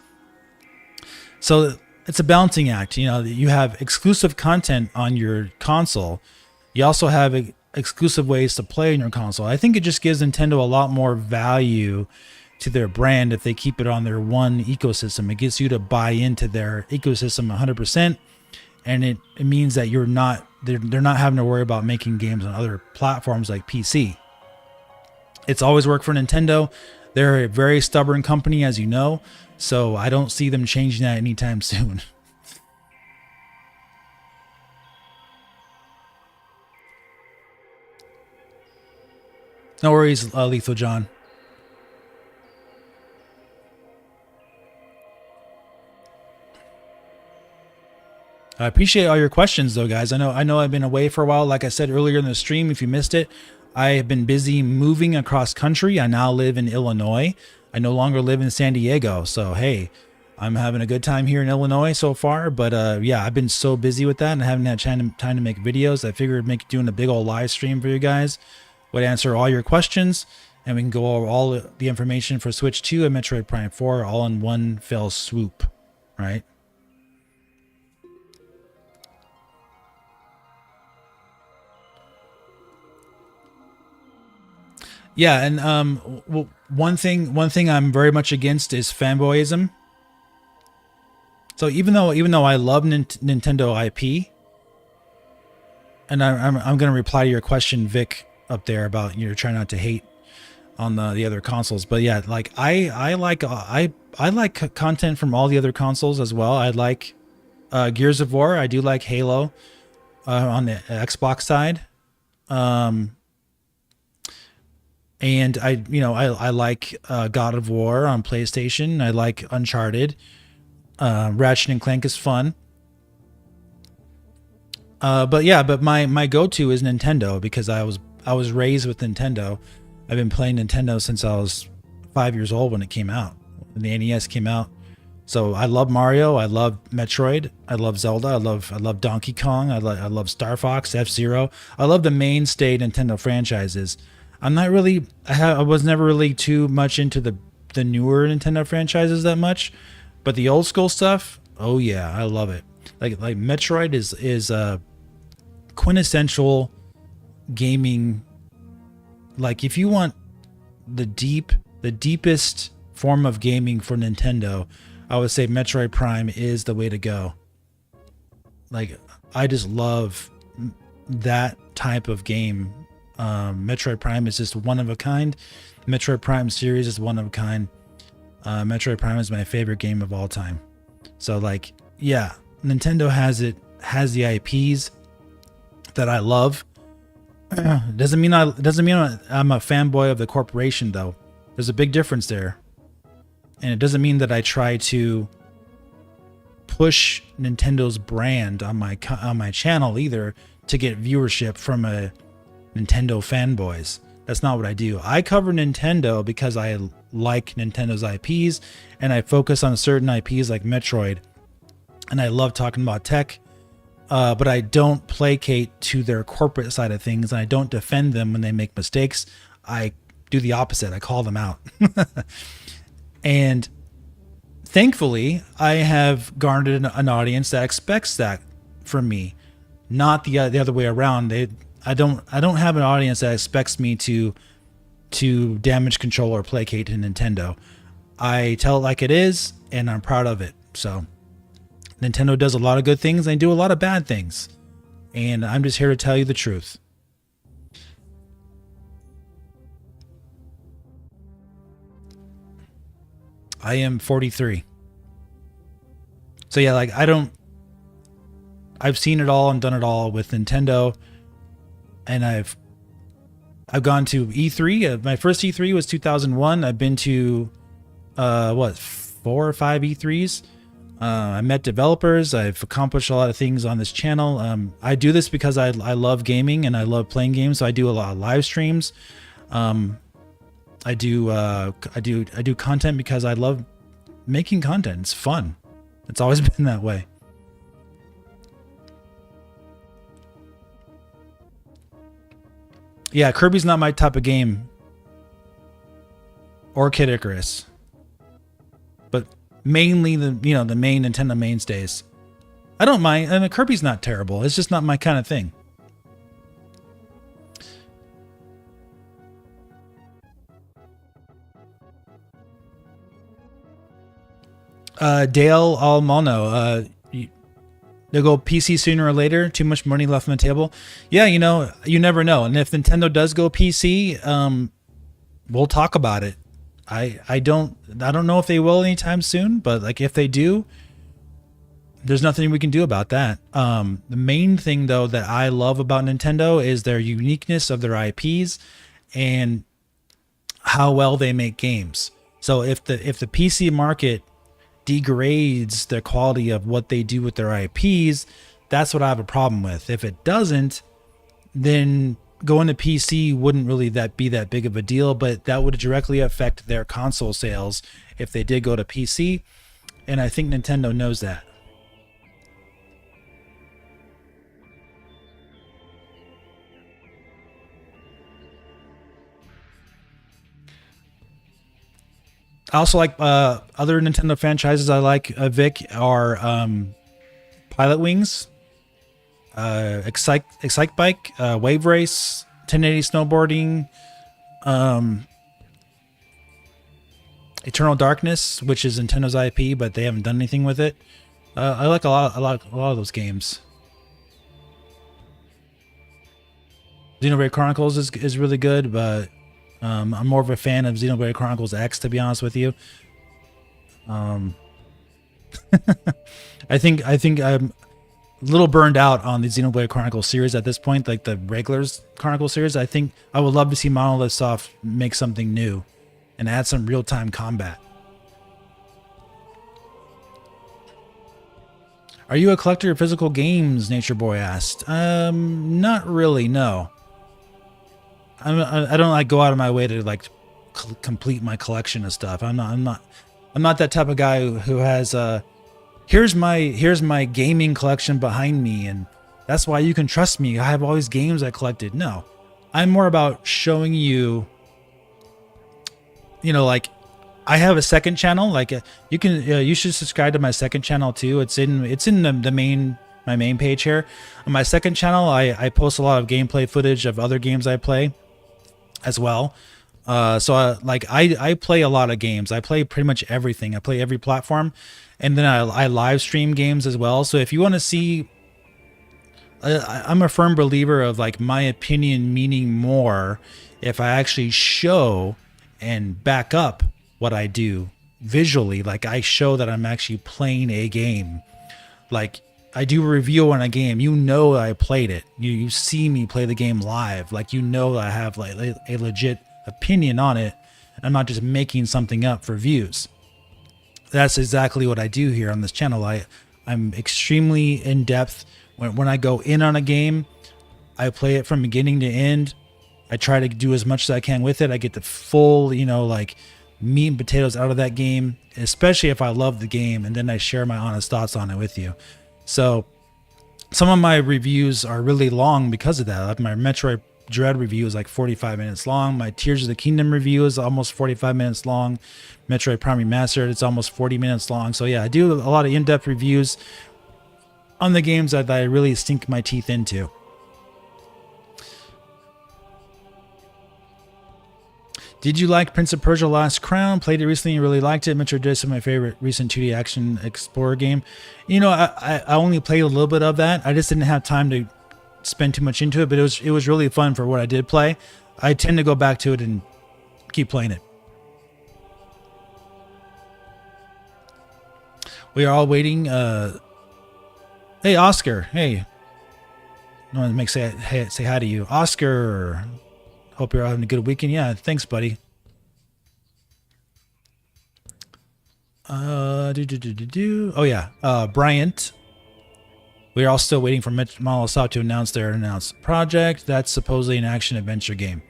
So it's a balancing act. You know, you have exclusive content on your console. You also have exclusive ways to play on your console. I think it just gives Nintendo a lot more value to their brand if they keep it on their one ecosystem. It gets you to buy into their ecosystem 100%, and it means that they're not having to worry about making games on other platforms like PC. It's always worked for Nintendo. They're a very stubborn company, as you know, so I don't see them changing that anytime soon. No worries, Lethal John. I appreciate all your questions, though, guys. I know I've been away for a while. Like I said earlier in the stream, if you missed it, I have been busy moving across country. I now live in Illinois. I no longer live in San Diego. So, hey, I'm having a good time here in Illinois so far. But yeah, I've been so busy with that and I haven't had time to make videos. I figured doing a big old live stream for you guys would answer all your questions, and we can go over all the information for Switch 2 and Metroid Prime 4 all in one fell swoop, right? Yeah, and well, one thing I'm very much against is fanboyism. So even though I love Nintendo IP, and I'm going to reply to your question, Vic, up there about you're trying not to hate on the other consoles, but yeah, like I like content from all the other consoles as well. I like Gears of War. I do like Halo on the Xbox side. And I like God of War on PlayStation. I like Uncharted. Ratchet and Clank is fun. But my go-to is Nintendo, because I was raised with Nintendo. I've been playing Nintendo since I was 5 years old when it came out, when the NES came out. So I love Mario, I love Metroid, I love Zelda, I love Donkey Kong, I love Star Fox, F-Zero. I love the mainstay Nintendo franchises. I'm not really I was never really too much into the newer Nintendo franchises that much, but the old school stuff, oh yeah, I love it. Like Metroid is a quintessential gaming. Like if you want the deepest form of gaming for Nintendo, I would say Metroid Prime is the way to go. Like I just love that type of game. Metroid Prime is just one of a kind. Metroid Prime series is one of a kind. Metroid Prime is my favorite game of all time. So like, yeah, Nintendo has the IPs that I love. Doesn't mean I'm a fanboy of the corporation though. There's a big difference there. And it doesn't mean that I try to push Nintendo's brand on my channel either to get viewership from a Nintendo fanboys. That's not what I do. I cover Nintendo because I like Nintendo's IPs and I focus on certain IPs like Metroid. And I love talking about tech, but I don't placate to their corporate side of things and I don't defend them when they make mistakes. I do the opposite. I call them out. And thankfully, I have garnered an audience that expects that from me, not the other way around. I don't have an audience that expects me to damage control or placate to Nintendo. I tell it like it is, and I'm proud of it. So Nintendo does a lot of good things and they do a lot of bad things, and I'm just here to tell you the truth. I am 43. So yeah, like I've seen it all and done it all with Nintendo, and I've gone to E3. My first E3 was 2001. I've been to 4 or 5 E3s. I met developers. I've accomplished a lot of things on this channel. I do this because I love gaming and I love playing games. So I do a lot of live streams. I do content because I love making content. It's fun. It's always been that way. Yeah, Kirby's not my type of game. Or Kid Icarus. But mainly the main Nintendo mainstays. I don't mind. I mean, Kirby's not terrible. It's just not my kind of thing. Dale Almono, they'll go PC sooner or later. Too much money left on the table. Yeah, you never know. And if Nintendo does go PC, we'll talk about it. I don't know if they will anytime soon, but like if they do, there's nothing we can do about that. The main thing though that I love about Nintendo is their uniqueness of their IPs and how well they make games. So if the PC market degrades the quality of what they do with their IPs, that's what I have a problem with. If it doesn't, then going to PC wouldn't really be that big of a deal, but that would directly affect their console sales if they did go to PC, and I think Nintendo knows that. I also like other Nintendo franchises I like, Vic, are Pilot Wings, Excite Bike, Wave Race, 1080 Snowboarding, Eternal Darkness, which is Nintendo's IP, but they haven't done anything with it. I like a lot of those games. Xenoblade Chronicles is really good, but I'm more of a fan of Xenoblade Chronicles X, to be honest with you. I think I'm a little burned out on the Xenoblade Chronicles series at this point, like the regulars Chronicles series. I think I would love to see Monolith Soft make something new and add some real-time combat. Are you a collector of physical games? Nature Boy asked. Not really, no. I don't like go out of my way to like complete my collection of stuff. I'm not. I'm not that type of guy who has here's my gaming collection behind me, and that's why you can trust me. I have all these games I collected. No, I'm more about showing you, like I have a second channel. Like you should subscribe to my second channel too. It's in the main my main page here. On my second channel, I post a lot of gameplay footage of other games I play as well. I play a lot of games. I play pretty much everything. I play every platform, and then I live stream games as well. So if you want to see, I'm a firm believer of like my opinion meaning more if I actually show and back up what I do visually. Like I show that I'm actually playing a game. Like I do a review on a game, I played it. You see me play the game live. Like I have like a legit opinion on it. I'm not just making something up for views. That's exactly what I do here on this channel. I'm extremely in depth. When I go in on a game, I play it from beginning to end. I try to do as much as I can with it. I get the full, like meat and potatoes out of that game, especially if I love the game, and then I share my honest thoughts on it with you. So some of my reviews are really long because of that. Like my Metroid Dread review is like 45 minutes long. My Tears of the Kingdom review is almost 45 minutes long. Metroid Prime Remastered, it's almost 40 minutes long. So yeah, I do a lot of in-depth reviews on the games that I really sink my teeth into. Did you like Prince of Persia: Last Crown? Played it recently and really liked it. Metroid Dread is my favorite recent 2D action explorer game. I only played a little bit of that. I just didn't have time to spend too much into it, but it was really fun for what I did play. I tend to go back to it and keep playing it. We are all waiting. Hey, Oscar. Hey. I want to say hi to you. Oscar. Hope you're having a good weekend. Yeah, thanks, buddy. Oh, yeah. Bryant. We are all still waiting for Microsoft to announce their announced project. That's supposedly an action adventure game.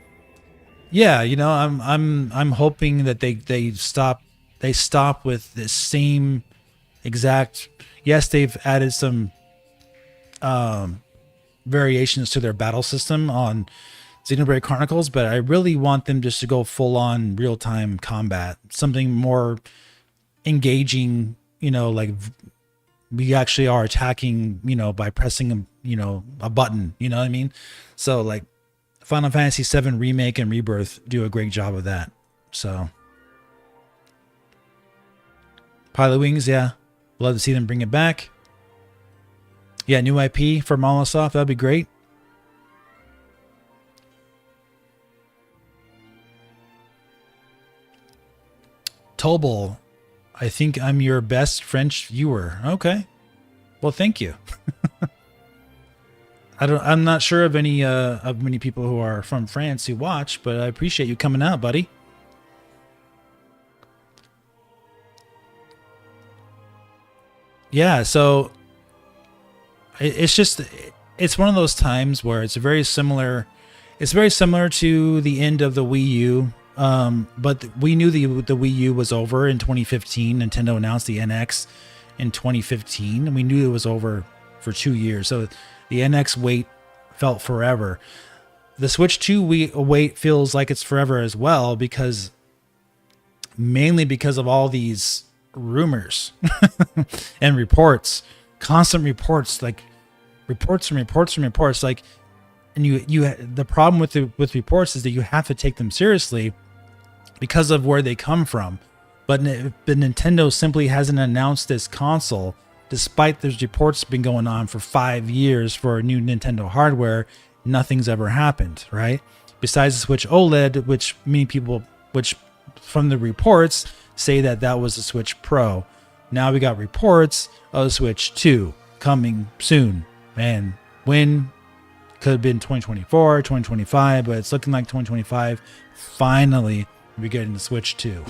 Yeah, I'm hoping that they stop with the same exact. Yes, they've added some variations to their battle system on Xenoblade Chronicles, but I really want them just to go full on real time combat, something more engaging. Like we actually are attacking, by pressing a button. You know what I mean? So like Final Fantasy VII Remake and Rebirth do a great job of that. So Pilot Wings, yeah, love to see them bring it back. Yeah, new IP for Microsoft, that'd be great. Tobal, I think I'm your best French viewer. Okay, well, thank you. I'm not sure of many people who are from France who watch, but I appreciate you coming out, buddy. Yeah, so it's one of those times where it's very similar to the end of the Wii U. But we knew the Wii U was over in 2015. Nintendo announced the NX in 2015, and we knew it was over for 2 years. So the NX wait felt forever. The Switch 2 wait feels like it's forever as well, mainly because of all these rumors and reports, constant reports, like reports from reports from reports. Like, and the problem with reports is that you have to take them seriously because of where they come from. But Nintendo simply hasn't announced this console, despite there's reports been going on for 5 years for new Nintendo hardware. Nothing's ever happened, right? Besides the Switch OLED, which from the reports say that was the Switch Pro. Now we got reports of the Switch 2 coming soon. And when? Could have been 2024, 2025, but it's looking like 2025. Finally, we're getting the Switch 2.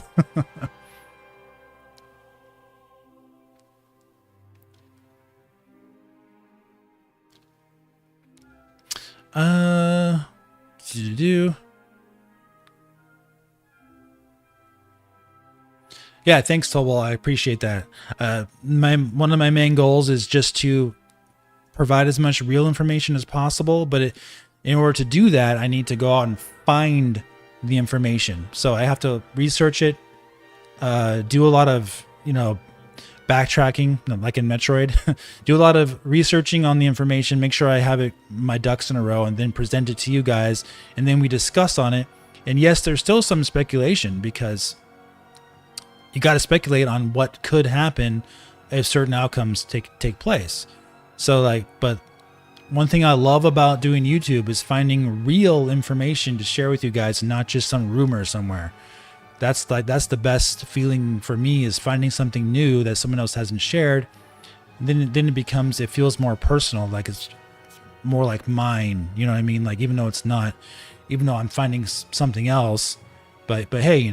Yeah, Yeah, thanks, Tobal. I appreciate that. My one of my main goals is just to provide as much real information as possible, but in order to do that, I need to go out and find the information. So I have to research it, do a lot of, backtracking, like in Metroid, do a lot of researching on the information, make sure I have my ducks in a row, and then present it to you guys, and then we discuss on it. And yes, there's still some speculation, because you got to speculate on what could happen if certain outcomes take place. So but one thing I love about doing YouTube is finding real information to share with you guys, not just some rumor somewhere. That's the best feeling for me, is finding something new that someone else hasn't shared. Then it feels more personal, like it's more like mine. You know what I mean? Like, even though I'm finding something else, but hey,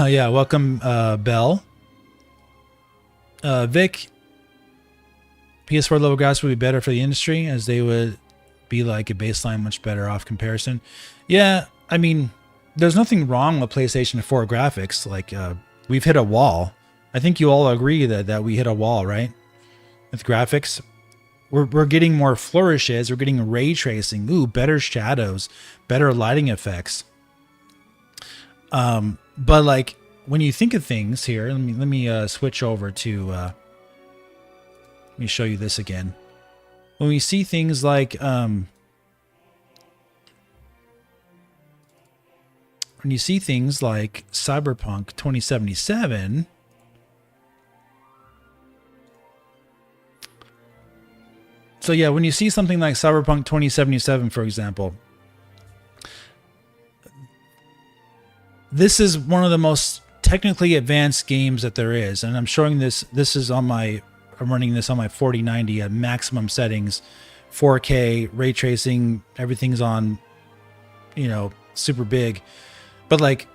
yeah, welcome, Bell. Vic, PS4 level graphics would be better for the industry, as they would be like a baseline much better off comparison. Yeah, I mean, there's nothing wrong with PlayStation 4 graphics. Like, we've hit a wall. I think you all agree that we hit a wall, right? With graphics. We're getting more flourishes. We're getting ray tracing. Ooh, better shadows, better lighting effects. But like, when you think of things here, let me switch over to. Let me show you this again. When we see things like Cyberpunk 2077. So yeah, when you see something like Cyberpunk 2077, for example, this is one of the most technically advanced games that there is, and I'm showing this. I'm running this on my 4090 at maximum settings, 4K, ray tracing, everything's on, super big. But like,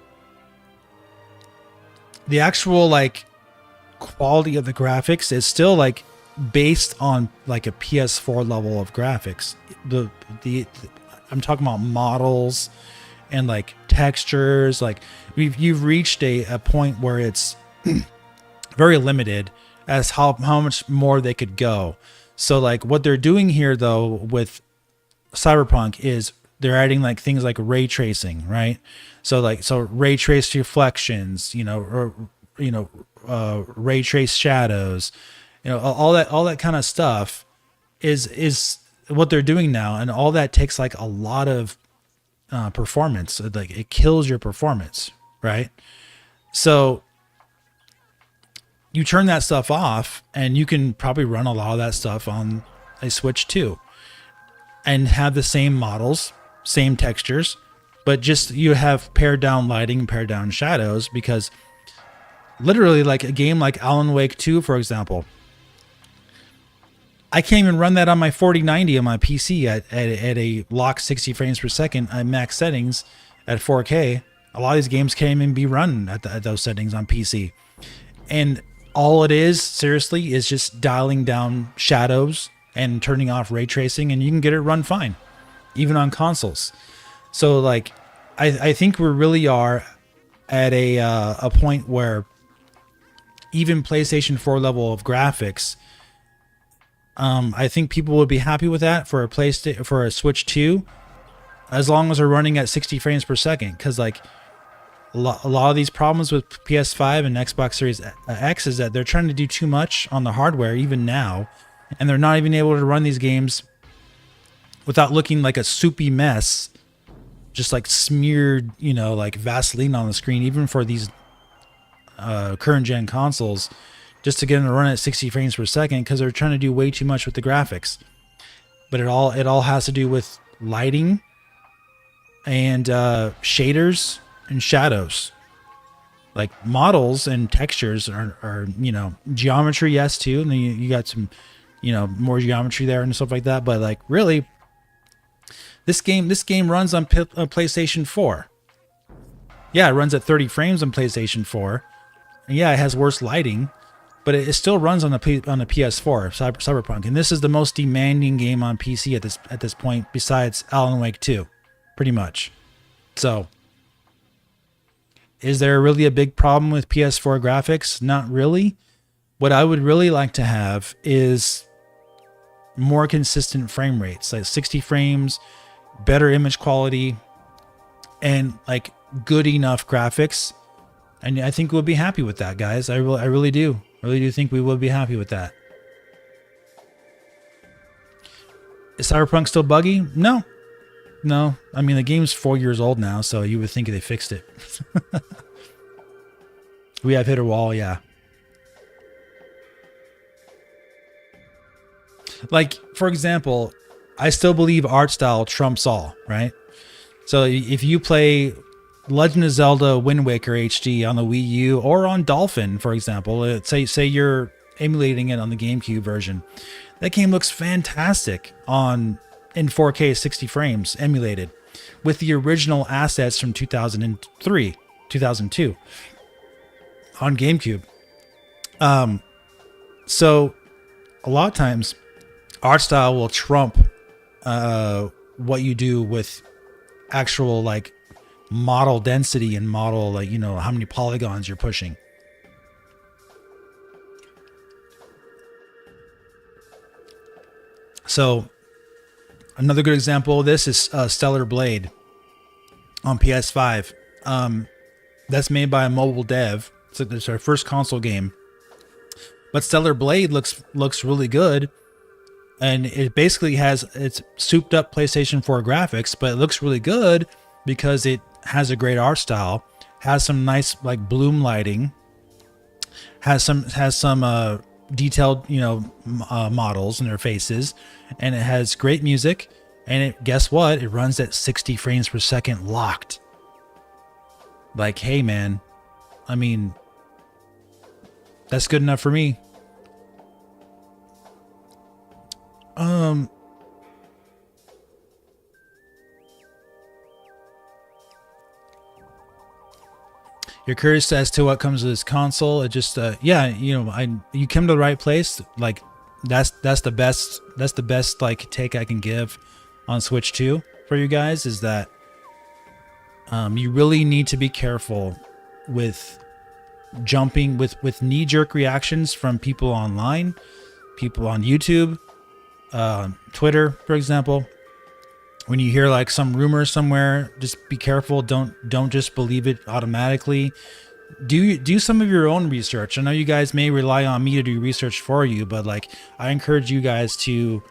the actual like quality of the graphics is still like based on like a PS4 level of graphics. I'm talking about models and like textures. Like, you've reached a point where it's very limited as how much more they could go. So like, what they're doing here though with Cyberpunk is they're adding like things like ray tracing, right? So ray trace reflections, ray trace shadows, all that kind of stuff is what they're doing now, and all that takes like a lot of performance. Like, it kills your performance, right? So you turn that stuff off, and you can probably run a lot of that stuff on a Switch 2 and have the same models, same textures, but just you have pared down lighting and pared down shadows, because literally, like a game like Alan Wake 2, for example, I can't even run that on my 4090 on my PC at a locked 60 frames per second at max settings at 4K. A lot of these games can't even be run at those settings on PC. And all it is, seriously, is just dialing down shadows and turning off ray tracing, and you can get it run fine, even on consoles. So like, I think we really are at a point where even PlayStation 4 level of graphics, I think people would be happy with that for a Switch 2, as long as they're running at 60 frames per second. Because like, a lot of these problems with PS5 and Xbox Series X is that they're trying to do too much on the hardware even now, and they're not even able to run these games without looking like a soupy mess, just like smeared, like Vaseline on the screen, even for these current gen consoles, just to get them to run at 60 frames per second, because they're trying to do way too much with the graphics. But it all has to do with lighting and shaders and shadows. Like, models and textures are geometry, yes, too, and then you got some more geometry there and stuff like that. But like, really, this game runs on PlayStation 4. Yeah, it runs at 30 frames on PlayStation 4, and yeah, it has worse lighting, but it still runs on the PS4, Cyberpunk. And this is the most demanding game on PC at this point, besides Alan Wake 2, pretty much. So Is there really a big problem with PS4 graphics? Not really. What I would really like to have is more consistent frame rates, like 60 frames, better image quality, and like good enough graphics. And I think we'll be happy with that, guys. I really do. I really do think we will be happy with that. Is Cyberpunk still buggy? No. No. I mean, the game's 4 years old now, so you would think they fixed it. We have hit a wall, yeah. Like, for example, I still believe art style trumps all, right? So if you play Legend of Zelda Wind Waker HD on the Wii U or on Dolphin, for example, say you're emulating it on the GameCube version, that game looks fantastic in 4K 60 frames emulated with the original assets from 2003, 2002 on GameCube. So a lot of times art style will trump what you do with actual like model density and model, like, you know, how many polygons you're pushing. So another good example of this is Stellar Blade on PS5. That's made by a mobile dev. So it's our first console game. But Stellar Blade looks really good. And it basically has its souped up PlayStation 4 graphics, but it looks really good because it has a great art style, has some nice like bloom lighting, has some detailed, you know, models in their faces, and it has great music. And guess what? It runs at 60 frames per second locked. Like, hey man, I mean, that's good enough for me. You're curious as to what comes with this console. It just, yeah, you know, you came to the right place. Like, that's the best like take I can give on Switch 2 for you guys is that, you really need to be careful with jumping with knee-jerk reactions from people online, people on YouTube, Twitter, for example. When you hear like some rumor somewhere, just be careful. Don't just believe it automatically. Do some of your own research. I know you guys may rely on me to do research for you, but like I encourage you guys to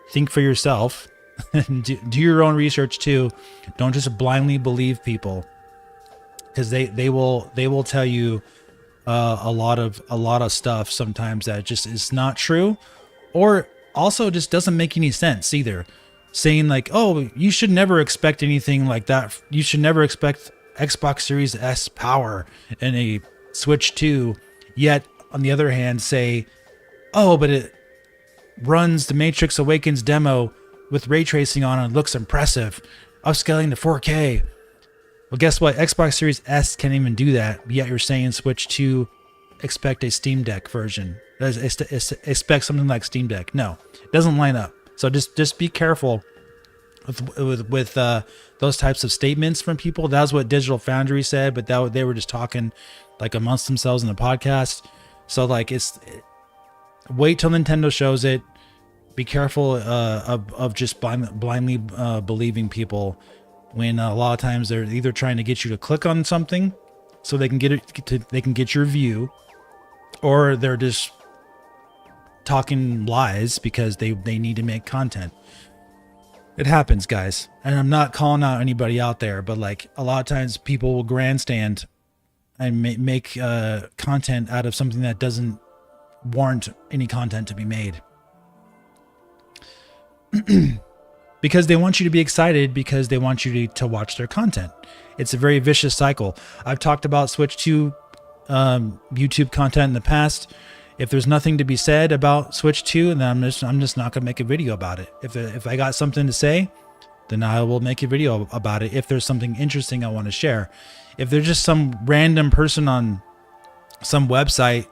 think for yourself and do your own research too. Don't just blindly believe people, because they will tell you a lot of stuff sometimes that just is not true, or also just doesn't make any sense either. Saying like, oh, you should never expect anything like that. You should never expect Xbox Series S power in a Switch 2. Yet, on the other hand, say, oh, but it runs the Matrix Awakens demo with ray tracing on it and looks impressive. Upscaling to 4K. Well, guess what? Xbox Series S can't even do that. Yet you're saying Switch 2 expect a Steam Deck version. Expect something like Steam Deck. No, it doesn't line up. So just be careful with those types of statements from people. That's what Digital Foundry said, but they were just talking like amongst themselves in the podcast. So like wait till Nintendo shows it. Be careful of just blindly believing people when a lot of times they're either trying to get you to click on something so they can get your view, or they're just talking lies because they need to make content. It happens, guys. And I'm not calling out anybody out there, but like a lot of times people will grandstand and make content out of something that doesn't warrant any content to be made. Because they want you to be excited, because they want you to watch their content. It's a very vicious cycle. I've talked about Switch 2 YouTube content in the past. If there's nothing to be said about Switch 2, then I'm just not gonna make a video about it. If I got something to say, then I will make a video about it. If there's something interesting I want to share. If there's just some random person on some website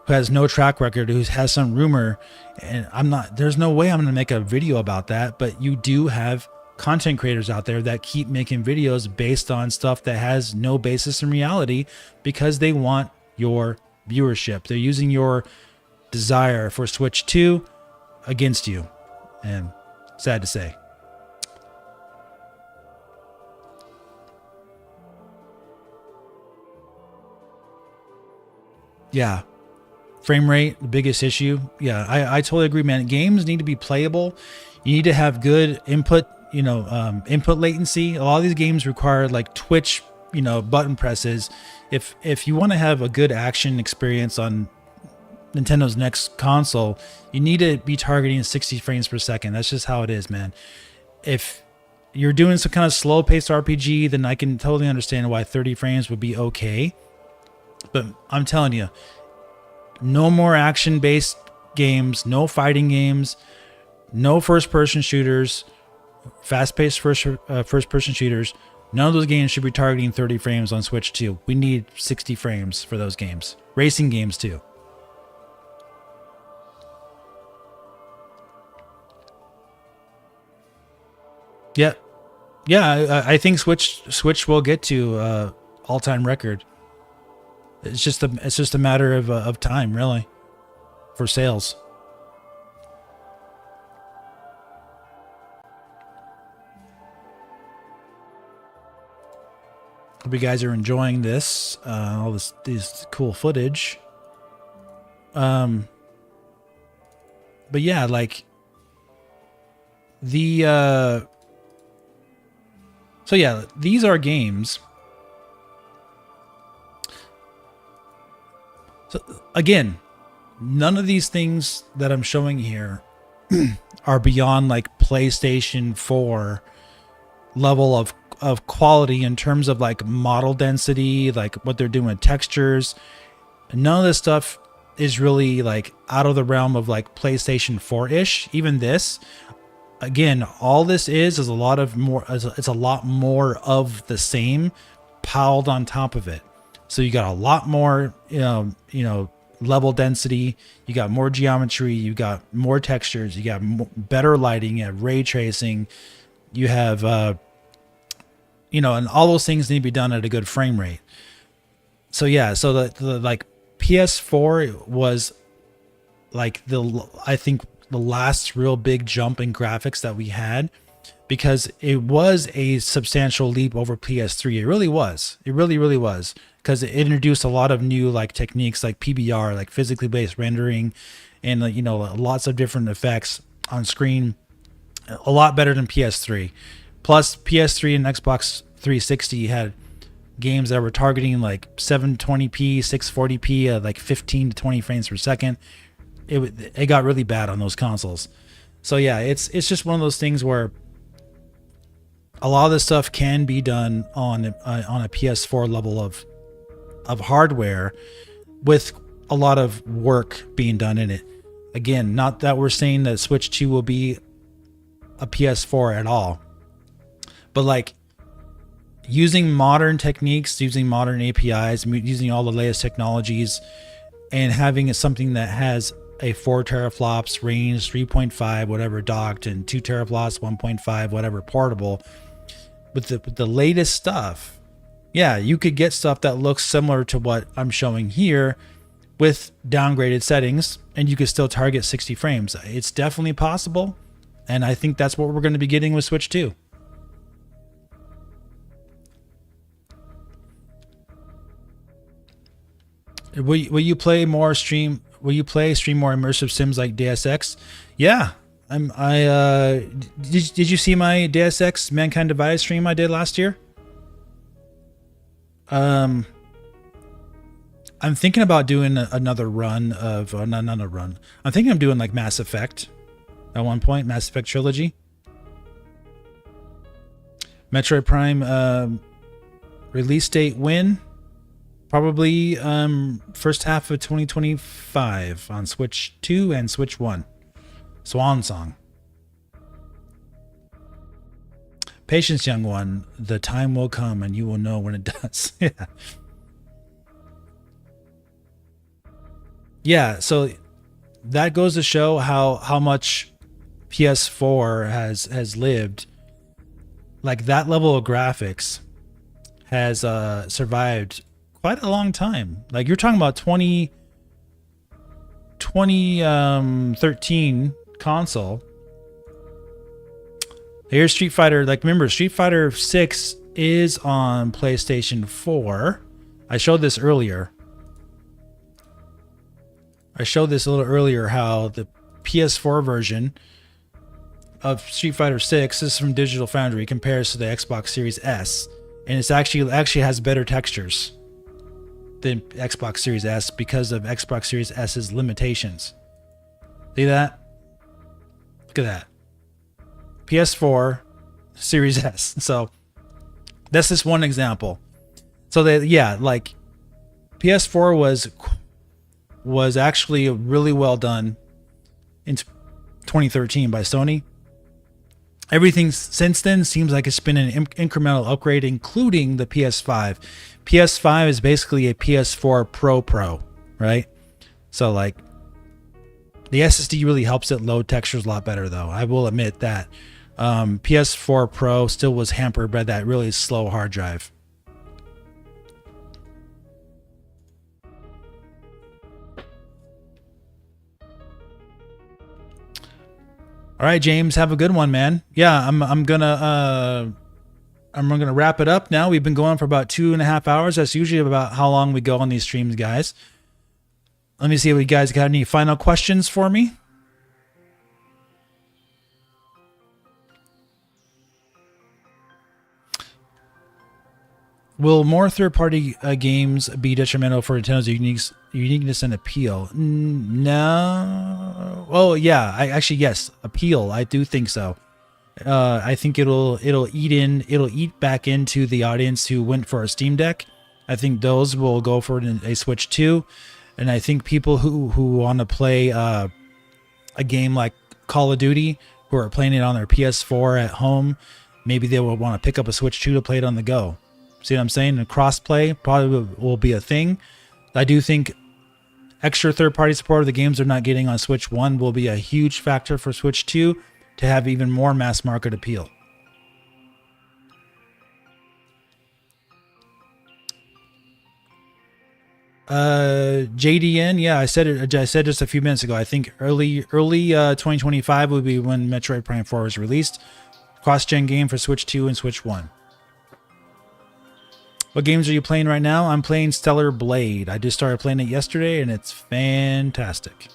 who has no track record, who has some rumor, and there's no way I'm gonna make a video about that. But you do have content creators out there that keep making videos based on stuff that has no basis in reality because they want your viewership. They're using your desire for Switch 2 against you. And sad to say. Yeah. Frame rate, the biggest issue. Yeah, I totally agree, man. Games need to be playable. You need to have good input, input latency. A lot of these games require like Twitch, button presses. If you want to have a good action experience on Nintendo's next console, you need to be targeting 60 frames per second. That's just how it is, man. If you're doing some kind of slow-paced RPG, then I can totally understand why 30 frames would be okay. But I'm telling you, no more action-based games, no fighting games, no first-person shooters, fast-paced first-person shooters. None of those games should be targeting 30 frames on Switch 2. We need 60 frames for those games. Racing games, too. Yeah. Yeah, I think Switch will get to all-time record. It's just a matter of time, really, for sales. Hope you guys are enjoying this, all this cool footage. But yeah, like the so yeah, these are games. So again, none of these things that I'm showing here are beyond like PlayStation 4 level of quality in terms of like model density, like what they're doing with textures. None of this stuff is really like out of the realm of like PlayStation 4-ish. Even this, again, all this is a lot of more. It's a lot more of the same piled on top of it. So you got a lot more, level density. You got more geometry. You got more textures. You got better lighting. You have ray tracing. You have, and all those things need to be done at a good frame rate. So yeah, so the like PS4 was like I think the last real big jump in graphics that we had, because it was a substantial leap over PS3. It really was. It really, really was. Because it introduced a lot of new like techniques like PBR, like physically based rendering, and lots of different effects on screen. A lot better than PS3. Plus, PS3 and Xbox 360 had games that were targeting like 720p, 640p, like 15 to 20 frames per second. It got really bad on those consoles. So yeah, it's just one of those things where a lot of this stuff can be done on a PS4 level of hardware with a lot of work being done in it. Again, not that we're saying that Switch 2 will be a PS4 at all, but like using modern techniques, using modern APIs, using all the latest technologies, and having something that has a 4 teraflops range, 3.5 whatever docked, and 2 teraflops, 1.5 whatever portable, with the latest stuff. Yeah, you could get stuff that looks similar to what I'm showing here with downgraded settings, and you could still target 60 frames. It's definitely possible, and I think that's what we're going to be getting with Switch 2. Will you play more stream? Will you stream more immersive sims like Deus Ex? Yeah, did you see my Deus Ex Mankind Divided stream I did last year? I'm thinking about doing another run of not a run. I'm thinking of doing like Mass Effect at one point, Mass Effect trilogy. Metroid Prime release date when? Probably first half of 2025 on Switch 2 and Switch 1. Swan Song. Patience, young one. The time will come and you will know when it does. Yeah. Yeah, so that goes to show how much PS4 has lived like that level of graphics has survived quite a long time. Like you're talking about 2013 console. Here's Street Fighter. Like remember, Street Fighter 6 is on PlayStation 4. I showed this earlier. I showed this a little earlier how the PS4 version of Street Fighter 6, this is from Digital Foundry, compares to the Xbox Series S, and it's actually has better textures than Xbox Series S because of Xbox Series S's limitations. See that? Look at that. PS4 Series S. So that's just one example. So that, yeah, like PS4 was actually really well done in 2013 by Sony. Everything since then seems like it's been an incremental upgrade, including the PS5. PS5 is basically a PS4 Pro, right? So like the SSD really helps it load textures a lot better, though. I will admit that. PS4 Pro still was hampered by that really slow hard drive. All right, James, have a good one, man. Yeah, I'm gonna wrap it up now. We've been going for about 2.5 hours. That's usually about how long we go on these streams, guys. Let me see if you guys got any final questions for me. Will more third-party games be detrimental for Nintendo's uniqueness and appeal? No. Oh yeah, yes, appeal. I do think so. I think it'll eat back into the audience who went for a Steam Deck. I think those will go for a Switch 2, and I think people who want to play a game like Call of Duty, who are playing it on their PS4 at home, maybe they will want to pick up a Switch 2 to play it on the go. See what I'm saying? And crossplay probably will be a thing. I do think extra third-party support of the games they're not getting on Switch 1 will be a huge factor for Switch 2 to have even more mass market appeal. JDN, yeah, I said it just a few minutes ago. I think early 2025 will be when Metroid Prime 4 is released. Cross-gen game for Switch 2 and Switch 1. What games are you playing right now? I'm playing Stellar Blade. I just started playing it yesterday, and it's fantastic.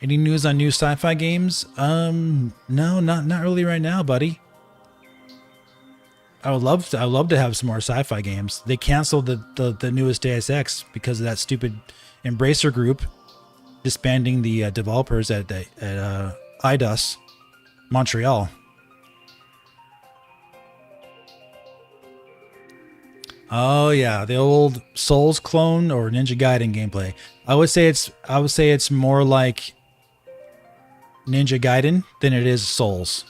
Any news on new sci-fi games? No, not really right now, buddy. I would love to have some more sci-fi games. They canceled the newest Deus Ex because of that stupid Embracer Group disbanding the developers at IDOS Montreal. Oh yeah, the old Souls clone or Ninja Gaiden gameplay. I would say it's more like Ninja Gaiden than it is Souls.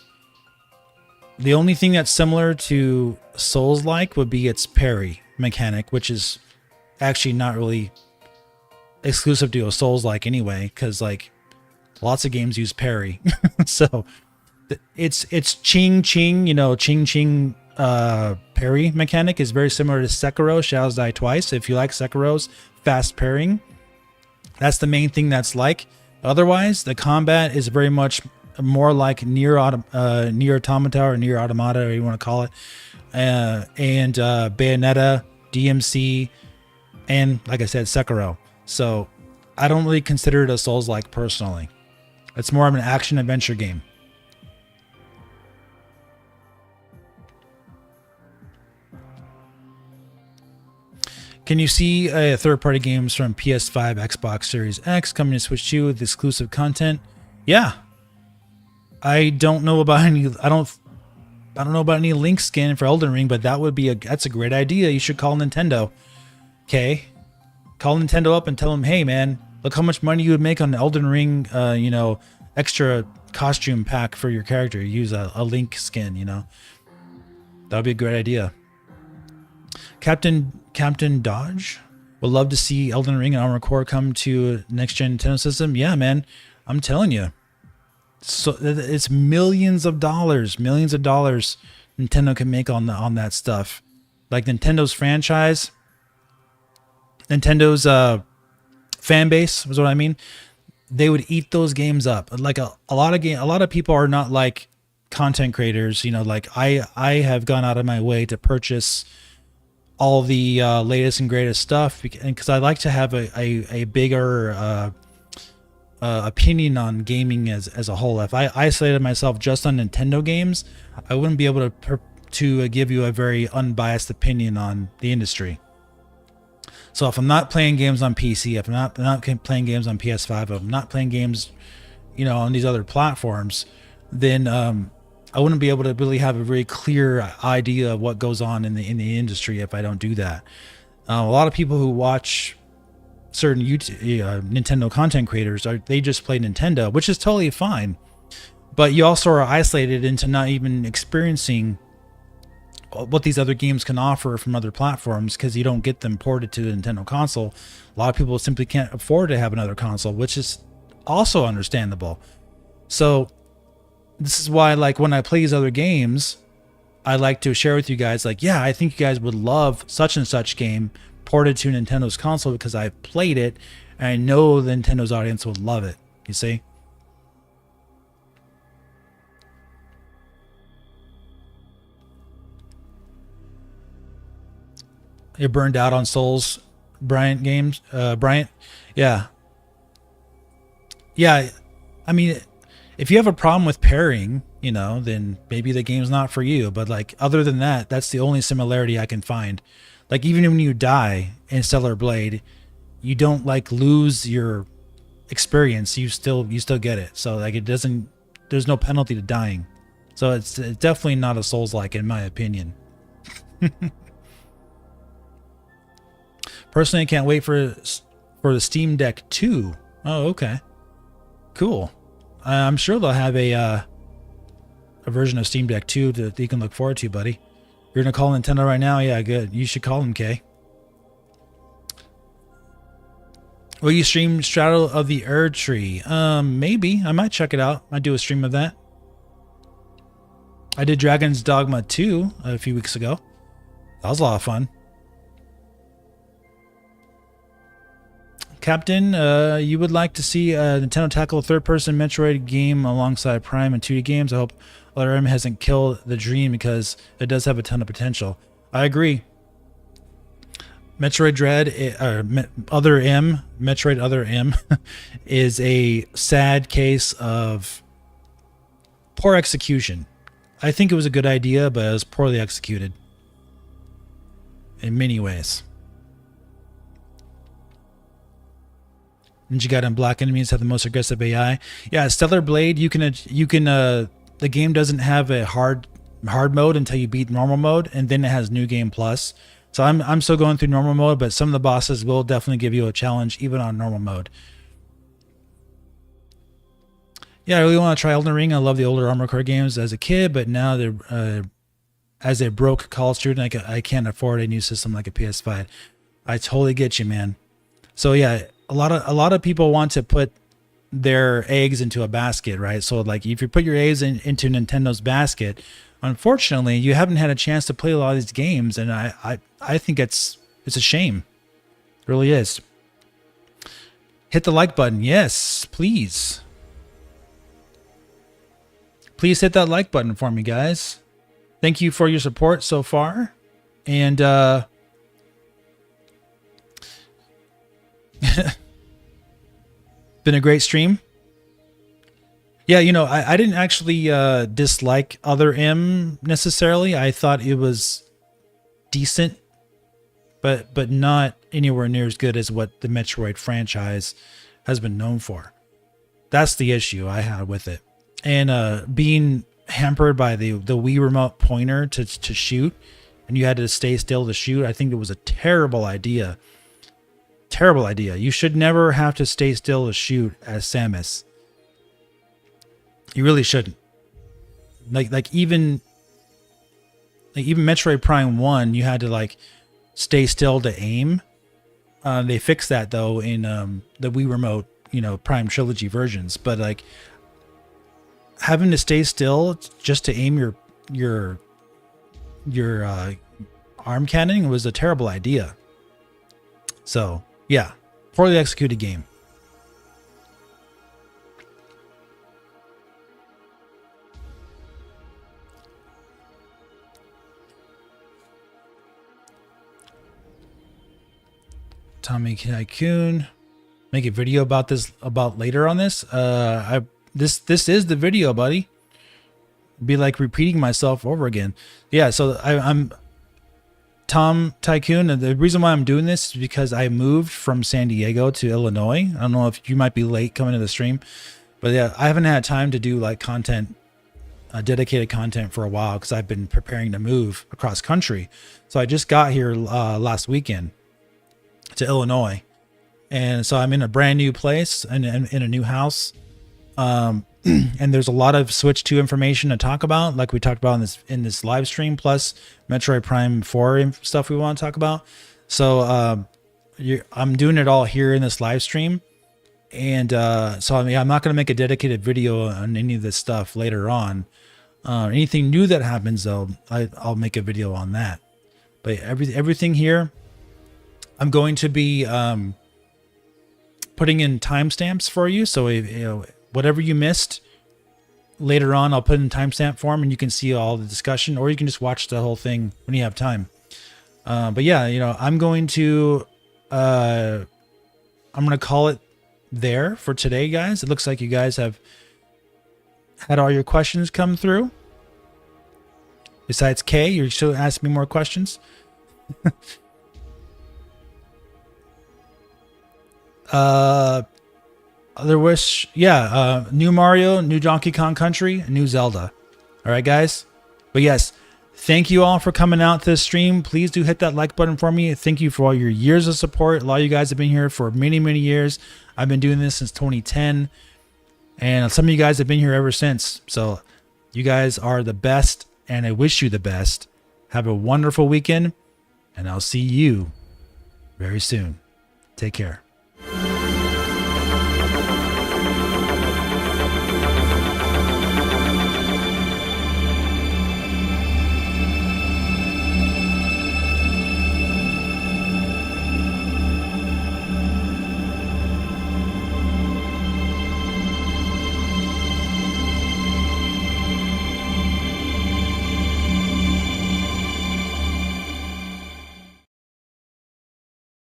The only thing that's similar to Souls-like would be its parry mechanic, which is actually not really exclusive to a Souls-like anyway, because like lots of games use parry. So it's ching ching, ching parry mechanic is very similar to Sekiro Shadows Die Twice. If you like Sekiro's fast parrying, that's the main thing that's like. Otherwise, the combat is very much more like Nier Automata or Nier Automata, or you want to call it, and Bayonetta, DMC, and like I said, Sekiro. So I don't really consider it a Souls-like personally. It's more of an action adventure game. Can you see third-party games from PS5, Xbox Series X coming to Switch 2 with exclusive content? Yeah. I don't know about any. I don't know about any Link skin for Elden Ring, but that's a great idea. You should call Nintendo. Okay, call Nintendo up and tell them, hey man, look how much money you would make on the Elden Ring, extra costume pack for your character. Use a Link skin. That would be a great idea. Captain Dodge would love to see Elden Ring and Armored Core come to next gen Nintendo system. Yeah, man, I'm telling you. So it's millions of dollars Nintendo can make on that stuff. Like Nintendo's franchise, Nintendo's fan base was what I mean. They would eat those games up. Like a lot of people are not like content creators. You know, like I have gone out of my way to purchase all the latest and greatest stuff because I like to have a bigger opinion on gaming as a whole. If I isolated myself just on Nintendo games, I wouldn't be able to give you a very unbiased opinion on the industry. So if I'm not playing games on PC, if I'm not playing games on PS5, if I'm not playing games, on these other platforms, then I wouldn't be able to really have a very clear idea of what goes on in the industry if I don't do that. A lot of people who watch certain Nintendo content creators they just play Nintendo, which is totally fine. But you also are isolated into not even experiencing what these other games can offer from other platforms because you don't get them ported to the Nintendo console. A lot of people simply can't afford to have another console, which is also understandable. So this is why, like, when I play these other games, I like to share with you guys, like, yeah, I think you guys would love such and such game ported to Nintendo's console because I've played it and I know the Nintendo's audience would love it. You see? You're burned out on Souls, Bryant games. Bryant, yeah, yeah. I mean, if you have a problem with pairing, then maybe the game's not for you. But like, other than that, that's the only similarity I can find. Like, even when you die in Stellar Blade, you don't like lose your experience. You still get it. So like, there's no penalty to dying. So it's definitely not a Souls-like in my opinion. Personally, I can't wait for the Steam Deck 2. Oh, okay. Cool. I'm sure they'll have a version of Steam Deck 2 that you can look forward to, buddy. You're going to call Nintendo right now? Yeah, good. You should call them, Kay. Will you stream Straddle of the Erd Tree? Maybe. I might check it out. I do a stream of that. I did Dragon's Dogma 2 a few weeks ago. That was a lot of fun. Captain, you would like to see Nintendo tackle a third-person Metroid game alongside Prime and 2D games. I hope Other M hasn't killed the dream because it does have a ton of potential. I agree. Metroid Dread, Metroid Other M, is a sad case of poor execution. I think it was a good idea, but it was poorly executed in many ways. Ninja Gaiden Black enemies have the most aggressive AI. Yeah, Stellar Blade, you can the game doesn't have a hard mode until you beat normal mode, and then it has New Game Plus. So I'm still going through normal mode, but some of the bosses will definitely give you a challenge even on normal mode. Yeah, I really want to try Elden Ring. I love the older Armored Core games as a kid, but now they're as a broke college student, I can't afford a new system like a PS5. I totally get you, man. So yeah, a lot of people want to put their eggs into a basket, right? So like, if you put your eggs into Nintendo's basket, unfortunately, you haven't had a chance to play a lot of these games, and I think it's a shame. It really is. Hit the like button. Yes, please. Please hit that like button for me, guys. Thank you for your support so far. And been a great stream. Yeah, I didn't actually dislike Other M necessarily. I thought it was decent, but not anywhere near as good as what the Metroid franchise has been known for. That's the issue I had with it. And being hampered by the Wii remote pointer to shoot, and you had to stay still to shoot, I think it was a terrible idea. Terrible idea. You should never have to stay still to shoot as Samus. You really shouldn't. Like even Metroid Prime 1, you had to like stay still to aim. They fixed that though in the Wii remote, Prime Trilogy versions. But like, having to stay still just to aim your arm cannon was a terrible idea. So yeah, poorly executed game. Tommy Tycoon, make a video about this later on this. This is the video, buddy. Be like repeating myself over again. Yeah, so I'm Tom Tycoon, and the reason why I'm doing this is because I moved from San Diego to Illinois. I don't know if you might be late coming to the stream, but yeah, I haven't had time to do like content, dedicated content for a while because I've been preparing to move across country. So I just got here last weekend to Illinois, and so I'm in a brand new place and in a new house. And there's a lot of Switch 2 information to talk about, like we talked about in this live stream, plus Metroid Prime 4 stuff we want to talk about. So I'm doing it all here in this live stream, and so I'm not going to make a dedicated video on any of this stuff later on. Anything new that happens, though, I'll make a video on that. But everything here, I'm going to be putting in timestamps for you, so whatever you missed later on, I'll put in timestamp form, and you can see all the discussion, or you can just watch the whole thing when you have time. But yeah, I'm going to call it there for today, guys. It looks like you guys have had all your questions come through. Besides Kay, you're still asking me more questions. Other wish, new Mario, new Donkey Kong Country, new Zelda. All right, guys. But yes, thank you all for coming out to the stream. Please do hit that like button for me. Thank you for all your years of support. A lot of you guys have been here for many, many years. I've been doing this since 2010, and some of you guys have been here ever since. So you guys are the best, and I wish you the best. Have a wonderful weekend, and I'll see you very soon. Take care.